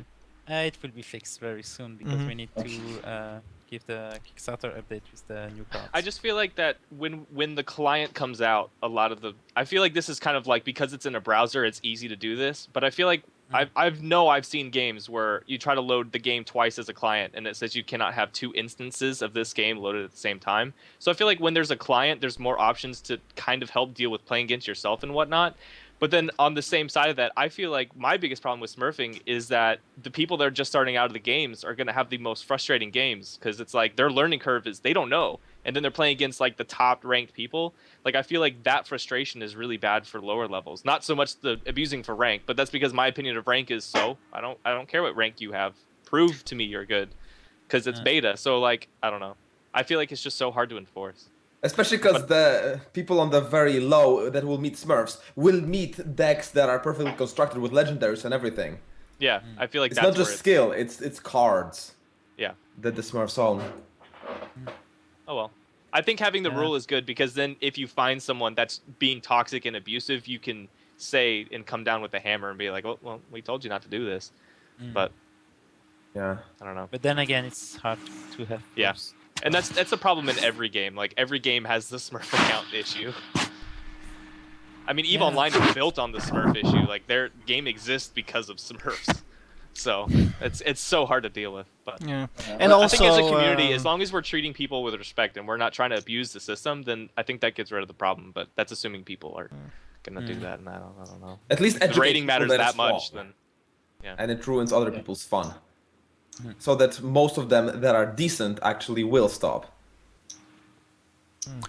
It will be fixed very soon because we need to give the Kickstarter update with the new cards. I just feel like that when the client comes out, I feel like this is kind of like, because it's in a browser, it's easy to do this. But I feel like I've seen games where you try to load the game twice as a client, and it says you cannot have 2 instances of this game loaded at the same time. So I feel like when there's a client, there's more options to kind of help deal with playing against yourself and whatnot. But then on the same side of that, I feel like my biggest problem with smurfing is that the people that are just starting out of the games are going to have the most frustrating games, because it's like their learning curve is they don't know. And then they're playing against like the top ranked people. Like I feel like that frustration is really bad for lower levels. Not so much the abusing for rank, but that's because my opinion of rank is I don't care what rank you have. Prove to me you're good, because it's beta. So like I don't know. I feel like it's just so hard to enforce. Especially because the people on the very low that will meet Smurfs will meet decks that are perfectly constructed with legendaries and everything. Yeah, I feel like It's that's not just skill; it's cards. Yeah. That the Smurfs own. Oh well. I think having the rule is good, because then if you find someone that's being toxic and abusive, you can say and come down with the hammer and be like, well, we told you not to do this. But yeah, I don't know. But then again, it's hard to have. Yeah. And that's a problem in every game. Like every game has the Smurf account issue. I mean, EVE Online is built on the Smurf issue. Like their game exists because of Smurfs. So it's so hard to deal with. But and I also think as a community, as long as we're treating people with respect and we're not trying to abuse the system, then I think that gets rid of the problem. But that's assuming people are gonna do that, and I don't know. At least if the rating matters that much, then and it ruins other people's fun. So that most of them that are decent actually will stop.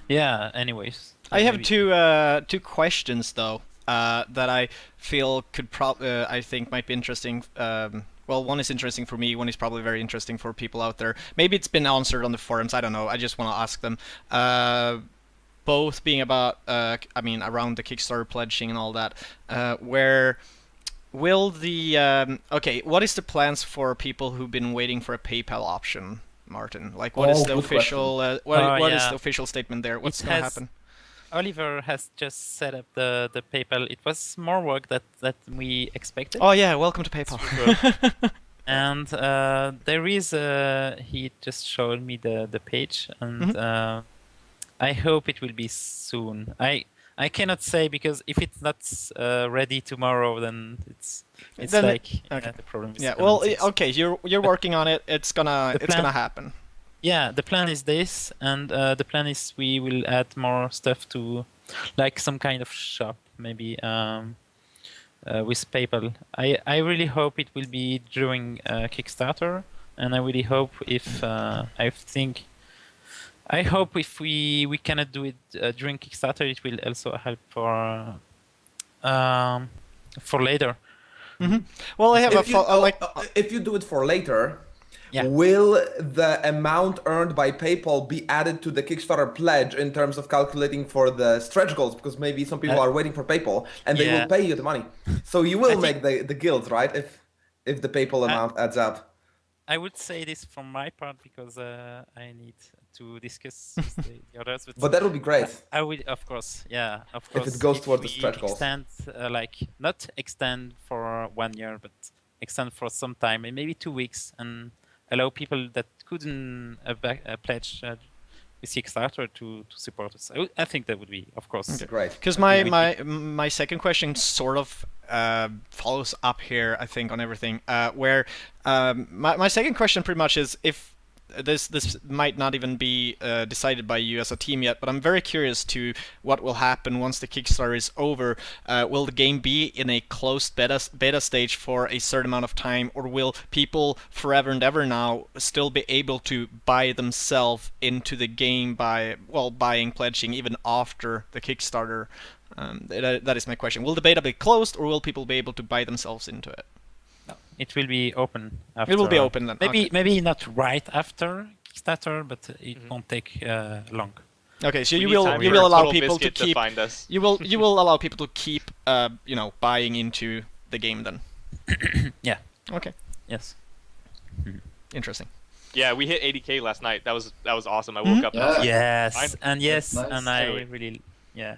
Yeah. Anyways, I have two questions though that I feel could I think might be interesting. Well, one is interesting for me. One is probably very interesting for people out there. Maybe it's been answered on the forums. I don't know. I just want to ask them. Both being about, I mean, around the Kickstarter pledging and all that. Where will the okay? What is the plans for people who've been waiting for a PayPal option, Martin? Like, what is the official? What is the official statement there? What's going to happen? Oliver has just set up the PayPal. It was more work that we expected. Oh yeah, welcome to PayPal. And there is he just showed me the page, and I hope it will be soon. I cannot say, because if it's not ready tomorrow, then it's then like the problem is. Yeah, well, okay, you're working on it. It's gonna happen. Yeah, the plan is this, and the plan is we will add more stuff to, like some kind of shop, maybe with PayPal. I really hope it will be during Kickstarter, and I really hope if I hope if we cannot do it during Kickstarter, it will also help for later. Well, I have if you do it for later. Yeah. Will the amount earned by PayPal be added to the Kickstarter pledge in terms of calculating for the stretch goals? Because maybe some people are waiting for PayPal and they will pay you the money. So you will make the guild, right? If the PayPal amount adds up. I would say this from my part, because I need to discuss with the others. But that would be great. I will, of course, yeah, of course. If it goes towards the stretch goals. Extend, like not extend for 1 year, but extend for some time, maybe 2 weeks, and allow people that couldn't pledge with Kickstarter to support us. I think that would be, of course, great. Because my second question sort of follows up here, I think, on everything. Where my second question pretty much is, if this might not even be decided by you as a team yet, but I'm very curious to what will happen once the Kickstarter is over. Will the game be in a closed beta stage for a certain amount of time, or will people forever and ever now still be able to buy themselves into the game by buying, pledging even after the Kickstarter? That is my question. Will the beta be closed, or will people be able to buy themselves into it? It will be open. After, it will be open then. Maybe not right after Kickstarter, but it won't take long. Okay, so you will allow people to keep. Find us. You will allow people to keep buying into the game then. Yeah. Okay. Yes. Interesting. Yeah, we hit 80K last night. That was awesome. I woke up. Yes, and nice. and I really. Yeah,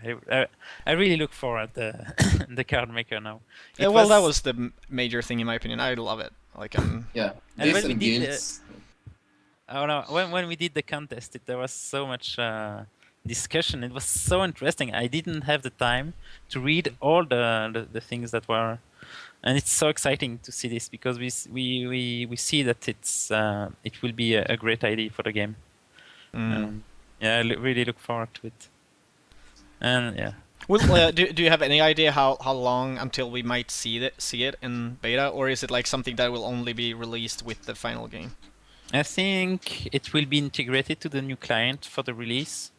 I really look forward to the card maker now. That was the major thing in my opinion. I love it. Like yeah, and when we did guilds. when we did the contest, there was so much discussion. It was so interesting. I didn't have the time to read all the things that were and it's so exciting to see this because we see that it will be a great idea for the game. Yeah, I really look forward to it. And yeah. Well, do you have any idea how long until we might see it in beta, or is it like something that will only be released with the final game? I think it will be integrated to the new client for the release,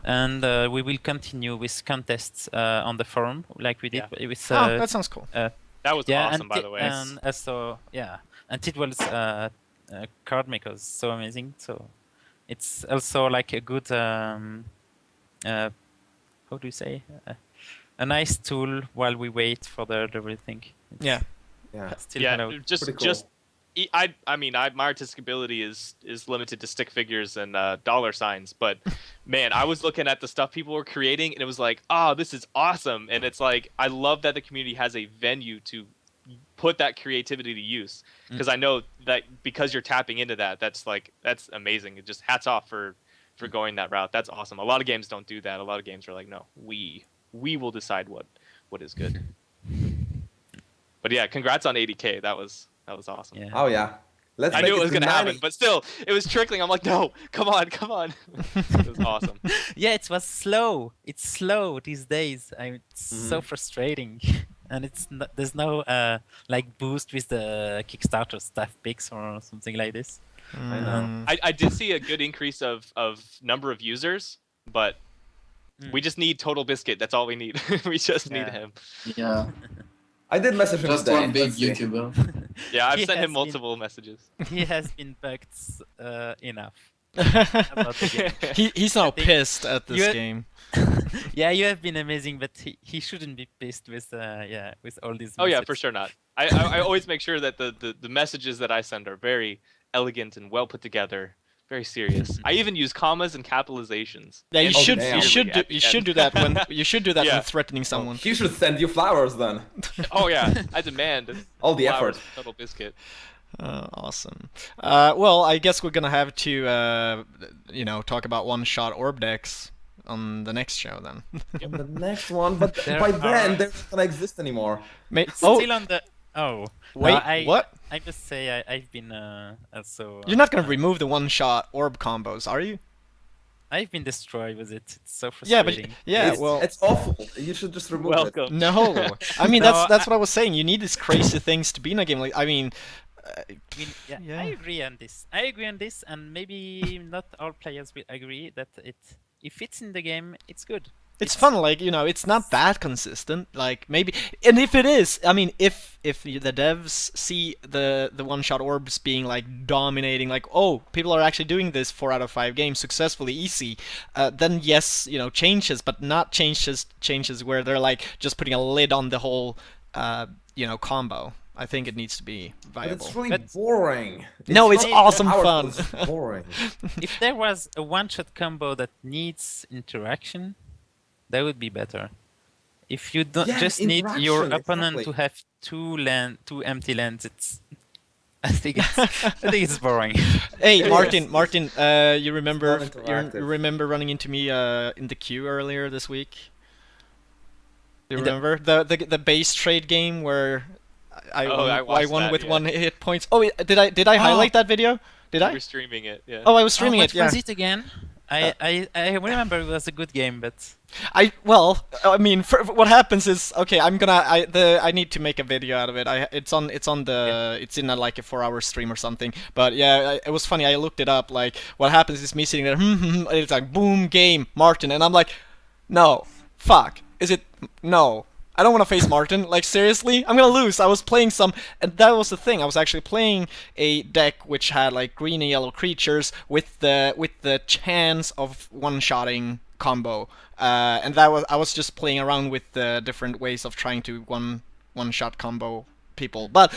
and we will continue with contests on the forum like we did with. That sounds cool. That was awesome, by the way. And also, and it was card makers so amazing. So it's also like a good. How do you say? A nice tool while we wait for the real thing. Yeah. Still kind of just. I mean, my artistic ability is limited to stick figures and dollar signs, but man, I was looking at the stuff people were creating, and it was like, oh, this is awesome, and it's like I love that the community has a venue to put that creativity to use, because I know that because you're tapping into that, that's amazing. It just hats off for going that route. That's awesome. A lot of games don't do that. A lot of games are like, no, we will decide what is good. But yeah, congrats on 80K. That was awesome. Yeah. Oh yeah. I knew it was going to happen, but still, it was trickling. I'm like, no, come on. It was awesome. Yeah, it was slow. It's slow these days. It's so frustrating. And there's no like boost with the Kickstarter staff picks or something like this. I know. I did see a good increase of number of users, but we just need Total Biscuit. That's all we need. We just need him. Yeah. I did message him Just today. one big Let's see. YouTuber. Yeah, I've He sent has him multiple messages. He has been bugged enough about the game. He's now pissed at this You- game. Yeah, you have been amazing, but he shouldn't be pissed with with all these. Oh yeah, messages. for sure not. I always make sure that the messages that I send are very elegant and well put together, very serious. I even use commas and capitalizations. Yeah, you And should damn. do that when Yeah. threatening someone. He should send you flowers then. Oh yeah, I demand All the flowers, effort. Total Biscuit. Awesome. Well, I guess we're gonna have to talk about one-shot orb decks on the next show then. The next one, but There by then are- they're not gonna exist anymore. Still on the. Oh Wait, what? I just say I've been also. You're not gonna remove the one-shot orb combos, are you? I've been destroyed with it. It's so Yeah, but frustrating. It's awful. You should just remove it. Welcome. no. I mean, No, that's what I was saying. You need these crazy things to be in a game. Like, I mean, Yeah, I agree on this. And maybe not all players will agree that if it's in the game, it's good. it's fun. Like, it's not that consistent. Like, maybe, and if it is, I mean, if the devs see the one-shot orbs being like dominating, like, oh, people are actually doing this 4 out of 5 games successfully, easy, then yes, changes, but not changes where they're like just putting a lid on the whole, combo. I think it needs to be But viable. it's really boring. No, it's not awesome powerful, fun. It's boring. If there was a one-shot combo that needs interaction, that would be better. If you don't Yeah, just need your interaction, opponent exactly. to have two empty lands, I think it's boring. Hey, Martin, you remember It's not interactive. you remember running into me in the queue earlier this week? Do you In the- remember the base trade game where I I won watched that, with yeah. 1 hit points? Oh, did I highlight that video? Did You I? were streaming it, yeah. Oh, I was streaming What it. Yeah. was it again? I remember it was a good game, but I mean, what happens is, okay, I need to make a video out of it. It's in like a 4-hour stream or something. But yeah, it was funny. I looked it up. Like, what happens is me sitting there, and it's like boom, game, Martin, and I'm like, no, fuck, is it no? I don't want to face Martin. Like, seriously, I'm gonna lose. I was playing and that was the thing. I was actually playing a deck which had like green and yellow creatures with the chance of one-shotting combo. And I was just playing around with the different ways of trying to one-shot combo people. But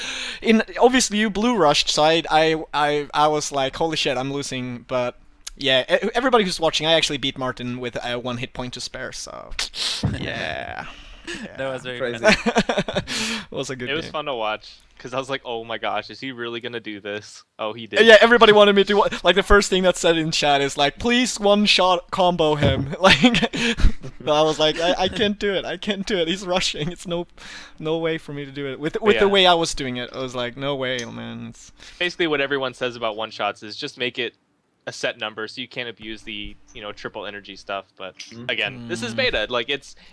obviously you blue rushed, so I was like, holy shit, I'm losing. But yeah, everybody who's watching, I actually beat Martin with 1 hit point to spare. So yeah. That was very Crazy. funny. Was a good It was game. fun to watch because I was like, oh my gosh, is he really gonna do this? Oh, he did. Yeah, everybody wanted me to like the first thing that said in chat is like, please one shot combo him. Like, but I was like, I can't do it. I can't do it. He's rushing. It's no way for me to do it. With Yeah. the way I was doing it, I was like, no way, man. It's... Basically, what everyone says about one shots is just make it a set number so you can't abuse the triple energy stuff. But again, this is beta. Like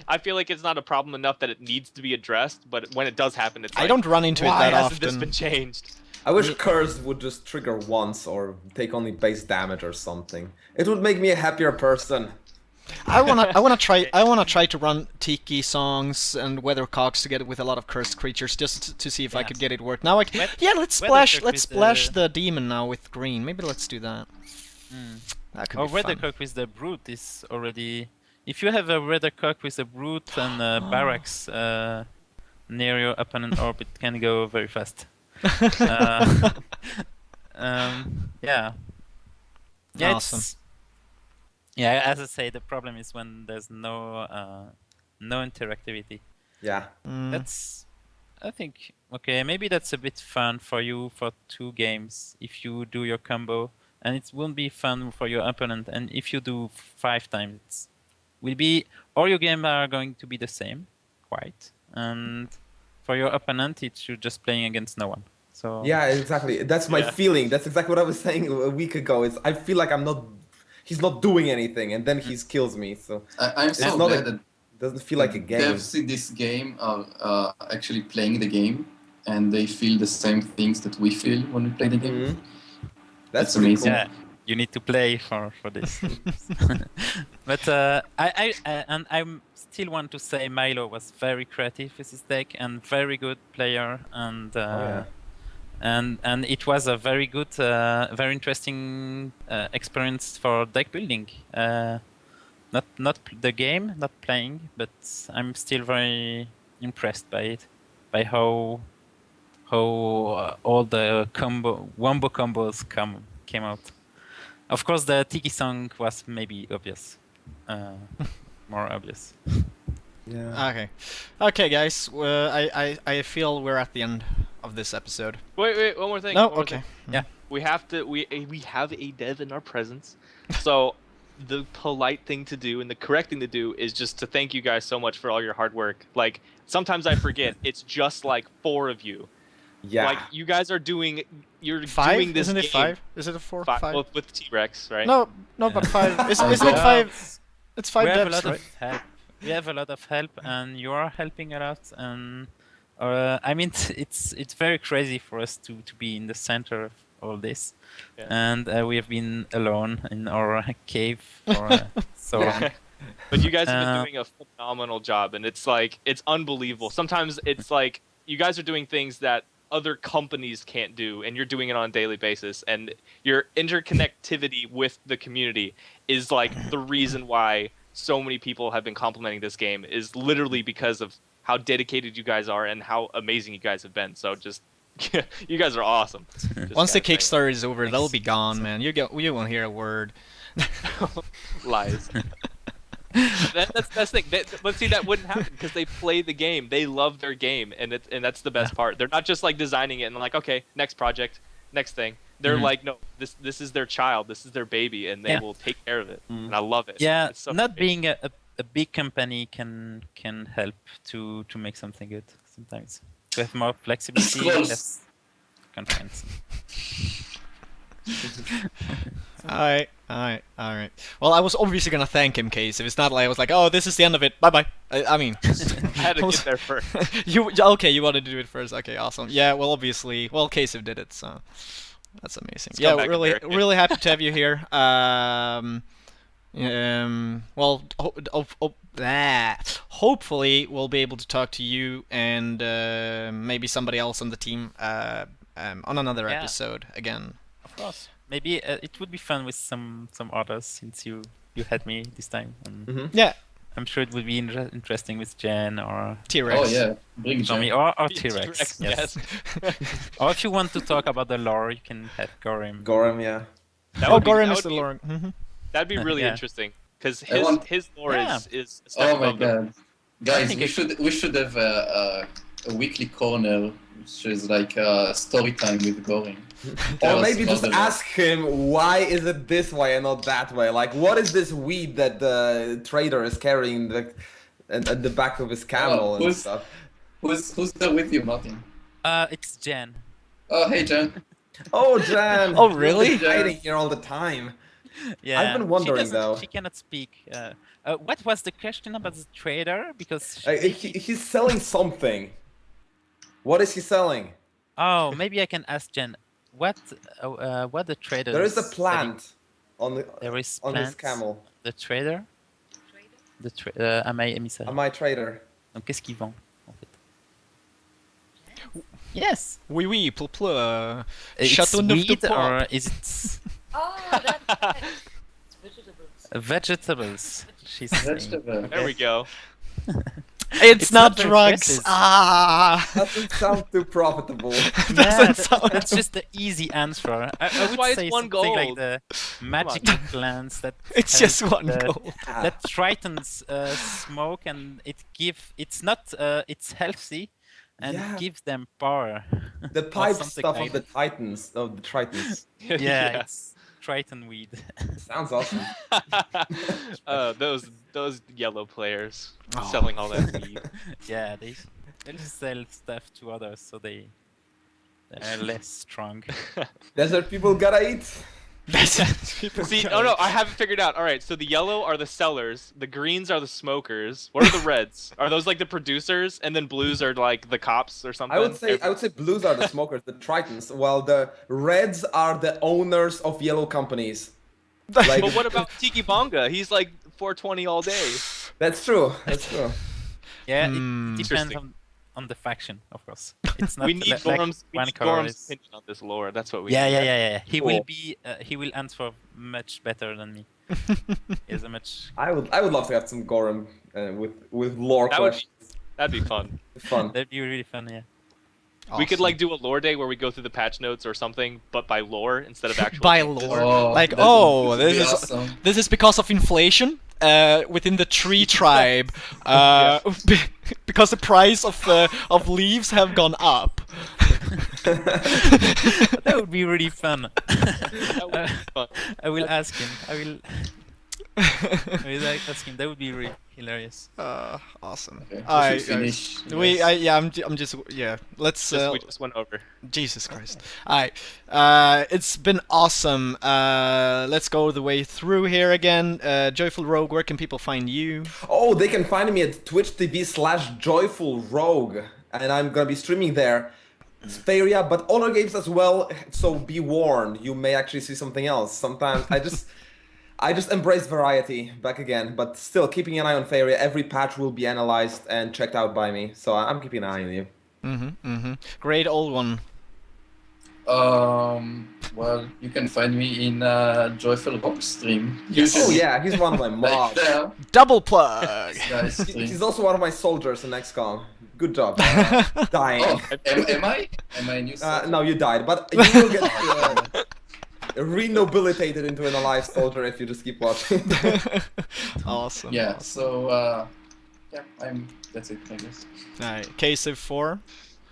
I feel like it's not a problem enough that it needs to be addressed. But when it does happen, it's I like, don't run into it why that hasn't often. this been changed? I wish Curse would just trigger once or take only base damage or something. It would make me a happier person. I wanna try to run Tiki songs and Weathercocks together with a lot of cursed creatures just to see if I could get it work. Now let's splash Weathercock the demon now with green. Maybe let's do that. That could Or be fun. Weathercock with the brute is already. If you have a Weathercock with a brute and barracks near your opponent orb, it can go very fast. Yeah. Yeah, Awesome. Yeah, as I say, the problem is when there's no interactivity. Yeah. That's, I think, okay, maybe that's a bit fun for you for 2 games if you do your combo, and it won't be fun for your opponent. And if you do 5 times, will be all your games are going to be the same, quite. And for your opponent, it's you just playing against no one. So Yeah, exactly. That's my feeling. That's exactly what I was saying a week ago. I feel like he's not doing anything, and then he kills me. So I'm so it's not glad that doesn't feel like a game. devs in this game are actually playing the game, and they feel the same things that we feel when we play the game. That's pretty amazing. yeah, you need to play for this. But I still want to say Milo was very creative with his deck and very good player, and and it was a very good, very interesting experience for deck building. Not the game, not playing, but I'm still very impressed by it, by how all the wombo combos came out. Of course, the Tiki song was maybe obvious, more obvious. Yeah. Okay, guys. I feel we're at the end of this episode. Wait, one more thing. No, one more okay. thing. Yeah, we have a dev in our presence, so the polite thing to do and the correct thing to do is just to thank you guys so much for all your hard work. Like sometimes I forget, it's just like 4 of you. Yeah. Like you guys are doing, you're 5? doing this Isn't it game. 5? Is it a 4? 5 5? well, with T-Rex, right? No, but 5. Isn't it 5? It's 5 We have a devs, lot right? of help. We have a lot of help, and you are helping a lot. And I mean, it's very crazy for us to be in the center of all this, and we have been alone in our cave for so long. But you guys have been doing a phenomenal job, and it's like it's unbelievable. Sometimes it's like you guys are doing things that other companies can't do, and you're doing it on a daily basis. And your interconnectivity with the community is like the reason why so many people have been complimenting this game, is literally because of how dedicated you guys are and how amazing you guys have been. So just you guys are awesome. Just Once the gotta say. Kickstarter is over, they'll be gone, man. You won't hear a word. Lies. That's the thing. But see, that wouldn't happen because they play the game. They love their game, and that's the best part. They're not just like designing it and like, okay, next project, next thing. They're like, no, this is their child, this is their baby, and they will take care of it. And I love it. Yeah, It's so not amazing. being a big company can help to make something good sometimes. To have more flexibility, Close. less constraints. Alright. Well, I was obviously gonna thank him, Case. If it's not like I was like, oh, this is the end of it. Bye. I mean, I had to get there first. you wanted to do it first. Okay, awesome. Yeah, well, obviously, Case did it, so that's amazing. Let's Yeah, come back really, and Derek. really happy to have you here. Well, hopefully we'll be able to talk to you and maybe somebody else on the team on another episode again. Of course. Maybe it would be fun with some others, since you had me this time. And Yeah, I'm sure it would be interesting with JENN or T-Rex. Oh yeah, bring Tommy Jen. or T-Rex. Yes. yes. Or if you want to talk about the lore, you can have Gorim. Gorham, yeah. That Oh, would be- Gorim that is would the be- lore. That'd be really Yeah. interesting because I want- his lore Yeah. is a step Oh my above the- god. Guys, think we should have a weekly corner, which is like story time with Goring. Or maybe just ask him, why is it this way and not that way? Like, what is this weed that the trader is carrying at the back of his camel and stuff? Who's there with you, Martin? It's JENN. Oh, hey, Jen. Oh, Jen! Oh, really? You're hiding here all the time. Yeah. I've been wondering, though. She cannot speak. What was the question about the trader? Because He's selling something. What is he selling? oh, maybe I can ask JENN. What the trader? There is a selling? plant on the There is on his plants. camel. The trader. À my émissaire. Am I trader? Donc qu'est-ce qu'il vend en fait? Yes. Oui, oui, pour It's Châteauneuf de weed Port. or is it Oh, that's vegetables. vegetables? She's saying. Vegetable. There we go. It's not very drugs. precious. Ah. Doesn't sound too profitable. Doesn't sound. That's just the easy answer. I would why it's say one something like gold. the magical plants that It's help just one the- goal. that tritons smoke and it's not it's healthy and Yeah. gives them power. The pipe something stuff like of the Titans, of the Tritons. Yeah, it's triton weed. Sounds awesome. Those yellow players Oh. selling all that weed. Yeah, they'll sell stuff to others so they're less strong. Desert people gotta eat. See, oh no, I have it figured out. All right, so the yellow are the sellers, the greens are the smokers. What are the reds? Are those like the producers, and then blues are like the cops or something? I would say blues are the smokers, the Tritons, while the reds are the owners of yellow companies. Like, But what about Tikiambush? He's like 420 all day. That's true. That's true. Yeah, it Hmm. depends Interesting. on the faction, of course. It's not We need like Gorham's, one color is- opinion on this lore. That's what we Yeah, need. yeah. He will Cool. be. He will answer much better than me. He's a much. I would love to have some Gorham with lore That would questions. That'd be fun. Fun. That'd be really fun. Yeah. We could like do a lore day where we go through the patch notes or something, but by lore instead of actual. By changes. lore. Like, that oh, would this be is awesome. this is because of inflation within the tree tribe, because the price of leaves have gone up. That would be really fun. That would be fun. I will ask him. I will ask him. That would be really hilarious. Awesome. Okay, we I- should finish. I'm just let's We just went over. Jesus Christ. Alright. It's been awesome. Let's go the way through here again. JoyfulRogue, where can people find you? Oh, they can find me at twitch.tv/JoyfulRogue, and I'm gonna be streaming there. It's Faeria, but other games as well. So be warned, you may actually see something else. Sometimes I just embrace variety back again, but still keeping an eye on Faeria. Every patch will be analyzed and checked out by me, so I'm keeping an eye on you. Great old one. Well, you can find me in JoyfulRogue stream. Oh Usually, yeah, he's one of my right mobs. there. Double plug. Guys, stream. He's also one of my soldiers in XCOM. Good job. Dying. Oh, am I? Am I a new soldier? No, you died, but you will get renobilitated into an alive soldier if you just keep watching. Awesome. Yeah. So yeah, that's it, I guess. Alright, case of 4.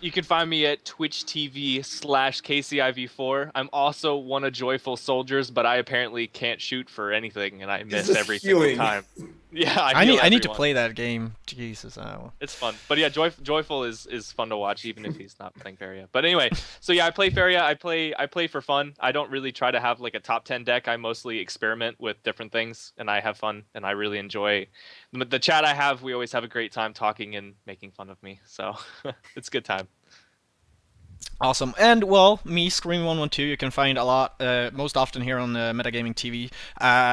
You can find me at Twitch TV/KCIV4. I'm also one of Joyful Soldiers, but I apparently can't shoot for anything, and I miss just every single healing. time. Yeah, I heal need to everyone. play that game. Jesus. It's fun, but yeah, Joyful is fun to watch, even if he's not playing Faeria. But anyway, so yeah, I play Faeria. I play for fun. I don't really try to have like a top 10 deck. I mostly experiment with different things, and I have fun, and I really enjoy the chat I have. We always have a great time talking and making fun of me, so it's a good time. Awesome. And, well, me, Scream112, you can find a lot, most often here on Metagamingtv.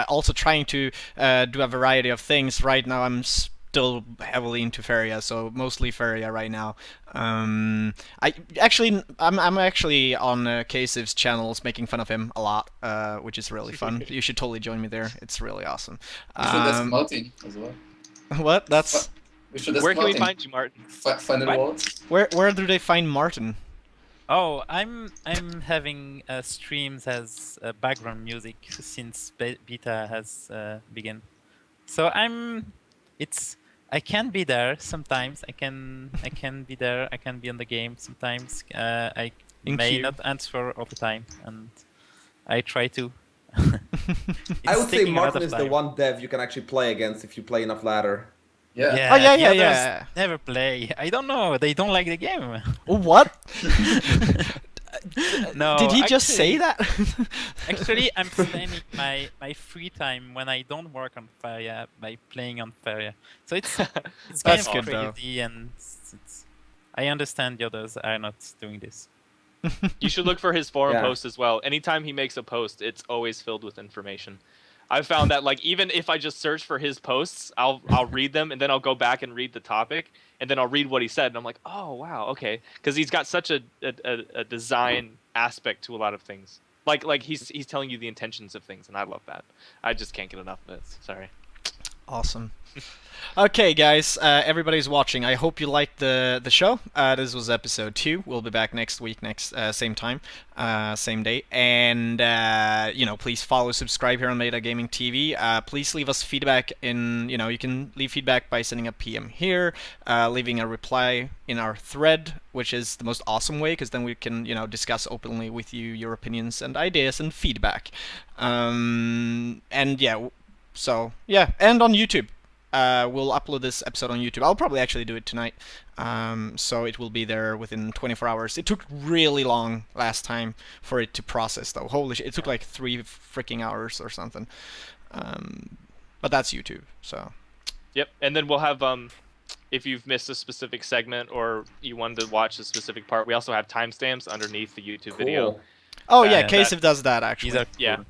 Also trying to do a variety of things. Right now I'm still heavily into Faeria, so mostly Faeria right now. I'm actually on Kasiv's channels making fun of him a lot, which is really fun. You should totally join me there. It's really awesome. So that's Martin as well. What? That's... We should ask Where can we Martin. find you, Martin? Final What? words? Where do they find Martin? Oh, I'm having streams as background music since beta has begun. So it's I can be there sometimes. I can be there. I can be in the game sometimes. I In may queue. not answer all the time, and I try to. I would say taking a lot Martin of is the time. one dev you can actually play against if you play enough ladder. Yeah. Yeah, Oh, yeah, the yeah, others yeah. never play. I don't know. They don't like the game. What? No. Did he just say actually- that? Actually, I'm spending my free time when I don't work on Faeria by playing on Faeria. So it's kind That's of good, though. crazy, and I understand the others are not doing this. You should look for his forum Yeah. posts as well. Anytime he makes a post, it's always filled with information. I've found that like even if I just search for his posts, I'll read them and then I'll go back and read the topic and then I'll read what he said and I'm like, oh wow, okay, because he's got such a design aspect to a lot of things. Like he's telling you the intentions of things and I love that. I just can't get enough of it. Sorry. Awesome. Okay, guys, everybody's watching. I hope you liked the show. This was episode 2. We'll be back next week, same time, same day. And you know, please follow, subscribe here on Metagamingtv. Please leave us feedback in. You know, you can leave feedback by sending a PM here, leaving a reply in our thread, which is the most awesome way, because then we can, you know, discuss openly with you your opinions and ideas and feedback. And yeah. So, yeah, and on YouTube. We'll upload this episode on YouTube. I'll probably actually do it tonight. So it will be there within 24 hours. It took really long last time for it to process, though. Holy shit, it took like 3 freaking hours or something. But that's YouTube, so... Yep, and then we'll have if you've missed a specific segment or you wanted to watch a specific part, we also have timestamps underneath the YouTube video. Cool. Oh yeah, that- Kasif does that, actually. These are Yeah. cool.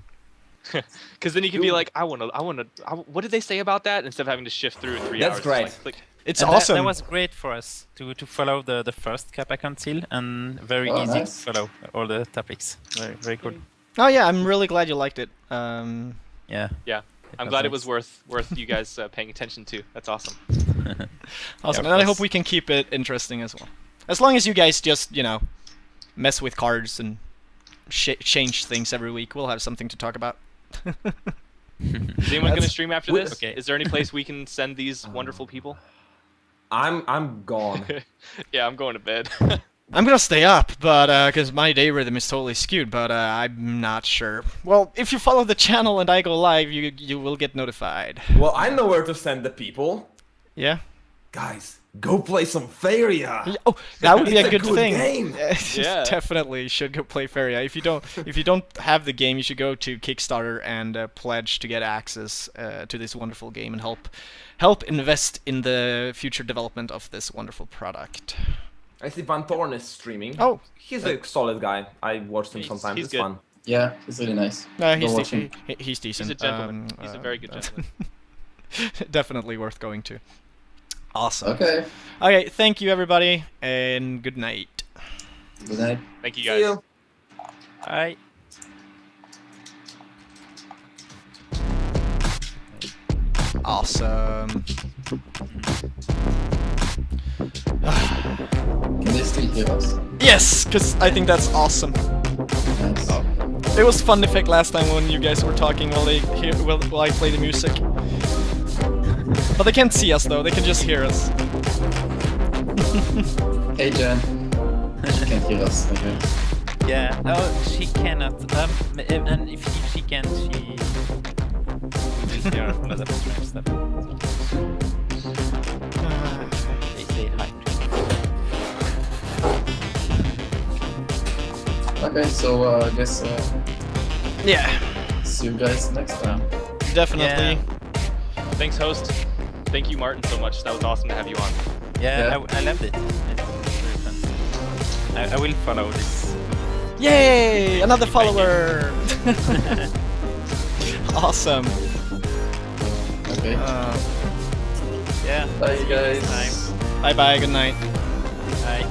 Because then you can be Ooh. like, what did they say about that? Instead of having to shift through 3 That's hours. great. Like, click. It's And awesome. That was great for us to follow the first Kappa Council and very Oh, easy nice. to follow all the topics. Very cool. Oh yeah, I'm really glad you liked it. Yeah. Yeah, I'm glad it was worth you guys paying attention to. That's awesome. Awesome, of and I hope course. we can keep it interesting as well. As long as you guys just, you know, mess with cards and change things every week, we'll have something to talk about. Is anyone going to stream after this? Okay. Is there any place we can send these wonderful people? I'm gone. Yeah, I'm going to bed. I'm gonna stay up, but because my day rhythm is totally skewed, but I'm not sure. Well, if you follow the channel and I go live, you will get notified. Well, I know where to send the people. Yeah. Guys, go play some Faeria. Oh, that would be It's a good thing. game. Yeah. Definitely should go play Faeria. If you don't have the game, you should go to Kickstarter and pledge to get access to this wonderful game and help invest in the future development of this wonderful product. I see Van Thorn is streaming. Oh. He's a solid guy. I watched him sometimes. he's It's good. fun. Yeah, it's really nice. He's, Go watch him. he's decent. He's a gentleman. He's a very good gentleman. Definitely worth going to. Awesome. Okay, Okay, thank you everybody, and good night. good night. Thank you See guys. you. Bye. Awesome. Can they still hear us? Yes, because I think that's awesome. Nice. It was fun effect last time when you guys were talking while I play the music. But they can't see us though, they can just hear us. Hey Jen. She can't hear us, okay. Yeah. Oh, she cannot. And if she can, she will hear a lot of strange stuff. They say hi. Okay, so I guess Yeah, see you guys next time. definitely. Thanks, host. Thank you, Martin, so much. That was awesome to have you on. Yeah, Yeah. I loved it. It's very fun. I will follow this. Yay! Another follower! Awesome. Okay. Yeah. Bye see you next guys. time. Bye bye, good night. Bye.